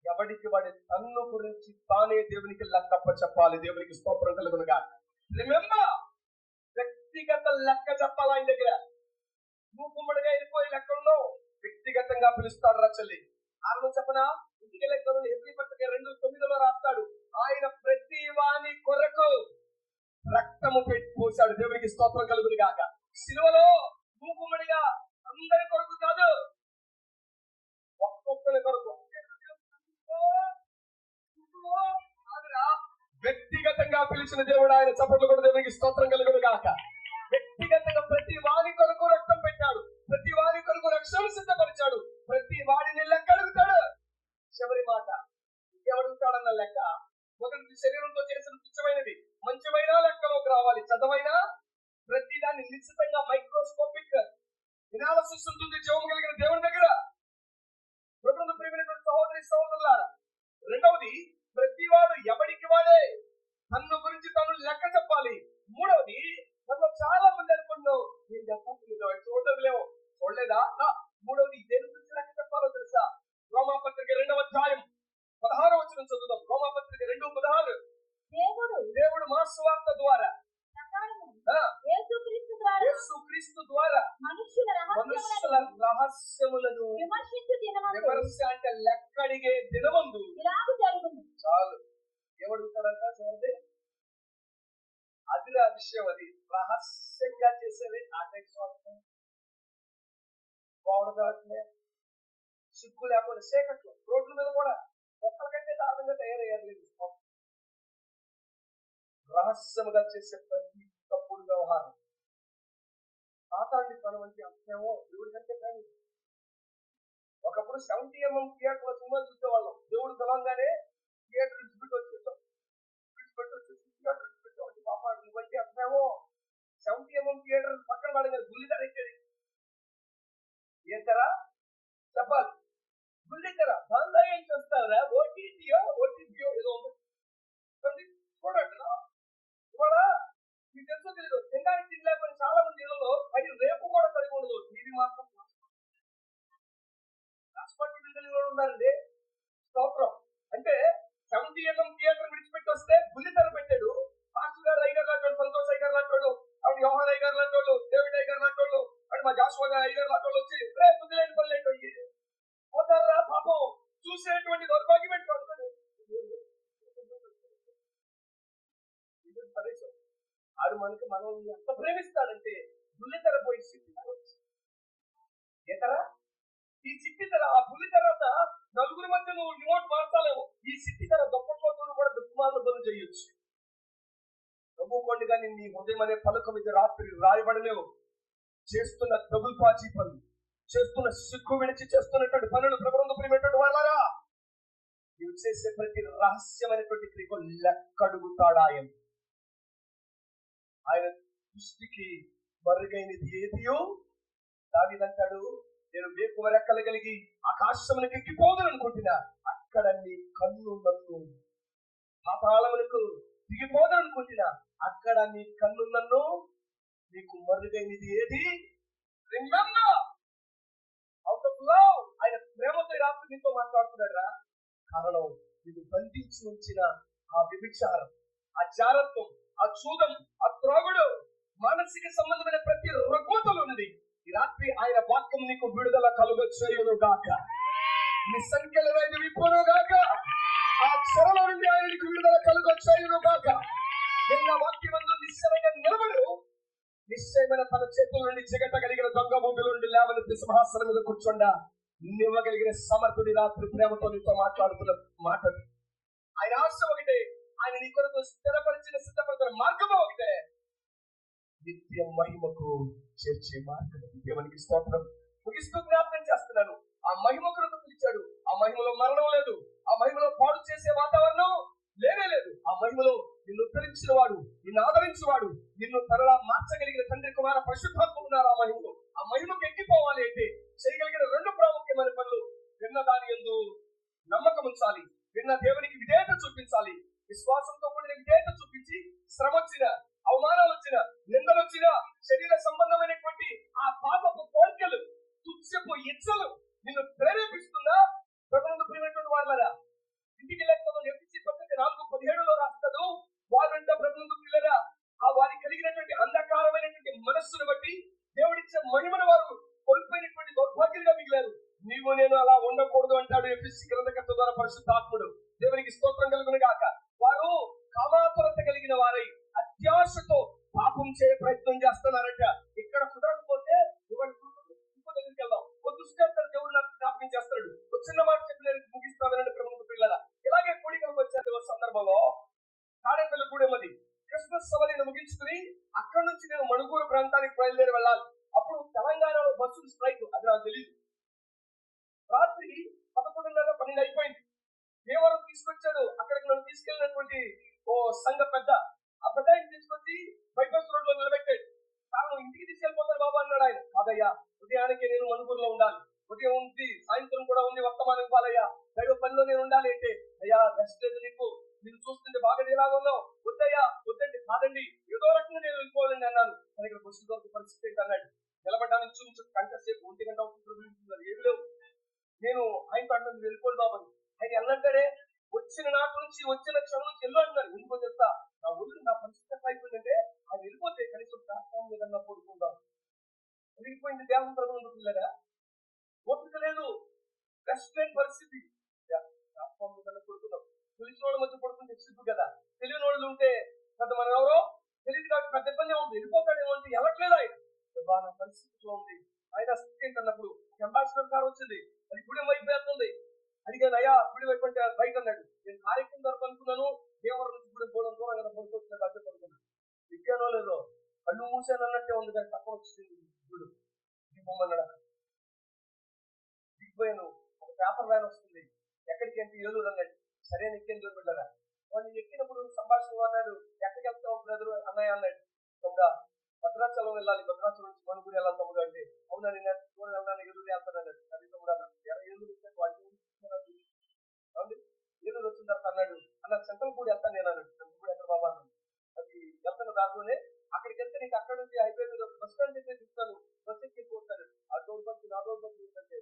[SPEAKER 1] ఎవడికి వాడి తన్ను గురించి తానే దేవునికి లెక్కప్ప చెప్పాలి. దేవునికి స్తోత్రం కలుగునుగా. రిమెంబర్, వ్యక్తిగత లెక్క చెప్పాలి ఆయన దగ్గర. మూకుమ్మడిగా వెళ్ళిపోయి లెక్కల్లో వ్యక్తిగతంగా పిలుస్తాడు రచల్లి. కారణం చెప్పనా? ఇంటికి లెక్కలు ఎబ్రీ పత్రిక 2:9 రాస్తాడు. ఆయన ప్రతి వాని కొరకు రక్తము పెట్టి పోశాడు. దేవునికి స్తోత్రం కలుగును గాక. సిలువలో మూకుమ్మడిగా అందరి కొరకు కాదు, ఒక్కొక్కరి కొరకు వ్యక్తిగతంగా పిలిచిన దేవుడు ఆయన. చప్పట్లు కూడా దేవునికి స్తోత్రం కలుగును గాక. వ్యక్తిగతంగా ప్రతి వారి కొరకు రక్తం పెట్టాడు. ప్రతి వారి కొరకు రక్షణ సిద్ధపరిచాడు. ప్రతి వాడిని లెక్క అడుగుతాడు. చివరి మాట ఇంకెవడుగుతాడన్న లెక్క. మొదటి శరీరంతో చేసిన తుచ్చమైనది మంచివైన లెక్కలోకి రావాలి. చదవైనా ప్రతి దాన్ని నిశ్చితంగా మైక్రోస్కోపిక్ ఎనాలిసిస్ ఉంటుంది జీవం కలిగిన దేవుని దగ్గర. ప్రభుత్వ ప్రియమైనటువంటి సహోదరి సహోదరులారా, రెండవది ప్రతివాడు ఎవడికి వాడే తన్ను గురించి తను లెక్క చెప్పాలి. మూడవది, మనలో చాలా మంది అనుకున్నావు నేను చూడలేము, చూడలేదా? మూడవది దేని గురించి లెక్క చెప్పాలో తెలుసా? రోమాపత్రిక 2:16 చదువుదాం. రోమాపత్రిక 2:16. దేవుడు మా సువార్త ద్వారా యేసుక్రీస్తు ద్వారా మనుషుల రహస్యములను విమర్శ అంటే లెక్కడిగే దినమందు చాలు. ఏమడుగుతాడంట చూడండి, అది నా విషయం. అది రహస్యంగా చేసేది. ఆ టెక్స్ట్ బాగుండే సిగ్గు లేకుండా సేకట్లు రోడ్ల మీద కూడా ఒక్కరికంటే దారుణంగా తయారయ్యారు. రహస్యముగా చేసే ప్రతి తప్పుడు వ్యవహారం సాతానుడి పని వంటి అంశమో దేవుడి కంటే కానీ. ఒకప్పుడు 70mm థియేటర్లో సినిమా చూసేవాళ్ళం. దేవుడు తెలంగానే థియేటర్ విడిచిపెట్టి పాపాడు వంటి అంశమో 70mm థియేటర్ పక్కన పడగారు. గుల్లితర ఎక్కేది ఏంటరా చెప్పాలి. గుల్లితర దానిలో ఏం చేస్తారా? ఓటీటీయో ఏదో చూడండి. ఇవాళ మీకు తెలుసో తెలీదు, తినడానికి తినలేకపోయిన చాలా మంది ఇళ్లలో అది రేపు కూడా సరికూడదు. టీవీ మాత్రం ఉన్నారండి. స్తోత్రం. అంటే 70mm థియేటర్ విడిచిపెట్టి వస్తే బుల్లితెర పెట్టాడు. మాస్టర్ గారు అయ్యగారు లాంటి వాళ్ళు, సంతోష్ అయ్యగారు లాంటి వాళ్ళు, ఆవిడ యోహాన్ అయ్యగారు లాంటి వాళ్ళు, డేవిడ్ అయ్యగారు లాంటి వాళ్ళు, అండ్ మా జాషువా అయ్యగారు లాంటి వాళ్ళు వచ్చి బుద్ధిలేని పనులు ఏంటో పోతారా పాపం. చూసేటువంటి దౌర్భాగ్యం పెట్టుకోవాలి. ఆడు మనకి మనం ఎంత ప్రేమిస్తాడంటే బుల్లితెర పోయి ఏతరా ఈ చిట్టి తెర, ఆ బుల్లి తర్వాత నలుగురి మధ్య నువ్వు రిమోట్ మార్చాలేవు. ఈ చిట్టి తెర దొప్పకోతులు కూడా దుఃఖమాలను బదులు చేయొచ్చు. నవ్వుకోండి కానీ నీ హృదయం అనే పలక మీద రాత్రి రాయబడలేవు. చేస్తున్న ప్రభుత్వాజీ పనులు, చేస్తున్న సిగ్గు విడిచి చేస్తున్నటువంటి పనులు ప్రభుత్వం ప్రియమైనటువంటి వాళ్ళరా, నువ్వు చేసే ప్రతి రహస్యమైనటువంటి క్రియకు లెక్కడుగుతాడు ఆయన. ఆయన దృష్టికి మరుగైనది ఏదియో దావీదంటాడు, నేను వేకువ రెక్కలు కలిగి ఆకాశమునికి ఎక్కిపోదును అనుకుంటున్నా, అక్కడ నీ కన్ను నన్ను పాతాళములకు దిగిపోదును అనుకుంటున్నా, అక్కడ నీ కన్ను నన్ను, నీకు మరుగైనది ఏది? రిమెంబర్, అవుట్ ఆఫ్ లవ్, ఆయన ప్రేమతో ఈ రాత్రి నీతో మాట్లాడుతున్నాడు రా. కారణం, నీకు బంధించి ఉంచిన ఆ వ్యభిచారం, ఆ జారత్వం, ఆ చూదం, ఆ త్రాగుడు, మానసిక సంబంధమైన ప్రతి రుగ్మతలు ఉన్నది. ఈ రాత్రి ఆయన వాక్యం నీకు విడుదల కలుగొచ్చేయును గాక. నీ సంఖ్యల వైపు విప్పును గాక. ఆ క్షరలో నుండి ఆయనకు విడుదల కలుగొచ్చేయును గాక. నిన్న వాక్యమందు నిశ్చయంగా నిలబడు. నిశ్చయమైన తన చేతుల నుండి చిగట కలిగిన దొంగ మూగుల నుండి లేవనెత్తి సింహాసనం మీద కూర్చోండా నివ్వగలిగిన సమర్థుడి రాత్రి ప్రేమతో నీతో మాట్లాడుతున్న మాట. ఆయన ఆశ ఒకటే, ఆయన నీ కొరకు స్థిరపరిచిన సిద్ధపరిచిన మార్గం ఒకటే, నిత్య మహిమకు చేర్చే మార్గం. దేవునికి స్తోత్రం. ముగిస్తూ జ్ఞాపకం చేస్తున్నాను, ఆ మహిమ కొరకు పిలిచాడు. ఆ మహిమలో మరణం లేదు, ఆ మహిమలో పాడు చేసే వాతావరణం లేనే లేదు. ఆ మహిమలో నిన్ను ఉద్ధరించిన వాడు, నిన్ను ఆదరించిన వాడు, నిన్ను తరలా మార్చగలిగిన తండ్రి కుమార పరిశుద్ధాత్మ ఉన్నారు. ఆ మహిమలో, ఆ మహిమకు ఎక్కిపోవాలి అంటే చేయగలిగిన రెండు ప్రాముఖ్యమైన పనులు. విన్న దాని యందు నమ్మకం ఉంచాలి, విన్న దేవునికి విధేయత చూపించాలి. విశ్వాసంతో కూడిన విధేయత చూపించి శ్రమ వచ్చిన, అవమానాలు వచ్చిన, నిందలు వచ్చిన, శరీర సంబంధమైనటువంటి ఆ పాపపు కోరికలు, తుచ్చపు ఇచ్చలు నిన్ను ప్రేరేపిస్తుందా? ప్రభువును ప్రియమైనటువంటి వాళ్ళరా, ఇంటికి లేకపోతే ఎఫ్ఎస్సీ 4:17 రాస్తాడు, వారంతా ప్రభువును పిల్లరా, ఆ వారికి కలిగినటువంటి అంధకారమైనటువంటి మనస్సును బట్టి దేవుడిచ్చే మహిమను వారు కోల్పోయినటువంటి దౌర్భాగ్యంగా మిగిలారు. నీవు నేను అలా ఉండకూడదు అంటాడు ఎఫ్ఎస్సీ గ్రంథకర్త ద్వారా పరిశుద్ధాత్ముడు. దేవునికి స్తోత్రం కలుగును గాక. వారు కామాతురత కలిగిన వారై అత్యాశతో పాపం చేయ ప్రయత్నం చేస్తున్నారట. ఇక్కడ కుదరకపోతే ఇంకో దగ్గరికి వెళ్దాం. ఒక దుష్కర్త దేవుడు నాకు జ్ఞాపకం చేస్తాడు. ఒక చిన్న మాట చెప్పి ముగిస్తామని ప్రభుత్వ పిల్లల ఇలాగే కూడికలకు వచ్చే సందర్భంలో తాడేపల్లి కూడేమది క్రిస్మస్ సభని ముగించుకుని అక్కడి నుంచి నేను మణుగూరు ప్రాంతానికి బయలుదేరి వెళ్ళాలి. అప్పుడు తెలంగాణలో బస్సులు స్ట్రైక్, అది నాకు తెలియదు. రాత్రి 11:30-12 అయిపోయింది. దేవరం తీసుకొచ్చాడు. అక్కడికి నన్ను తీసుకెళ్ళినటువంటి ఓ సంఘ పెద్ద, ఆ పెద్ద ఆయన తీసుకొచ్చి బైపాస్ రోడ్ లో నిలబెట్టాడు. కారణం, ఇంటికి తీసుకెళ్ళిపోతారు బాబా అన్నాడు ఆయన. కాదయ్యా, ఉదయానికి నేను మణుగూరులో ఉండాలి, ఉదయం ఉంది, సాయంత్రం కూడా ఉంది, వర్తమానం ఇవ్వాలయ్యా, దైవ పనిలో నేను ఉండాలి అంటే, అయ్యా రెస్ట్ లేదు నీకు, నేను చూస్తుంటే బాగా నీలాగా ఉన్నావు, వద్దయ్యా వద్దండి, కాదండి, ఏదో రకంగా నేను వెళ్ళిపోవాలని అన్నాను. కానీ ఇక్కడ బస్సు దొరికి పరిస్థితి ఏంటి అన్నాడు. నిలబడ్డానికి చూసి గంట సేపు, 1 గంట అవుతుంది, ఏమి లేవు. నేను ఆయనతో అంటుంది వెళ్ళిపోయి బాబు. ఆయన వెళ్ళంటాడే, వచ్చిన నాటి నుంచి వచ్చిన క్షణం నుంచి వెళ్ళు అంటున్నారు. ఎందుకో చెప్తా, నా ఒళ్ళు నా పరిస్థితి అయిపోయిందంటే ఆయన వెళ్ళిపోతే కనీసం ప్లాట్ఫామ్ ఏదన్నా పడుకుందాం. వెళ్ళిపోయింది దేవుని ప్రభుత్వం పిల్లరా, ఓపిక లేదు, రెస్ట్ లేని పరిస్థితి. ప్లాట్ఫామ్ ఏదన్నా పడుకుందాం. తెలిసిన వాళ్ళ మధ్య పడుకుంటే సిగ్గు కదా, తెలియని వాళ్ళు ఉంటే పెద్ద మనం ఎవరో తెలియదు కాబట్టి పెద్ద ఇబ్బంది ఉంది. వెళ్ళిపోతాడేమో అంటే వెళ్ళట్లేదు ఆయన. నా పరిస్థితిలో ఉంది. ఆయన ఏంటన్నప్పుడు అంబాసిడర్ కార్ వచ్చింది, అది గుడి వైపు వెళ్తుంది. అడిగాను, అయ్యా గుడి వైపు అంటే బయట అన్నాడు. నేను కార్యక్రమం తరపు అనుకున్నాను, దేవరం నుంచి గుడి పోవడం దూరం కదా పడుకొచ్చిన అదే పడుకున్నాను. ఎక్కానో లేదో కళ్ళు మూసాను అన్నట్టే ఉంది, కానీ తక్కువ వచ్చింది గుడి దిగిపోమన్నాడు. దిగిపోయాను. ఒక పేపర్ వ్యాన్ వస్తుంది, ఎక్కడికి అంటే ఏలూరు అన్నాడు. సరే ఎక్కేది దొరికింటారా. వాళ్ళు ఎక్కినప్పుడు సంభాషణ అన్నాడు, ఎక్కడికి వెళ్తావు బ్రదరు అన్నయ్య అన్నాడు. తొంగా భద్రాచలం వెళ్ళాలి, భద్రాచలం నుంచి మణుగూరు వెళ్ళాలి తమ్ముడు అంటే, అవునా నేను దూరం వెళ్తాను, ఏలూరు వెళ్తాను అన్నాడు. అది తమ్ముడు అన్నాడు, ఏలూరు ఏలూరు వచ్చిన తర్వాత అన్నాడు, అన్న సెంట్రల్ కూడా వెళ్తాను నేను అన్నాడు. సెంట్రల్ కూడా ఎక్కడ బాబా అన్నాడు. అది వెళ్తాను దాంట్లోనే, అక్కడికి వెళ్తే నీకు అక్కడ నుంచి హైవే మీద బస్ స్టాండ్ అయితే చూస్తాను, బస్ ఎక్కి పోతాడు. ఆ డోర్ బస్సు నా డోర్ బస్సు ఏంటంటే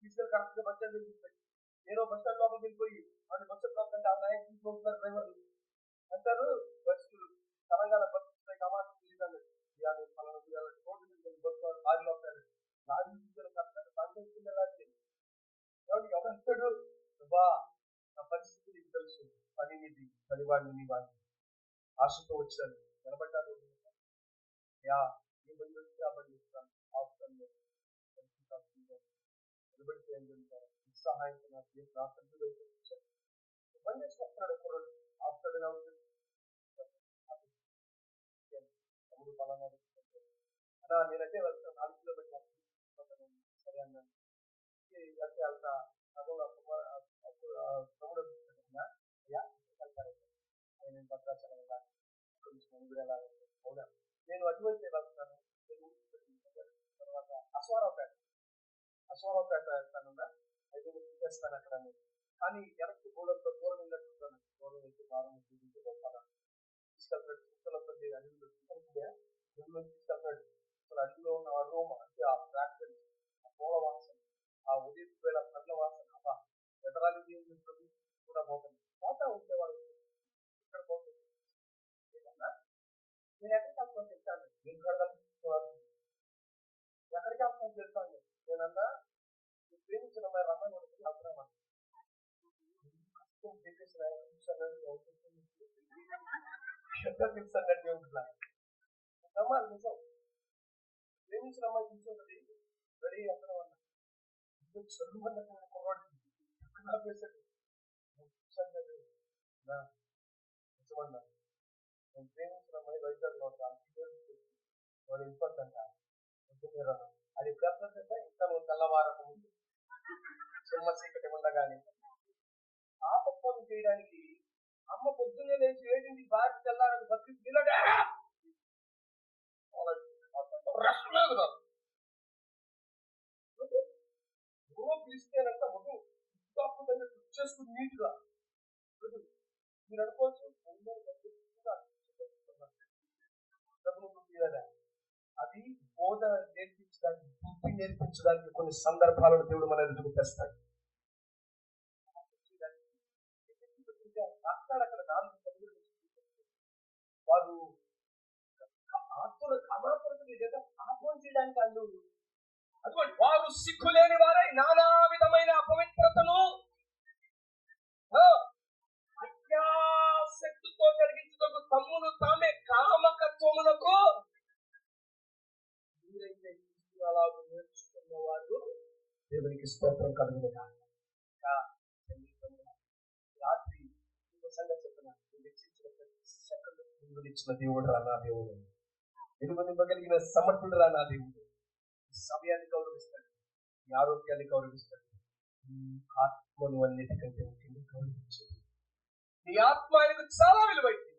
[SPEAKER 1] తీసుకెళ్ళి కరెక్ట్ గా బస్ స్టాండ్ తీసుకొచ్చి నేను బస్ స్టాండ్ లోపలికి వెళ్ళిపోయి వాడి బస్ స్టాండ్ అంటే ఆ నాయకు తీసుకుంటున్నారు డ్రైవర్లు అంటారు. బస్సు తెలంగాణ బస్సు వస్తాయి కాబట్టి తెలియదు బస్సు లారీలో వస్తాడు. లారీ తీసుకెళ్ళి కరెక్ట్ సాంకేతిక లారీ ఎవరు బా నా పరిస్థితి నీకు తెలుసు, పని నిధి పనివాడిని నీ వాడిని ఆశతో వచ్చాను, నిలబడ్డాను. యా ఏ బండి వస్తే ఆ బండి ఇస్తాను, ఆపుతాను, నిలబడితే ఏం జరుగుతారు ఉత్సాహానికి నా తండ్రి వైపు వచ్చాను. బండి వేసి వస్తున్నాడు కుర్రడు, ఆపుతాడు నా తమ్ముడు పలానా అన్నా నేనంటే వెళ్తాను 4 కిలోమీటర్లు. సరే అన్నాను. వెళ్తా తమ్ముడు వెళ్తారు, నేను భద్రాచలం వెళ్ళాలి, అక్కడి నుంచి మణుగూరు వెళ్ళాలి, అవునా? నేను అటువంటి వెళ్తున్నాను. నేను ఊరికి వెళ్ళిన తర్వాత అశ్వారావుపేట వెళ్తానున్నా 5 నిమిషాలు చేస్తాను అక్కడ. కానీ వెనక్కి గోడంతో దూరం వెళ్ళట్టున్నాను. దూరం వెళ్ళి వారం తీసుకెళ్తాను. తీసుకెళ్తాడు అడవిలో తీసుకెళ్తాడు. అసలు అడవిలో ఉన్న అరోమా అంటే ఆ ఫ్రాక్చర్, ఆ పూల వాసన, ఆ ఉదయం వేళ పండ్ల వాసన, అబ్బా ఎదరాలి కూడా పోతుంది. పోతా ఉండేవాడు ఇక్కడ పోతుంది. నేను ఎక్కడికి వెళ్తాను చెప్తాను. నేను ఎక్కడికి వెళ్తాను చెప్తాను. నేనన్నా నువ్వు ప్రేమించిన రమ్మని ఉంటుంది వెళ్తున్నామా నిజం. ప్రేమించిన అమ్మాయి కూర్చోండి రెడీ అక్కడ చదువు కుర్రాడు నిజమన్నా. నేను ప్రేమించిన అమ్మాయి వైజాగ్లో వాడు ఇంపార్టెంట్ అది ప్రశ్న ఇంకా నువ్వు తెల్లవారకు ముందు సింహ చీకటి ఉండగానే పాప పనులు చేయడానికి అమ్మ పొద్దున్నే లేచి 7 బాగా తెల్లారని బతికి తినడా పిలిస్తేనంత ముఖం చేసుకుని నీట్గా మీరు అనుకోవచ్చు. అది బోధ నేర్పించడానికి, బుద్ధి నేర్పించడానికి కొన్ని సందర్భాలను దేవుడు మన ఎదురు తెస్తాడు. అక్కడ 4 వారు పాపం చేయడానికి వాళ్ళు అటువంటి వారు సిగ్గు లేని వారై నానా విధమైన అపవిత్రతను అత్యాశక్తితో కలిగించుటకు తమ్మును తామే కామకత్వములకు మీరైతే అలా నేర్చుకున్న వారు దేవునికి స్తోత్రం కలుగును గాక. రాత్రి సంగతి చెప్పిన ఇచ్చిన దేవుడు రా నా దేవుడు, వెలుగునివ్వగలిగిన సమర్థుడు రా నా దేవుడు. సమయాన్ని గౌరవిస్తాడు, ఈ ఆరోగ్యాన్ని గౌరవిస్తాడు, ఈ ఆత్మను అన్నిటికంటే ముఖ్యంగా గౌరవించాడు. నీ ఆత్మ ఆయనకు చాలా విలువైంది.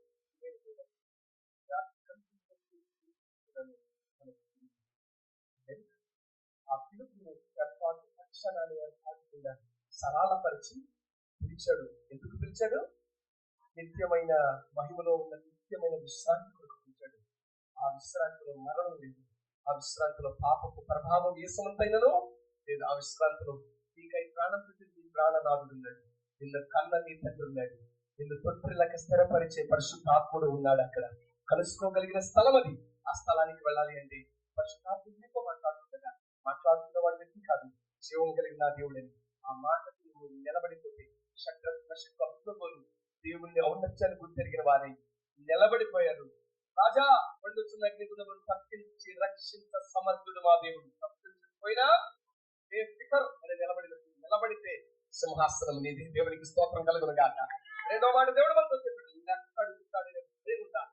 [SPEAKER 1] ఆ పిలుపుని ఏర్పాటు లక్షణాలు ఏర్పాటుకుండా సరళపరిచి పిలిచాడు. ఎందుకు పిలిచాడు? నిత్యమైన మహిమలో ఉన్న నిత్యమైన విశ్రాంతి కొరకు పిలిచాడు. ఆ విశ్రాంతిలో మరణం లేదు, ఆ విశ్రాంతిలో పాపపు ప్రభావం ఏ సమంతైనను లేదు. ఆ విశ్రాంతిలో నీకై ప్రాణం పెట్టిన నీ ప్రాణనాథుడు ఉన్నాడు, నిన్ను కన్న నీ తండ్రి ఉన్నాడు, నిన్ను తొట్టిలక స్థిరపరిచే పరిశుద్ధాత్ముడు ఉన్నాడు. అక్కడ కలుసుకోగలిగిన స్థలం అది. ఆ స్థలానికి వెళ్ళాలి అంటే పరిశుద్ధాత్ముడితో మాట్లాడుతున్న వాడి వ్యక్తి కాదు, జీవం కలిగిన దేవుడని. ఆ మాటకు నువ్వు నిలబడిపోతే అభివృద్ధులు దేవుని ఔన్నత్యాన్ని గుర్తెరిగిన వారై నిలబడిపోయారు. రాజా వండుతున్న అగ్నిగుణమును తప్పించి రక్షించ సమర్థుడు మా దేవుడు. తప్పించకపోయినా నిలబడితే సింహాసనం నీది. దేవునికి స్తోత్రం కలుగును గాక. 2వ మాట దేవుడు మనతో చెప్పాడు, దేవుడా.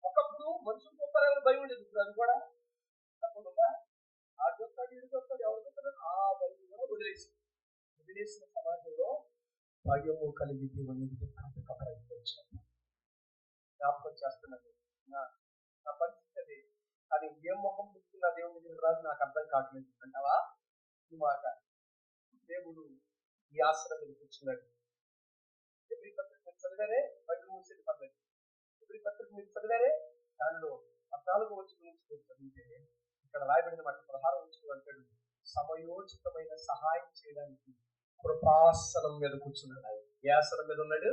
[SPEAKER 1] ఒకప్పుడు మనుషులు చూస్తారేమో భయం ఉండేది, ఇప్పుడు అది కూడా తప్పకుండా ఆ చూస్తాడు, ఇది చూస్తాడు, ఎవరు చూస్తాడు, ఆ భయం వదిలేసిన సమాజంలో భయము కలిగి దేవుని జ్ఞాపకం చేస్తున్నాను. నా పరిస్థితి అది. కానీ ఏ మొహం పుట్టిన దేవుని దగ్గర రాదు నాకు అర్థం కావట్లేదు అంటావా? ఈ మాట దేవుడు ఈ ఆసనం మీద కూర్చున్నాడు. ఎవరి పత్రిక మీరు చదివారే, బయట మూసేది పర్లేదు. ఎవరి పత్రిక మీరు చదివారే, దానిలో 14వ వచనం నుంచి మీరు చదివితే ఇక్కడ రాయబడిన మాట 16వ వచనం అంటాడు, సమయోచితమైన సహాయం చేయడానికి కృపాసనం మీద కూర్చున్నాడు. ఆయన ఏ ఆసనం మీద ఉన్నాడు?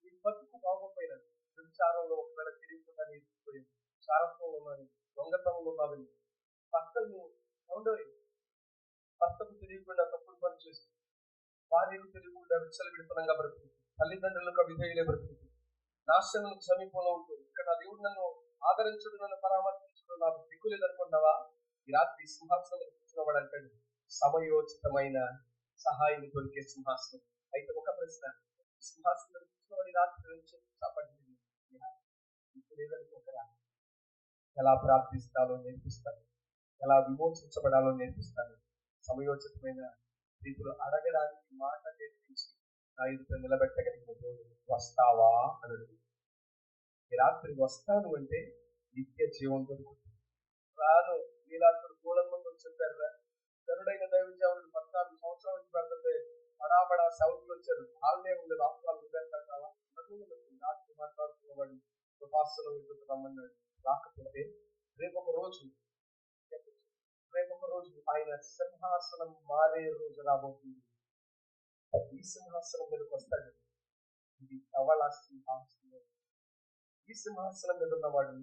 [SPEAKER 1] ఈ బతుకు బాగోపోయినాడు. విచారంలో ఒకవేళ తెలియకుండా నేర్చుకోలేదు, చారత్వంలో ఉన్నది, దొంగతనంలో ఉన్నది, భర్తకు తెలియకుండా తప్పుడు పని చేస్తూ, భార్యకు తెలియకుండా విచ్చలవిడితనంగా బ్రతుకుతుంది, తల్లిదండ్రులకు విధేయులే బ్రతుకుతుంది, నాశనం సమీపంలో ఉంటుంది. ఇక్కడ నా దేవుడు నన్ను ఆదరించుడు, నన్ను పరామర్శించుడు, నాకు దిక్కులేదనుకున్నావా? ఈ రాత్రి సింహాసనం కూర్చున్నవాడు అంటాడు, సమయోచితమైన సహాయం దొరికే సింహాసనం. అయితే ఒక ప్రశ్న, సింహాసనం కూర్చున్నవాడి రాత్రి నుంచి లేదనుకోకరా, ఎలా ప్రార్థిస్తాలో నేర్పిస్తాను, ఎలా విమోచించబడాలో నేర్పిస్తాను. సమయోచితమైన రీతులు అడగడానికి మాట నేర్పించి నా ఎదుట నిలబెట్టగలిగిన దేవుడు వస్తావా అని అడుగు. ఈ రాత్రి వస్తాను అంటే నిత్య జీవం దొరుకుతుంది. రాను నీలాంటి మూలంలో చెప్పారు. గరుడైన దైవజనుడు 14 సంవత్సరాల నుంచి పెడుతుంటే బడాబడా సౌతులు వచ్చారు. వాళ్ళే ఉండదు రాష్ట్రాలు పెడతావా రాత్రి మాట్లాడుతున్నవాడు ఉపాసన రమ్మన్నాడు. రాకపోతే రేపొక రోజు ఆయన సింహాసనం మారే రోజు రాబోతుంది. ఈ సింహాసనం మీదకి వస్తాడు. ఇది ధవళ సింహాసనం. ఈ సింహాసనం మీద ఉన్నవాడు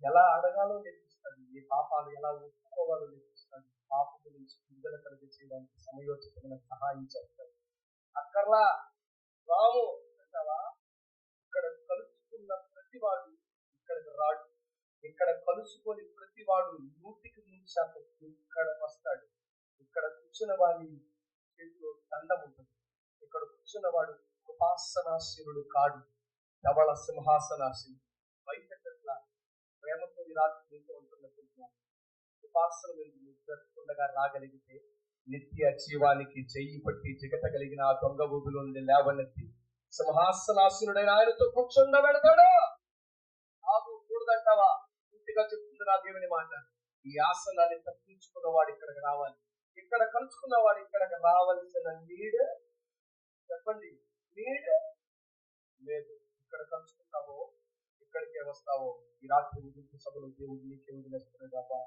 [SPEAKER 1] ఎలా అడగాలో నేర్పిస్తాడు. ఏ పాపాలు ఎలా ఒప్పుకోవాలో నేర్పిస్తాడు. పాపము నుంచి విడుదల కలిగి చేయడానికి సమయోచితమైన సహాయం చేస్తాడు. అక్కర్లా రాము అంటావా? ఇక్కడ కలుసుకున్న ప్రతివాడు ఇక్కడికి రాడు. ఇక్కడ కలుసుకొని ప్రతివాడు 100% ఇక్కడ వస్తాడు. ఇక్కడ కూర్చున్న వాడి చేతిలో దండం ఉంటుంది. ఇక్కడ కూర్చున్న వాడు ఉపాసనాశీనుడు కాడు, ధవళ సింహాసనాశీనుడు. బయటట్లా ప్రేమతో ఈ రాత్రి మీతో ఉంటున్నట్టు ఉపాసన ఉండగా రాగలిగితే నిత్య జీవానికి చెయ్యి పట్టి జిగటగలిగిన ఆ దొంగ ఊబిలో లేవనెత్తి సింహాసనాశీనుడైన ఆయనతో కూర్చుండబెడతాడు. ఆకు కూడదంటావా? పూర్తిగా చెప్తుంది నా దేవుని మాట. ఈ ఆసనాన్ని తప్పించుకున్న వాడు ఇక్కడికి రావాలి. ఇక్కడ కలుసుకున్న వాడు ఇక్కడికి రావాల్సిన నీడ్ చెప్పండి. నీడ్ లేదు. ఇక్కడ కలుసుకుంటావో ఇక్కడికే వస్తావో. ఈ రాత్రి ముగింపు సభలో దేవుడు నీకే వదిలేస్తున్నాడు బాబా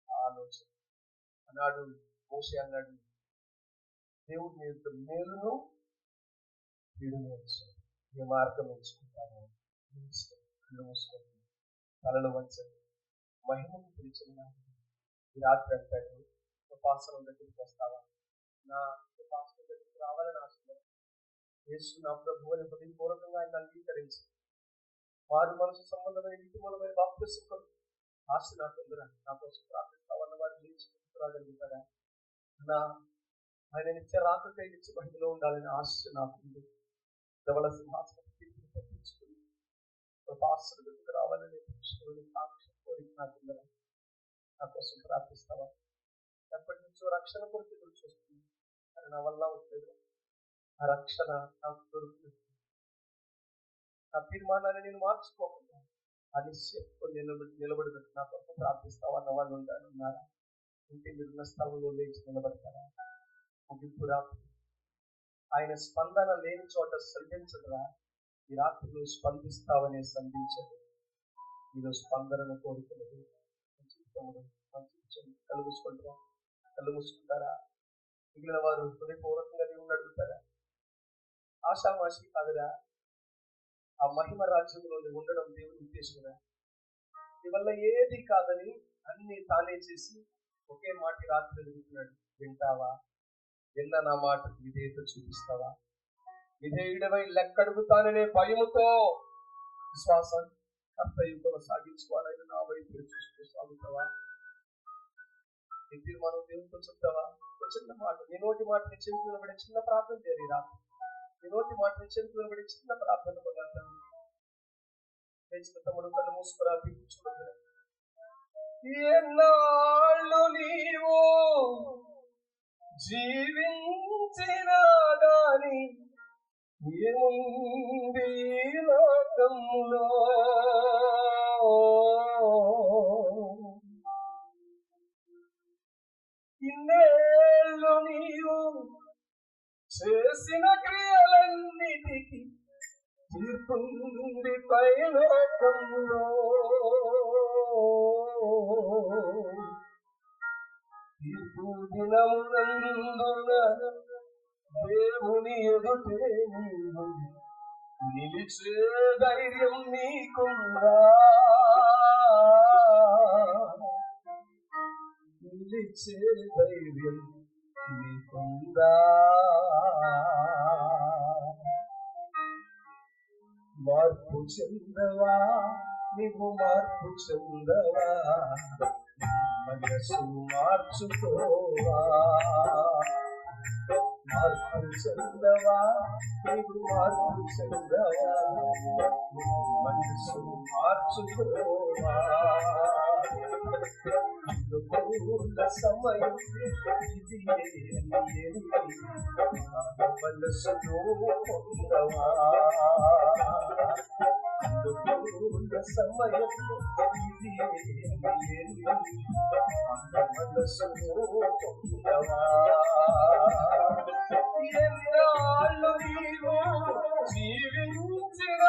[SPEAKER 1] ఆలోచన అన్నాడు. మోషే అన్నాడు, దేవుడు నీ యొక్క మేలును కీడును ఏ మార్గం ఎంచుకుంటాను తలలో వంచండి. మహిమను పిలిచిన ఈ రాత్రి అంటాడు, ఉపాసనం దగ్గరికి వస్తావా? నా ఉపాసన దగ్గరికి రావాలని ఆశ. యేసు నా ప్రభు అని హృదయపూర్వకంగా ఆయన అంగీకరించి వారి మనసు సంబంధమైన ఇంటి మూలమైన బాప్తిసం ఆశ నాకుందరా? నా కోసం ప్రార్థిస్తావన్న వారు రాగలుగుతారా? నా ఆయన నిత్య రాకకై నిత్య మహిమలో ఉండాలని ఆశ నాకుంది. ధవళ సింహాసనం తప్పించుకుని ఉపాసన దగ్గరికి రావాలని సాక్షి కోరిక నాకుందరా? నా కోసం ప్రార్థిస్తావా? ఎప్పటి నుంచో రక్షణ కొరకు ఎదురు చూస్తుంది. అని నా వల్ల వచ్చేది ఆ రక్షణ నాకు దొరుకుతుంది. నా తీర్మానాన్ని నేను మార్చుకోకుండా ఆ నిశ్చయంతో నిలబడినట్టు నా కోసం ప్రార్థిస్తావా అన్న వాళ్ళు ఉన్నారా? ఇంటి మీరున్న స్థలంలో లేచి నిలబడతారా? ముగింపు రాత్రి ఆయన స్పందన లేని చోట సంధించదురా. ఈ రాత్రి నువ్వు స్పందిస్తావనే సంధించదు. మీరు స్పందనను కోరుకున్నది కళ్ళు మూసుకుంటారా? కళ్ళు మూసుకుంటారా? మిగిలిన వారు హృదయపూర్వకంగా దేవుణ్ణి అడుగుతారా? ఆషామాషి కాదురా. ఆ మహిమ రాజ్యంలో ఉండడం దేవుని ఉద్దేశంగా. ఇవల్ల ఏది కాదని అన్ని తానే చేసి ఒకే మాట రాత్రి అడుగుతున్నాడు, వింటావా? విన్న నా మాటకు విధేయత చూపిస్తావా? విధేయుడవై లెక్కడుగుతాననే భయముతో విశ్వాసం కర్తయుగం సాగించుకోవాలని నా వైపు చూస్తూ సాగుతావా? నీ తీర్మానం దేవునితో చెప్తావా? చిన్న మాట నీ నోటి మాట నిశ్చయించుకుని పడే చిన్న ప్రార్థన చేయాలి. రాత్రి నీ నోటి మాట నిశ్చయించుకుని పడే చిన్న ప్రార్థన పొందాను. తమ్ముడు కళ్ళు మూసుకురా, చూడదు. ఎన్నాళ్ళు నీవు జీవించినా గాని ఏముంది లోకంలో? ఇన్నేళ్ళు నీవు చేసిన క్రియలన్నిటికీ తీర్పుంది పైలోకంలో. తీర్పు దినమునందున దేవుని ఎదుటే నీవు నిలిచే ధైర్యం నీకుందా? నిలిచే ధైర్యం నీకుందా? మార్పు చెందవా? నీవు మార్పు చెందవా? మనసు మార్చుకోవా? మార్పు చెందవా? నీవు మార్పు చెందవా? మనసు మార్చుకోవా? అనుకూల సమయం ఇది మనసును పొందవా? అనుకూల సమయం ఎన్నాళ్ళు నీవు జీవించిన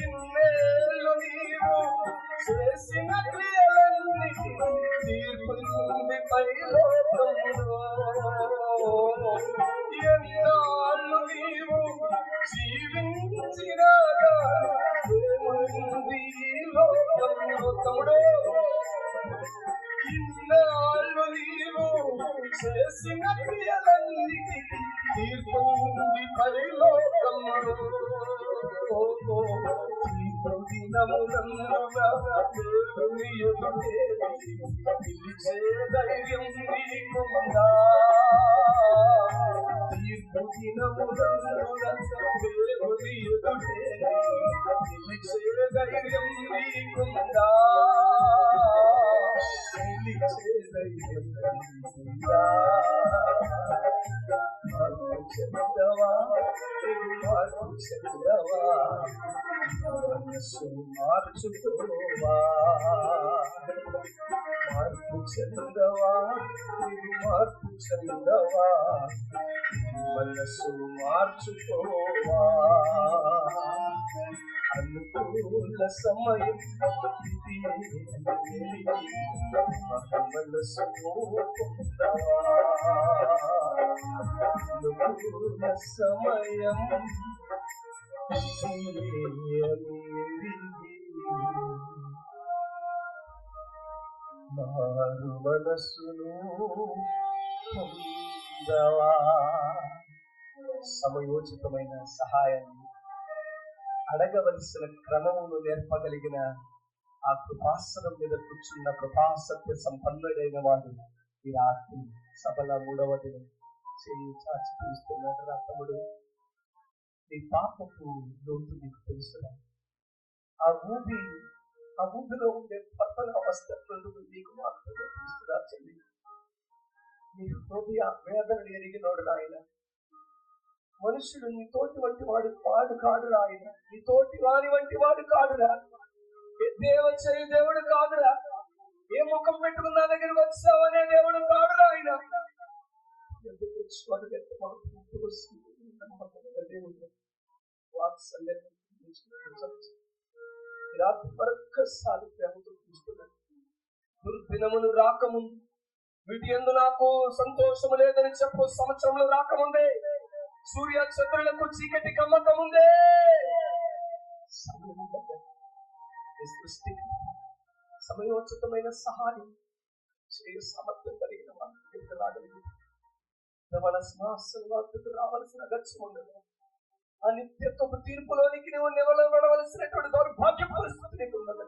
[SPEAKER 1] ఇన్నేళ్ళు నీవు చేసిన క్రియలన్నీ తీర్పు నుండి పైలోకంలో ఎన్నాళ్ళు నీవు జీవించిన లోకంలో తమ్ముడు ఇన్నాళ్ళు నీవు చేసిన క్రియలన్నీ తీర్పు నుండి పైలోకంలో ధైర్యం నీకుందా ధైర్యం నీకుందా చందవా మనసు మార్చుకోవా మార్పు చందవా మార్పు చందవా మనసు మార్చుకోవా అనుకూల సమయం మనసు అనుకూల సమయం మారు మనసును పొందవా. సమయోచితమైన సహాయాన్ని అడగవలసిన క్రమమును నేర్పగలిగిన ఆ కృపాసనం మీద కూర్చున్న కృపాసత్య సంపన్నుడైన వాడు ఈ రాత్రి సభల 3వ దినం చేయి చాచి తీస్తున్నాడు. రా తమ్ముడు, నీ పాపపు లోతు నీకు తెలుసురా. ఆ ఊబిలో ఉండే పతన అవస్థ నీకు మాత్రమే తెలుసురా చెల్లి. నీ హృదయ వేదనలు ఎరిగినోడు ఆయన. మనుషుడు నీ తోటి వంటి వాడు కాడురా ఆయన. నీ తోటి వారి వంటి వాడు కాడురా. దేవుడు కాదురా. ఏ ముఖం పెట్టుకున్న నా దగ్గర వచ్చావనే దేవుడు కాడురా ఆయన. రాత్రి మరొక్కసారి ప్రేమతో చూస్తున్నాడు. దుర్దినములు రాకముందు వీటి యందు నాకు సంతోషము లేదని చెప్పు. సంవత్సరంలో రాకముందే సూర్య చంద్రులకు చీకటి కమ్మకముందే సృష్టి సమయోచితమైన సహాయం చేయ సామర్థ్యం కలిగిన వారికి రాగలిగి మన సింహాసనకు రావాల్సిన అగత్యం ఉండదు. ఆ నిత్యత్వపు తీర్పులోనికి నువ్వు నిలబడవలసినటువంటి దౌర్భాగ్య పరిస్థితి నీకు ఉండదు.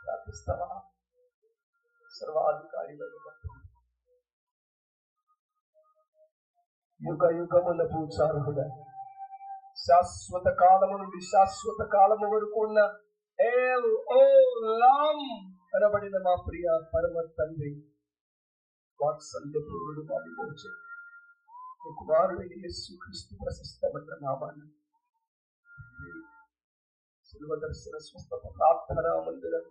[SPEAKER 1] ప్రార్థిస్తావా? సర్వాధికారి యుగ యుగముల పూచారుడుగా శాశ్వత కాలము నుండి శాశ్వత కాలము వరకు ఉన్న అనబడిన మా ప్రియ పరమ తండ్రి వాత్సల్యపూర్ణుడు వాడిపోచే మీ కుమారుడైన యేసుక్రీస్తు ప్రశస్తమైన నామాన్ని శిల్వ దర్శన స్వస్థత ప్రార్థనా మందిరం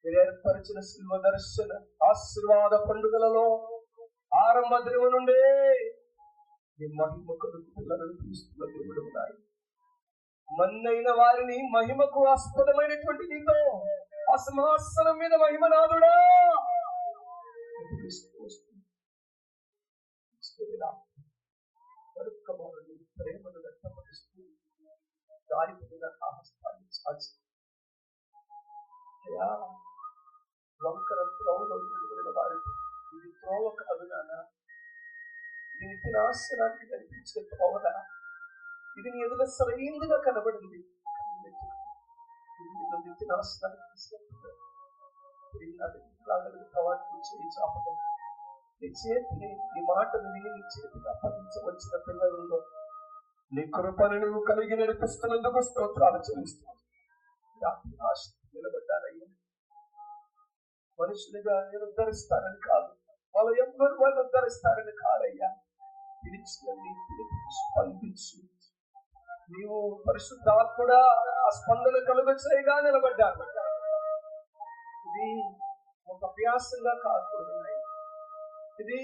[SPEAKER 1] మీరు ఏర్పరిచిన శిల్వ దర్శన ఆశీర్వాద పండుగలలో ఆరంభ దినము నుండే మీ మహిమకు పిల్లలను తీసుకున్న దేవుడు ఉన్నాయి. మన్నైన వారిని మహిమకు ఆస్పదమైనటువంటి నీతో ఆ సింహాసనం మీద మహిమనాథుడా ప్రేమను వ్యక్తపరుస్తూ దారిపోయిన ఆ హస్తాన్ని చాచి వంకర త్రోవలో నిలబడిన వారికి ఇది త్రోవ కాదు నాన్న, ఇది నిత్యనాశనానికి కనిపించే త్రోవరా, ఇది నీ ఎదుట సరైనదిగా కనబడింది. నిత్యనాశనానికి తీసుకెళ్తున్నాడు. చేయి చాపగా నీ చేతిని నీ మాటను విని నీ చేతిని అప్పగించవలసిన పిల్లలలో నీ కృపను నువ్వు కలిగి నడిపిస్తున్నందుకు స్తోత్రాలు చెల్లిస్తున్నాను. నిలబడ్డారయ్యా. మనుషులుగా నేను ఉద్ధరిస్తానని కాదు, వాళ్ళు ఎవ్వరు వాళ్ళు ఉద్ధరిస్తారని కాదయ్యా. పిలిచినది పిలిపించు, స్పందించు. నీవు పరిశుద్ధాత్ముడా ఆ స్పందన కలుగ చేయగా నిలబడ్డాను. ఇది ఒక అభ్యాసంగా కాదు, ఇది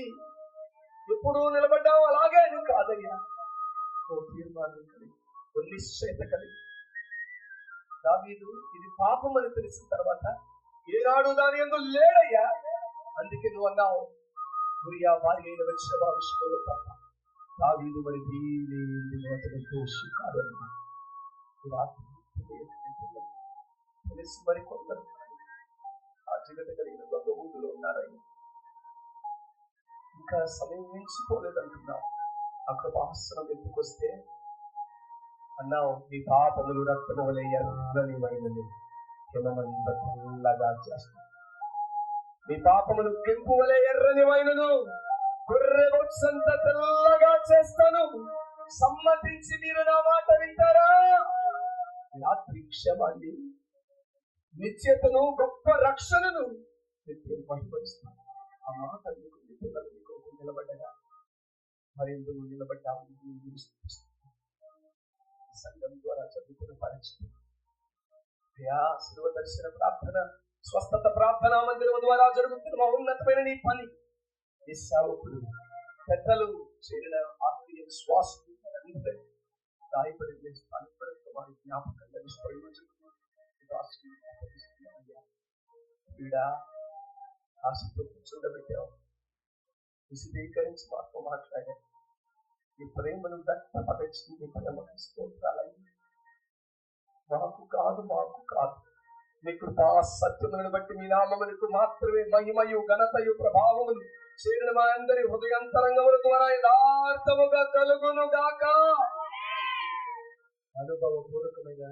[SPEAKER 1] ఎప్పుడు నిలబడ్డావు అలాగే అని కాదయ్యా. ఓ తీర్మానం కలిగి, ఓ నిశ్చయత కలిగి. దావీదు ఇది పాపం అని తెలిసిన తర్వాత ఏనాడు దాని యందు లేడయ్యా. అందుకే నువ్వు అన్నావు, ఉరియా భార్య అయిన బత్షెబా విషయంలో తప్ప దావీదు మరి దీని దోషి కాదన్నా. తెలిసి మరి కొందరు ఆ జగత కలిగిన గొప్పలో ఉన్నారయ్యా. ఇంకా సమయం మించిపోలేదంటున్నావు. ఆ కృపాసనం ఎత్తుకొస్తే అన్నావు, నీ పాపములు రక్తము వలె ఎర్రనివైనవి, హిమమంత తెల్లగా చేస్తాను. నీ పాపములు కెంపు వలె ఎర్రనివైనను, గొర్రె బొచ్చంత తెల్లగా చేస్తాను. సమ్మతించి మీరు నా మాట వింటారా? రాత్రి క్షమాన్ని, నిత్యతను, గొప్ప రక్షణను నిత్యం మహిమనిస్తాను. ఆ మాట నిలబడ్డగా మరెందుకు నిలబడ్డావు? సంఘం ద్వారా చదువుకున్న పరిస్థితి, శిలువ దర్శన ప్రార్థన, స్వస్థత ప్రార్థనా మందిరం ద్వారా జరుగుతున్న మహోన్నతమైన నీ పని, ఈ సేవకులు పెద్దలు చేరిన ఆత్మీయ శ్వాస గాయపడి వారి జ్ఞాపకంగా ఆశతో కూర్చోబెట్టావు. విశదీకరించి మాతో మాట్లాడావు. ఈ ప్రేమను వ్యక్తపరిచి నీ ప్రేమకు స్తోత్రాలయ్యి. మాకు కాదు మీ కృపా సత్యములను బట్టి మీ నామమునకు మాత్రమే మహిమయు ఘనతయు ప్రభావములు చేరిన మా అందరి హృదయాంతరంగముల ద్వారా యథార్థముగా కలుగును గాక. అనుభవపూర్వకమైన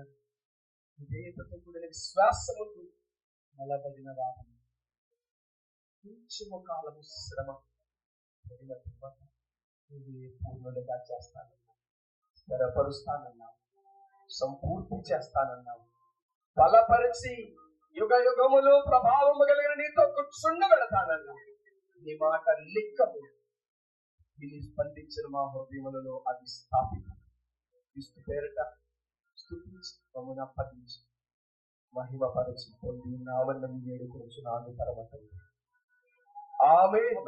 [SPEAKER 1] విధేయతతో కూడిన విశ్వాసముకు నిలబడిన వారు కొంచెము కాలము శ్రమ పడిన తర్వాత పూర్ణులుగా చేస్తానన్నావు, స్థిరపరుస్తానన్నావు, సంపూర్తి చేస్తానన్నావు, బలపరిచి యుగ యుగములు ప్రభావము కలిగిన నీతో కూర్చుండబెడతానన్నావు. నీ మాట లిక్కము ఇది స్పందించిన మా హృదయములలో అది స్థాపిత. క్రీస్తు పేరట స్తుతించి మమ్మల్ని అప్పగించి మహిమపరచి పొంది నామన్న వేడుకొంచున్నాను పరమ తండ్రి. ఆమేన్.